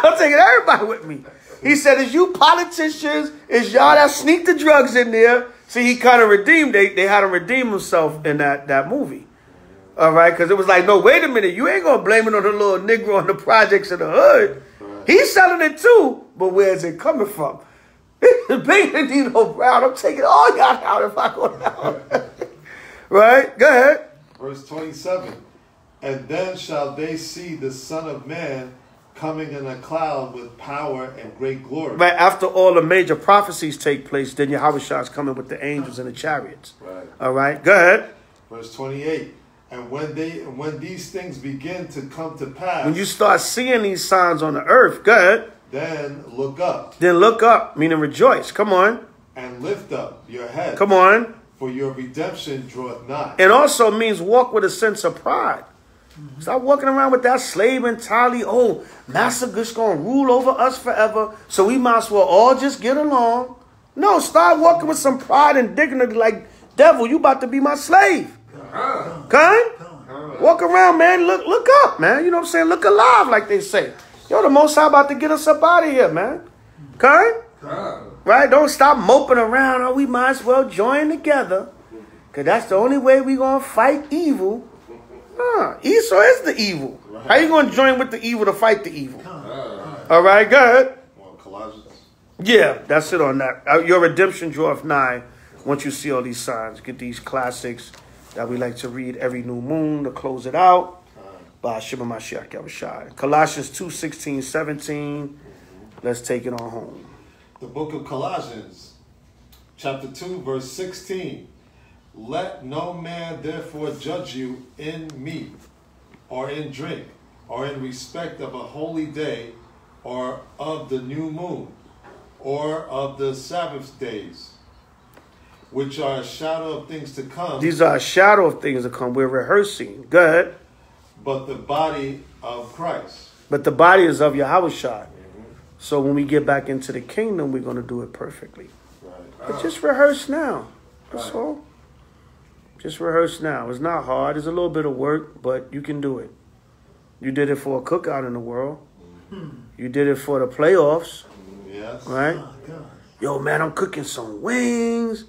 I'm taking everybody with me. He said, it's you politicians, it's y'all that sneak the drugs in there. See, he kind of redeemed, they had him redeem himself in that movie. All right, because it was like, no, wait a minute, you ain't going to blame it on the little Negro on the projects in the hood. He's selling it too, but where's it coming from? It's bigger than Nino Brown. I'm taking all y'all out if I go down. Right? Go ahead. Verse 27. And then shall they see the Son of Man coming in a cloud with power and great glory. Right. After all the major prophecies take place, then Yahushua is coming with the angels and the chariots. Right. All right. Go ahead. Verse 28. And when these things begin to come to pass. When you start seeing these signs on the earth, go ahead. Then look up. Then look up, meaning rejoice. Come on. And lift up your head. Come on. For your redemption draweth nigh. It also means walk with a sense of pride. Stop walking around with that slave mentality. Oh, Master just going to rule over us forever, so we might as well all just get along. No, start walking with some pride and dignity like, devil, you about to be my slave. Okay? Walk around, man. Look up, man. You know what I'm saying? Look alive, like they say. Yo, the Most High about to get us up out of here, man. Okay? Right? Don't stop moping around. Oh, we might as well join together. Because that's the only way we're going to fight evil. Esau is the evil. Right. How you going to join with the evil to fight the evil? All right, go ahead. Well, Colossians. Yeah, that's it on that. Your redemption draweth nigh once you see all these signs. Get these classics that we like to read every new moon to close it out. By Shema Mashiach Yahushua. Colossians 2:16, 17. Let's take it on home. The book of Colossians, chapter 2, verse 16. Let no man therefore judge you in meat, or in drink, or in respect of a holy day, or of the new moon, or of the Sabbath days, which are a shadow of things to come. These are a shadow of things to come. We're rehearsing. Go ahead. But the body of Christ. But the body is of Yahushua. So when we get back into the kingdom, we're going to do it perfectly. Right. But just rehearse now. That's all. Just rehearse now. It's not hard. It's a little bit of work, but you can do it. You did it for a cookout in the world. You did it for the playoffs. Yes. Right? Yo, man, I'm cooking some wings.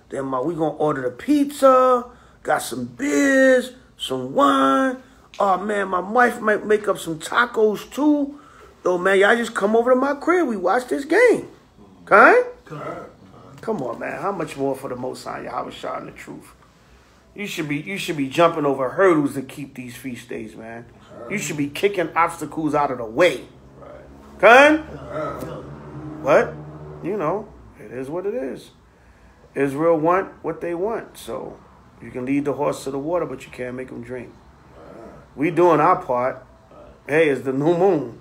Then we going to order the pizza. Got some beers, some wine. Oh, man, my wife might make up some tacos, too. Yo, man, y'all just come over to my crib. We watch this game. Okay? Come on, man. How much more for the Most High Yahushua and the truth? You should be jumping over hurdles to keep these feast days, man. You should be kicking obstacles out of the way. Okay? What? You know, it is what it is. Israel want what they want. So you can lead the horse to the water, but you can't make them drink. We doing our part. Hey, it's the new moon.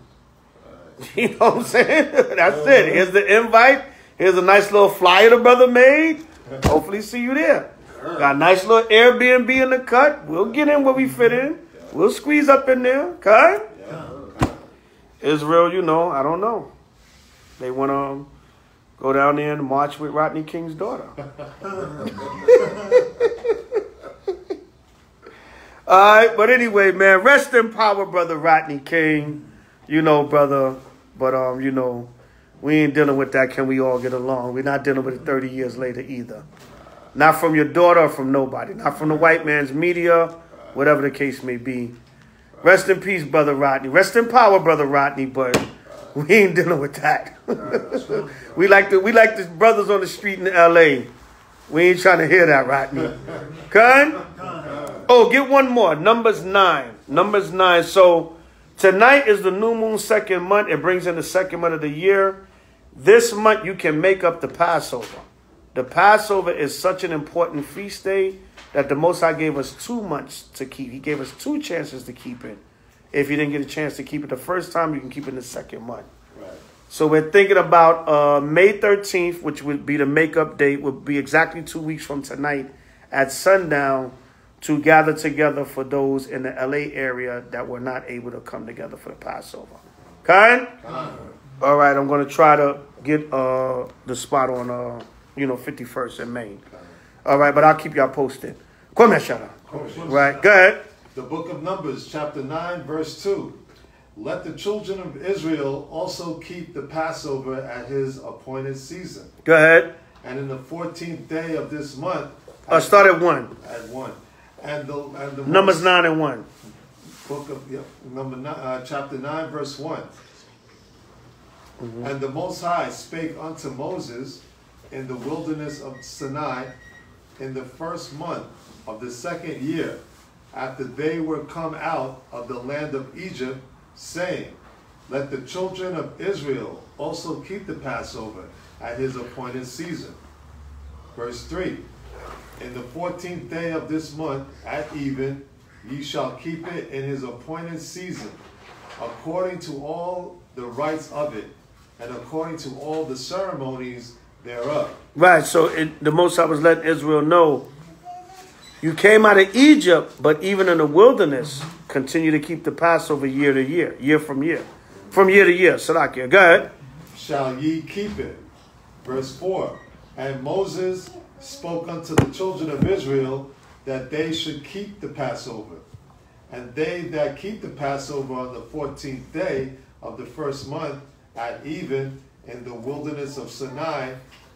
You know what I'm saying? That's it. Here's the invite. Here's a nice little flyer the brother made. Hopefully see you there. Got a nice little Airbnb in the cut. We'll get in where we fit in. We'll squeeze up in there. Okay? Israel, you know, I don't know. They want to go down there and march with Rodney King's daughter. All right, but anyway, man, rest in power, brother Rodney King. You know, brother, but you know, we ain't dealing with that. Can we all get along? We're not dealing with it 30 years later either. Not from your daughter or from nobody. Not from the white man's media, whatever the case may be. Rest in peace, brother Rodney. Rest in power, brother Rodney, but we ain't dealing with that. we like the brothers on the street in LA. We ain't trying to hear that, Rodney. Con? Oh, get one more. Numbers 9. Numbers 9. So tonight is the new moon second month. It brings in the second month of the year. This month you can make up the Passover. The Passover is such an important feast day that the Most High gave us 2 months to keep. He gave us 2 chances to keep it. If you didn't get a chance to keep it the first time, you can keep it in the second month. Right. So we're thinking about May 13th, which would be the makeup date, would be exactly 2 weeks from tonight at sundown to gather together for those in the LA area that were not able to come together for the Passover. Kind? All right, I'm going to try to get the spot on 51st in Maine. All right, but I'll keep y'all posted. Come here, shut up. Right, go ahead. The book of Numbers, chapter 9, verse 2. Let the children of Israel also keep the Passover at his appointed season. Go ahead. And in the 14th day of this month. Start at 1. At 1. And the Numbers 9 and 1. Book of chapter 9, verse 1. And the Most High spake unto Moses in the wilderness of Sinai in the first month of the second year, after they were come out of the land of Egypt, saying, let the children of Israel also keep the Passover at his appointed season. Verse 3. In the 14th day of this month at even, ye shall keep it in his appointed season, according to all the rites of it, and according to all the ceremonies thereof. Right, so the Most High was letting Israel know, you came out of Egypt, but even in the wilderness, continue to keep the Passover year to year, year from year. From year to year. Salakia, go ahead. Shall ye keep it. Verse 4. And Moses spoke unto the children of Israel that they should keep the Passover. And they that keep the Passover on the 14th day of the first month at even in the wilderness of Sinai,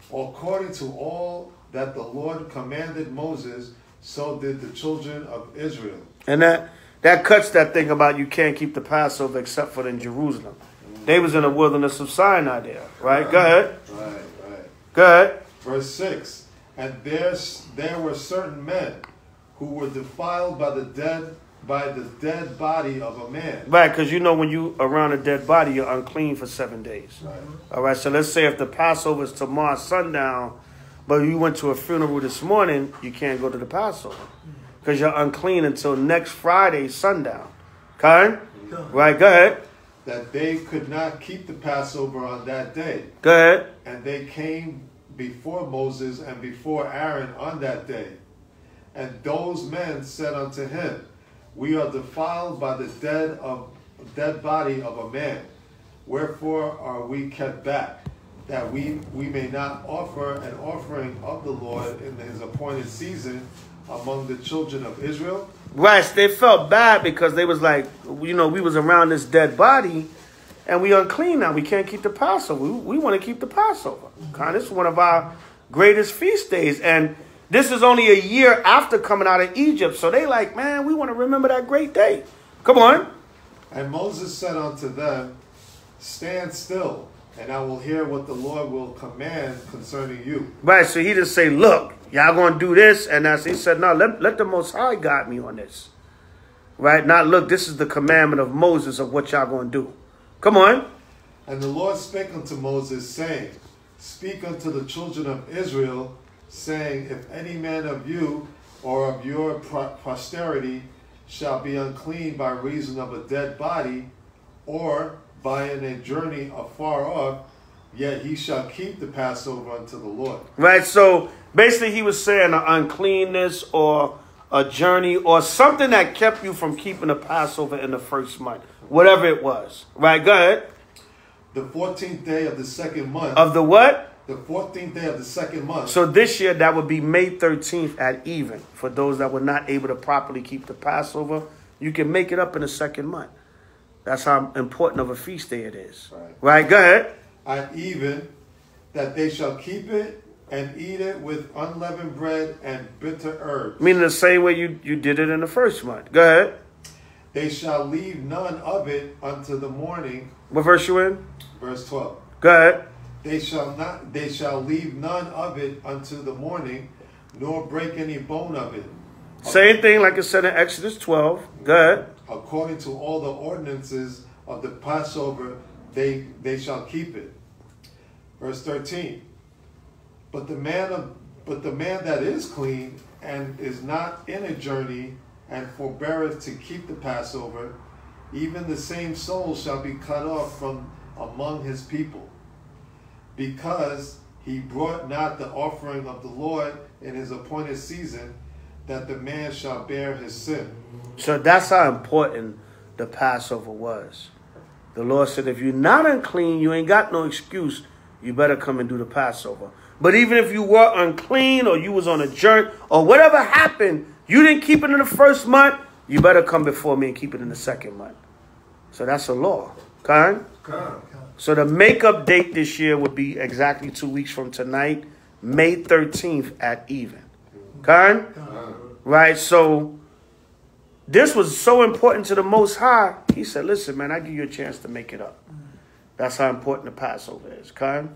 according to all that the Lord commanded Moses, so did the children of Israel. And that cuts that thing about you can't keep the Passover except for in Jerusalem. They was in the wilderness of Sinai there, right? Go ahead. Right. Go ahead. Verse 6. And there were certain men who were defiled by the dead body of a man. Right, because you know when you around a dead body, you're unclean for 7 days. Right. All right, so let's say if the Passover is tomorrow sundown, but you went to a funeral this morning, you can't go to the Passover because you're unclean until next Friday sundown. Okay? Right, go ahead. That they could not keep the Passover on that day. Go ahead. And they came before Moses and before Aaron on that day. And those men said unto him, we are defiled by the dead body of a man. Wherefore are we kept back, that we may not offer an offering of the Lord in his appointed season among the children of Israel? Right, they felt bad because they was like, we was around this dead body and we unclean now. We can't keep the Passover. We want to keep the Passover. This is one of our greatest feast days. And this is only a year after coming out of Egypt. So they like, man, we want to remember that great day. Come on. And Moses said unto them, stand still, and I will hear what the Lord will command concerning you. Right, so he just say, look, y'all going to do this. And he said, no, let the Most High guide me on this. Right, now look, this is the commandment of Moses of what y'all going to do. Come on. And the Lord spake unto Moses, saying, speak unto the children of Israel, saying, if any man of you or of your posterity shall be unclean by reason of a dead body, or by in a journey afar off, yet he shall keep the Passover unto the Lord. Right, so basically he was saying an uncleanness or a journey or something that kept you from keeping the Passover in the first month. Whatever it was. Right, go ahead. The 14th day of the second month. Of the what? The 14th day of the second month. So this year that would be May 13th at even. For those that were not able to properly keep the Passover, you can make it up in the second month. That's how important of a feast day it is. Right, go ahead. At even, that they shall keep it and eat it with unleavened bread and bitter herbs. Meaning the same way you did it in the first month. Go ahead. They shall leave none of it unto the morning. What verse you in? Verse 12. Go ahead. They shall leave none of it unto the morning, nor break any bone of it. Same thing like it said in Exodus 12. Go ahead. According to all the ordinances of the Passover, they shall keep it. Verse 13. But the man that is clean and is not in a journey and forbeareth to keep the Passover, even the same soul shall be cut off from among his people, because he brought not the offering of the Lord in his appointed season, that the man shall bear his sin. So that's how important the Passover was. The Lord said, if you're not unclean, you ain't got no excuse. You better come and do the Passover. But even if you were unclean or you was on a journey or whatever happened, you didn't keep it in the first month, you better come before me and keep it in the second month. So that's a law. Okay? So the makeup date this year would be exactly 2 weeks from tonight, May 13th at even. Okay? Right? So this was so important to the Most High. He said, listen, man, I give you a chance to make it up. That's how important the Passover is. Okay?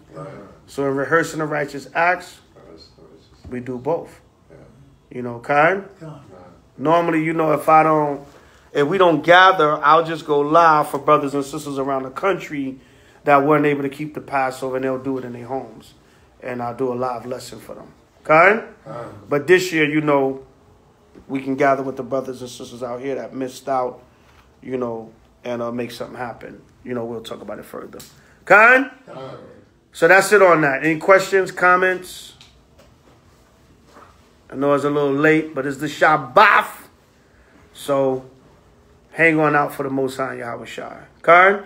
So in rehearsing the righteous acts, we do both. You know, okay? Normally, you know, if we don't gather, I'll just go live for brothers and sisters around the country that weren't able to keep the Passover, and they'll do it in their homes. And I'll do a live lesson for them. Okay? But this year, you know, we can gather with the brothers and sisters out here that missed out, you know, and make something happen. You know, we'll talk about it further. Okay? So that's it on that. Any questions, comments? I know it's a little late, but it's the Shabbat. So hang on out for the Most High Yahweh Shai. Okay?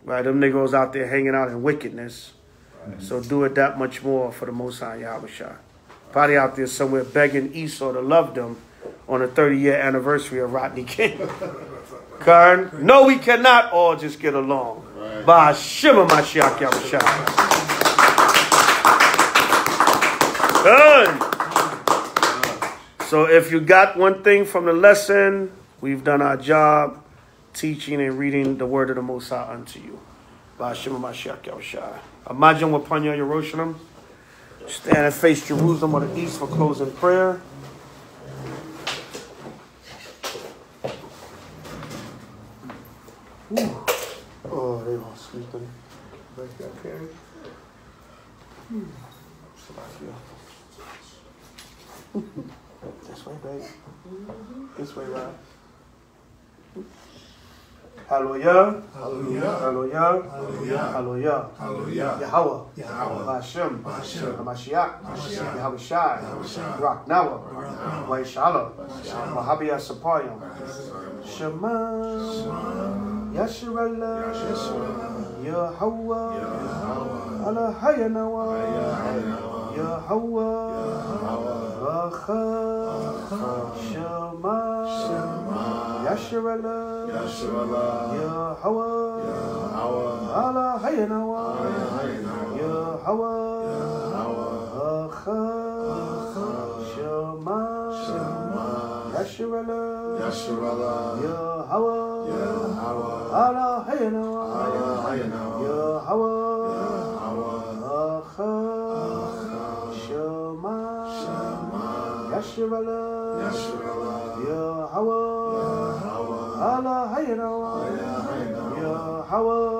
Right, them niggas out there hanging out in wickedness. So do it that much more for the Most High Yahweh Shai. Probably out there somewhere begging Esau to love them on the 30-year anniversary of Rodney King. Okay? No, we cannot all just get along. By Shema Mashiach Yahweh Shai. Good. So if you got one thing from the lesson, we've done our job teaching and reading the word of the Most High unto you. By Shema Mashiach Yahushua. Imagine what Panya Yerushalayim. Stand and face Jerusalem on the east for closing prayer. Ooh. Oh, they all sleeping. Break that period. This way, babe. This way, right? Hallelujah. Hallelujah. Hallelujah. Hallelujah. Hallelujah. Yahweh. Yahweh. Hashem. Hamashiach. Yahweh Shai. Rak Nawa. Way Shalom. Mahabiyah Sapayim. Shema. Yasharallah. Yahweh. Alahayanawa. Yahweh. Shema. Yasharallah. Yahweh. Alahayanawa. Yahweh. Shema. Yasharallah. Yahweh. Alahayanawa. Yahweh. Shema. Yasharallah. Yahweh. Alahayanawa. Yahweh.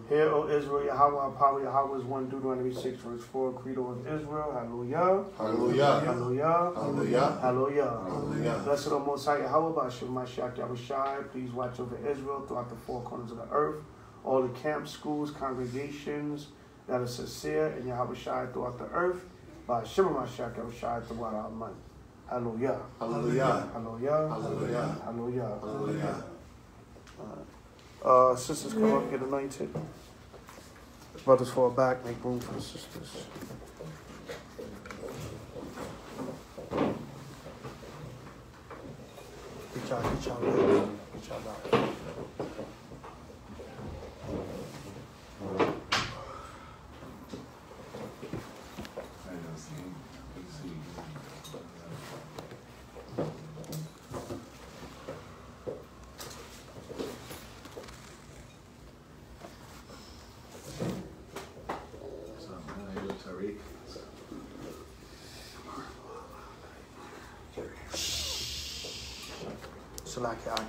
Hear, O Israel, Yahweh, power Yahweh is one. Deuteronomy 6, verse 4. Credo of Israel. Hallelujah. Hallelujah. Hallelujah. Hallelujah. Hallelujah. Hallelujah. Blessed O Most High Yahweh, Ba'ashem Mashiach Yahushai. Please watch over Israel throughout the four corners of the earth. All the camps, schools, congregations that are sincere in Yahushai throughout the earth. Ba'ashem Mashiach Yahushai throughout our month. Hallelujah. Hallelujah. Hallelujah. Hallelujah. Hallelujah. Hallelujah. Sisters, come up, get anointed. Brothers fall back, make room for the sisters. Get y'all back. Get y'all back.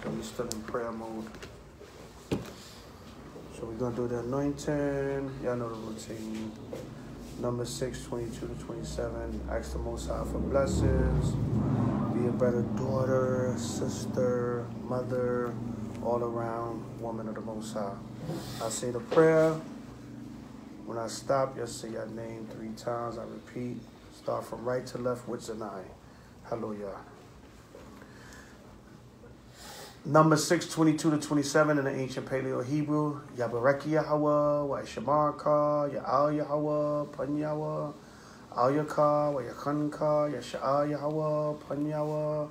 We're still in prayer mode. So we're going to do the anointing. Y'all know the routine. Number 6, 22 to 27. Ask the Most High for blessings. Be a better daughter, sister, mother, all around woman of the Most High. I say the prayer. When I stop, you'll say your name 3 times. I repeat. Start from right to left with Zanai. Hallelujah. Number 6, 22 to 27 in the ancient Paleo Hebrew. Yabareki Yahweh, wa Shamarka, Ya'al Yahweh, Pan Yahweh, Al Yaka, wa Yakanka, Yasha'al Yahweh, Pan Yahweh,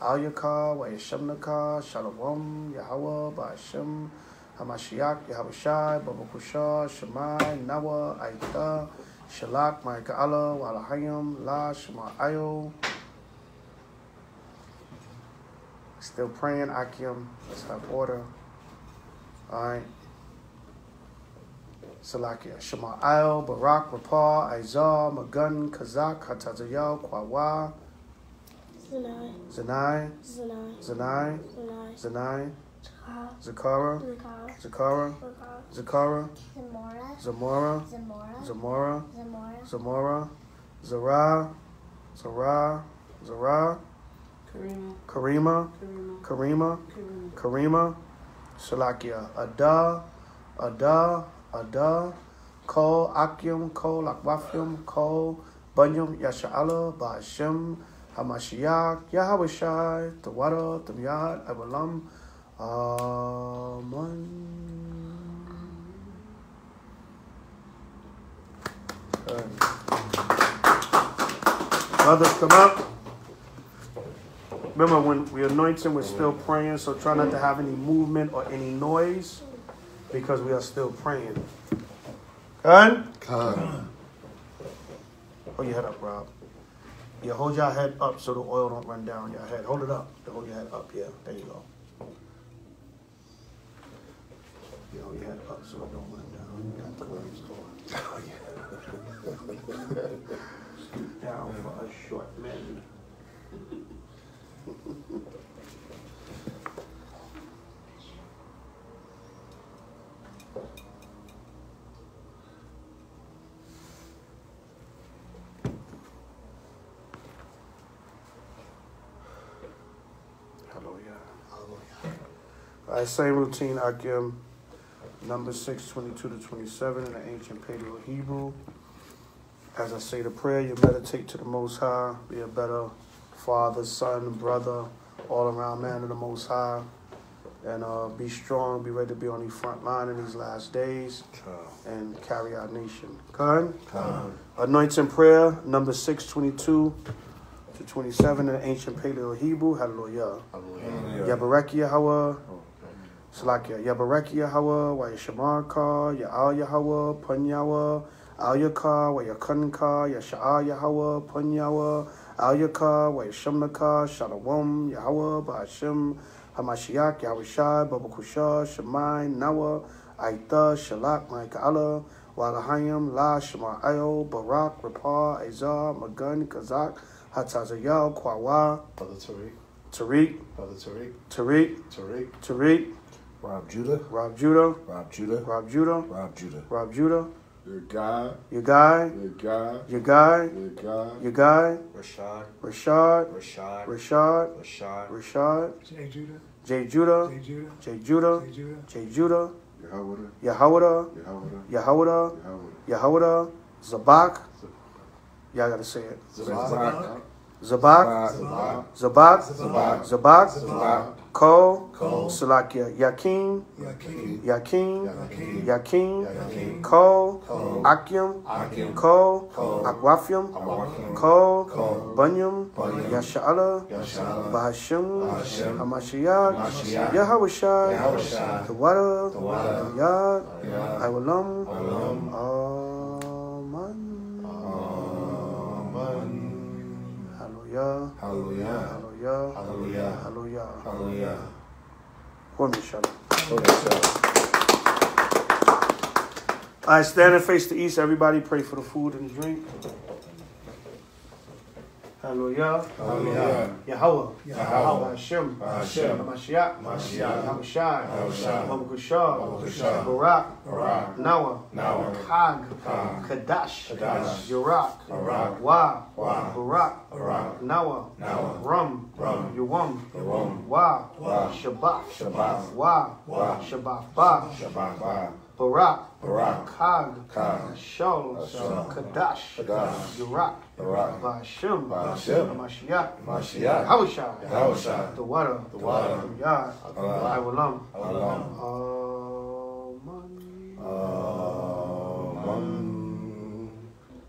Al Yaka, wa Yashamnaka, Shalom, Yahweh, Ba'ashem, Hamashiach, Yahushai, Babakusha, Shemai, Nawa, Aita, Shalak, Ma'ika'ala, wa Alahayim, La, Shema'ayo. Still praying, Akim. Let's have order. All right. Salakia. Shema Al, Barak, Rapah, Aizah, Magun, Kazak, Hatazayal, Kwawa. Zanai. Zanai. Zanai. Zanai. Zanai. Zakara. Zakara. Zakara. Zamora. Zamora. Zamora. Zara. Zara. Zara. Karima. Shalakia. Ada. Kol Akim. Kol Akwafim. Kol Banyum. Yasha'ala. Ba'ashem. Hamashiach. Yahushai. Tawada. Tamyad. Abalam. Amen. Brothers, come up. Remember, when we anoint him, we're still praying, so try not to have any movement or any noise because we are still praying. Khan? Khan. Hold your head up, Rob. Yeah, hold your head up so the oil don't run down your head. Hold it up. Hold your head up. Yeah, there you go. Yeah, hold your head up so it don't run down. You got to close the door. Oh, yeah. Scoot down for us short men. Hallelujah. All right, same routine, Akim. Number 6, 22 to 27 in the ancient Paleo Hebrew. As I say the prayer, you meditate to the Most High. Be a better father, son, brother, all around man of the Most High. And be strong, be ready to be on the front line in these last days and carry our nation. Khan? Anointing prayer, number 6, 22 to 27 in the ancient Paleo Hebrew. Hallelujah. Yabareki Yahweh. Salakia. Yabareki Yahweh, wa Yashamarka, Ya'al Yahweh, Pan Yahweh, Al Yaka, wa Yakanka, Yasha'al Yahweh, Pan Yahweh, Al Yaka, wa Yashamnaka, Shalom, Yahweh, Ba'ashem, Hamashiach, Yahushai, Babakusha, Shemai, Nawa, Aita, Shalak, Ma'ika'ala, wa Alahayim, La, Shema'ayo, Barak, Rapah, Aizah, Magun, Kazak, Hatazayal, Kwawa, Brother Tariq. Tariq. Brother Tariq. Tariq. Tariq. Tariq. Rob Judah. Rob Judah. Rob Judah. Rob Judah. Rob Judah. Rob Judah. Your guy. Your guy. Your guy. Your guy. Your guy. Your guy. Rashad. Rashad. Rashad. Rashad. Rashad. Rashad. J. Judah. J. Judah. J. Judah. J. Judah. J. Judah. J. Judah. Yahweh. Yahweh. Yahweh. Yahweh. Yahweh. Yahweh. Zabak. Y'all gotta say it. Zabak. Zabak. Zabak. Zabak. Zabak. Zabak. Zabak. Ko. Ko. Salakia. Yakin. Yakin. Yakin. Yakin. Yakin. Yakin. Ko. Ko. Akim. Akim. Ko. Ko. Akwafim. Awakim. Ko. Ko. Bunyam. Bunyam. Yasha'ala. Yasha'ala. Bahashim. Bahashim. Hamashiach. Hamashiach. Yahawashi. Yahawashi. Tawada. Tawada. Yad. Yad. Iwalam. Iwalam. Amen. Hallelujah. Hallelujah. Hallelujah. Hallelujah. Hallelujah. Hallelujah. One minute, shut up. All right, stand and face the east. Everybody pray for the food and the drink. Hallelujah. Hallelujah. Yahweh. Yahweh. Hashem. Hashem. Hamashiach. Mashiach. Yahushai. Yahushai. Baruch Baruch Barak. Barak. Noah. Noah. Kag. Kag. Kadash. Kadash. Yarak. Yarak. Wa. Wa. Barak. Barak. Noah. Noah. Rum. Rum. Yuwam. Yuwam. Wa. Wa. Shabbat. Shabbat. Wa. Wa. Shabbat. Ba. Shabbat. Ba. Barak. Barak. Kag. Kag. Shol. Shol. Kadash. Kadash. Yarak. Yarak. Ba'ashem. Ba'ashem. Mashiach. Mashiach. Yahushai. Yahushai. The water. The water. Yad. Allah. Iwalam. Alam. Amen.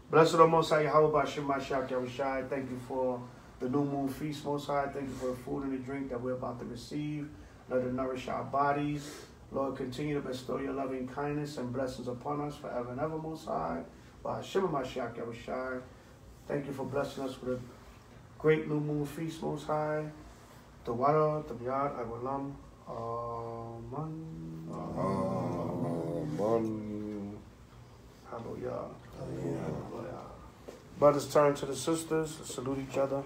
Blessed are Most High Yahweh Ba'ashem Mashiach Yahushai. Thank you for the new moon feast, Most High. Thank you for the food and the drink that we're about to receive. Let it nourish our bodies. Lord, continue to bestow your loving kindness and blessings upon us forever and ever, Most High. Ba'ashem Mashiach Yahushai. Thank you for blessing us with a great new moon feast, Most High. The water, the yard, Iwalam. Amen. Hallelujah. Hallelujah. Brothers, turn to the sisters. Salute each other.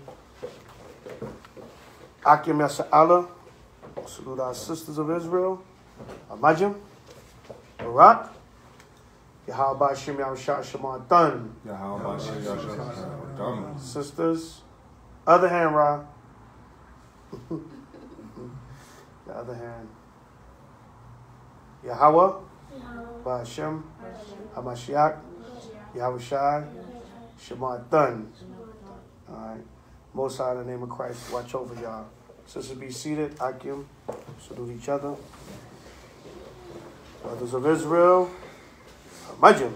Akim Yasa Allah. Salute our sisters of Israel. Amajim. Barak. Yahweh Hashem Yahushua Shematan. Yahweh. Sisters. Other hand, Ra. The other hand. Yahweh. Ba'ashem. Hamashiach. Yahushai. Shematan. All right. Most High, in the name of Christ, watch over y'all. Sisters, be seated. Akim. Salute each other. Brothers of Israel. Majim.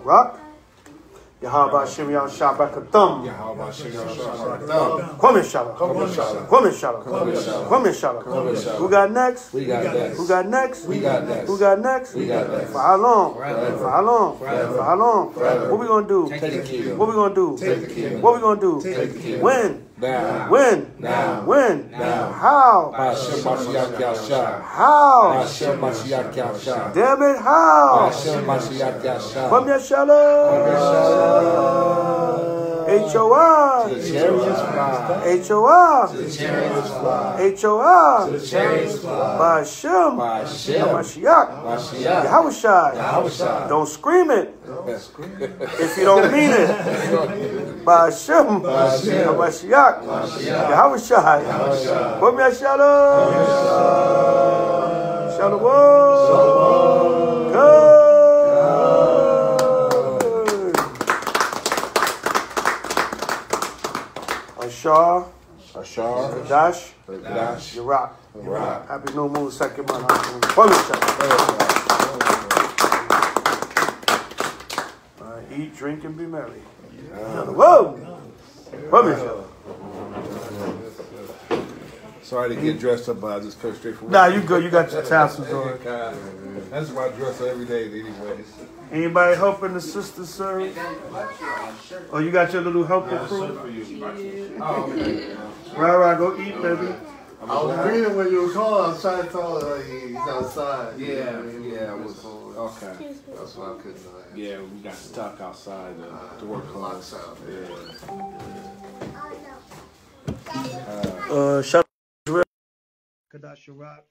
Rock. Yahweh Hashem Yahushua Brakathum. Yahweh Hashem Yahushua. Kwame Shalom. Kwame Shalom. Kwame Shalom. Who got next? We got next. Who got next? We got next. Who got next? We got next. For how long? Forever. For how long? Forever. For how long? Forever. What we gonna do? Take the kingdom. What we gonna do? Take the kingdom. What we gonna do? Take the kingdom. When? Now. When? Now. When? Now. How? Hashem Mashiach Yahushua. How? Hashem Mashiach Yahushua. Damn it, how? Hashem Mashiach Yahushua. From your shalom. H.O.I. To the chariots fly. H.O.I. To the chariots fly. H.O.I. To the chariots fly. Ba'ashem. Ba'ashem. Mashiach. Mashiach. Yahushai. Yahushua. Don't scream it if you don't mean it. Ba'ashem. Mashiach. Yahushai. Put me a shalom. Shalom. Good. Ashar Chaaadash Yarach. Happy new moon, second month. All right, eat, drink, and be merry. Whoa! Sorry to get dressed up, but I just cut straight from work. Nah, you good. You got your tassels on. That's why I dress up every day, anyways. Anybody helping the sisters, sir? Oh, you got your little helper crew? Right, go eat, baby. I was reading when you were calling. I was trying to tell her he's outside. Yeah, I was. Okay. That's why I couldn't. Yeah, we got stuck outside the work clothes. Shout out to Chaaadash Yarach.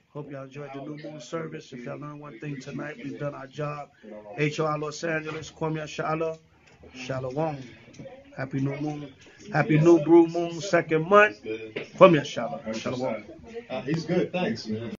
Hope y'all enjoyed the new moon service. If y'all learned one thing tonight, we've done our job. H.O.I. Los Angeles, Kwame Shala, Shalom. Happy new moon. Happy new brew moon, second month. Kwame Shala, Shalom. He's good, thanks, man.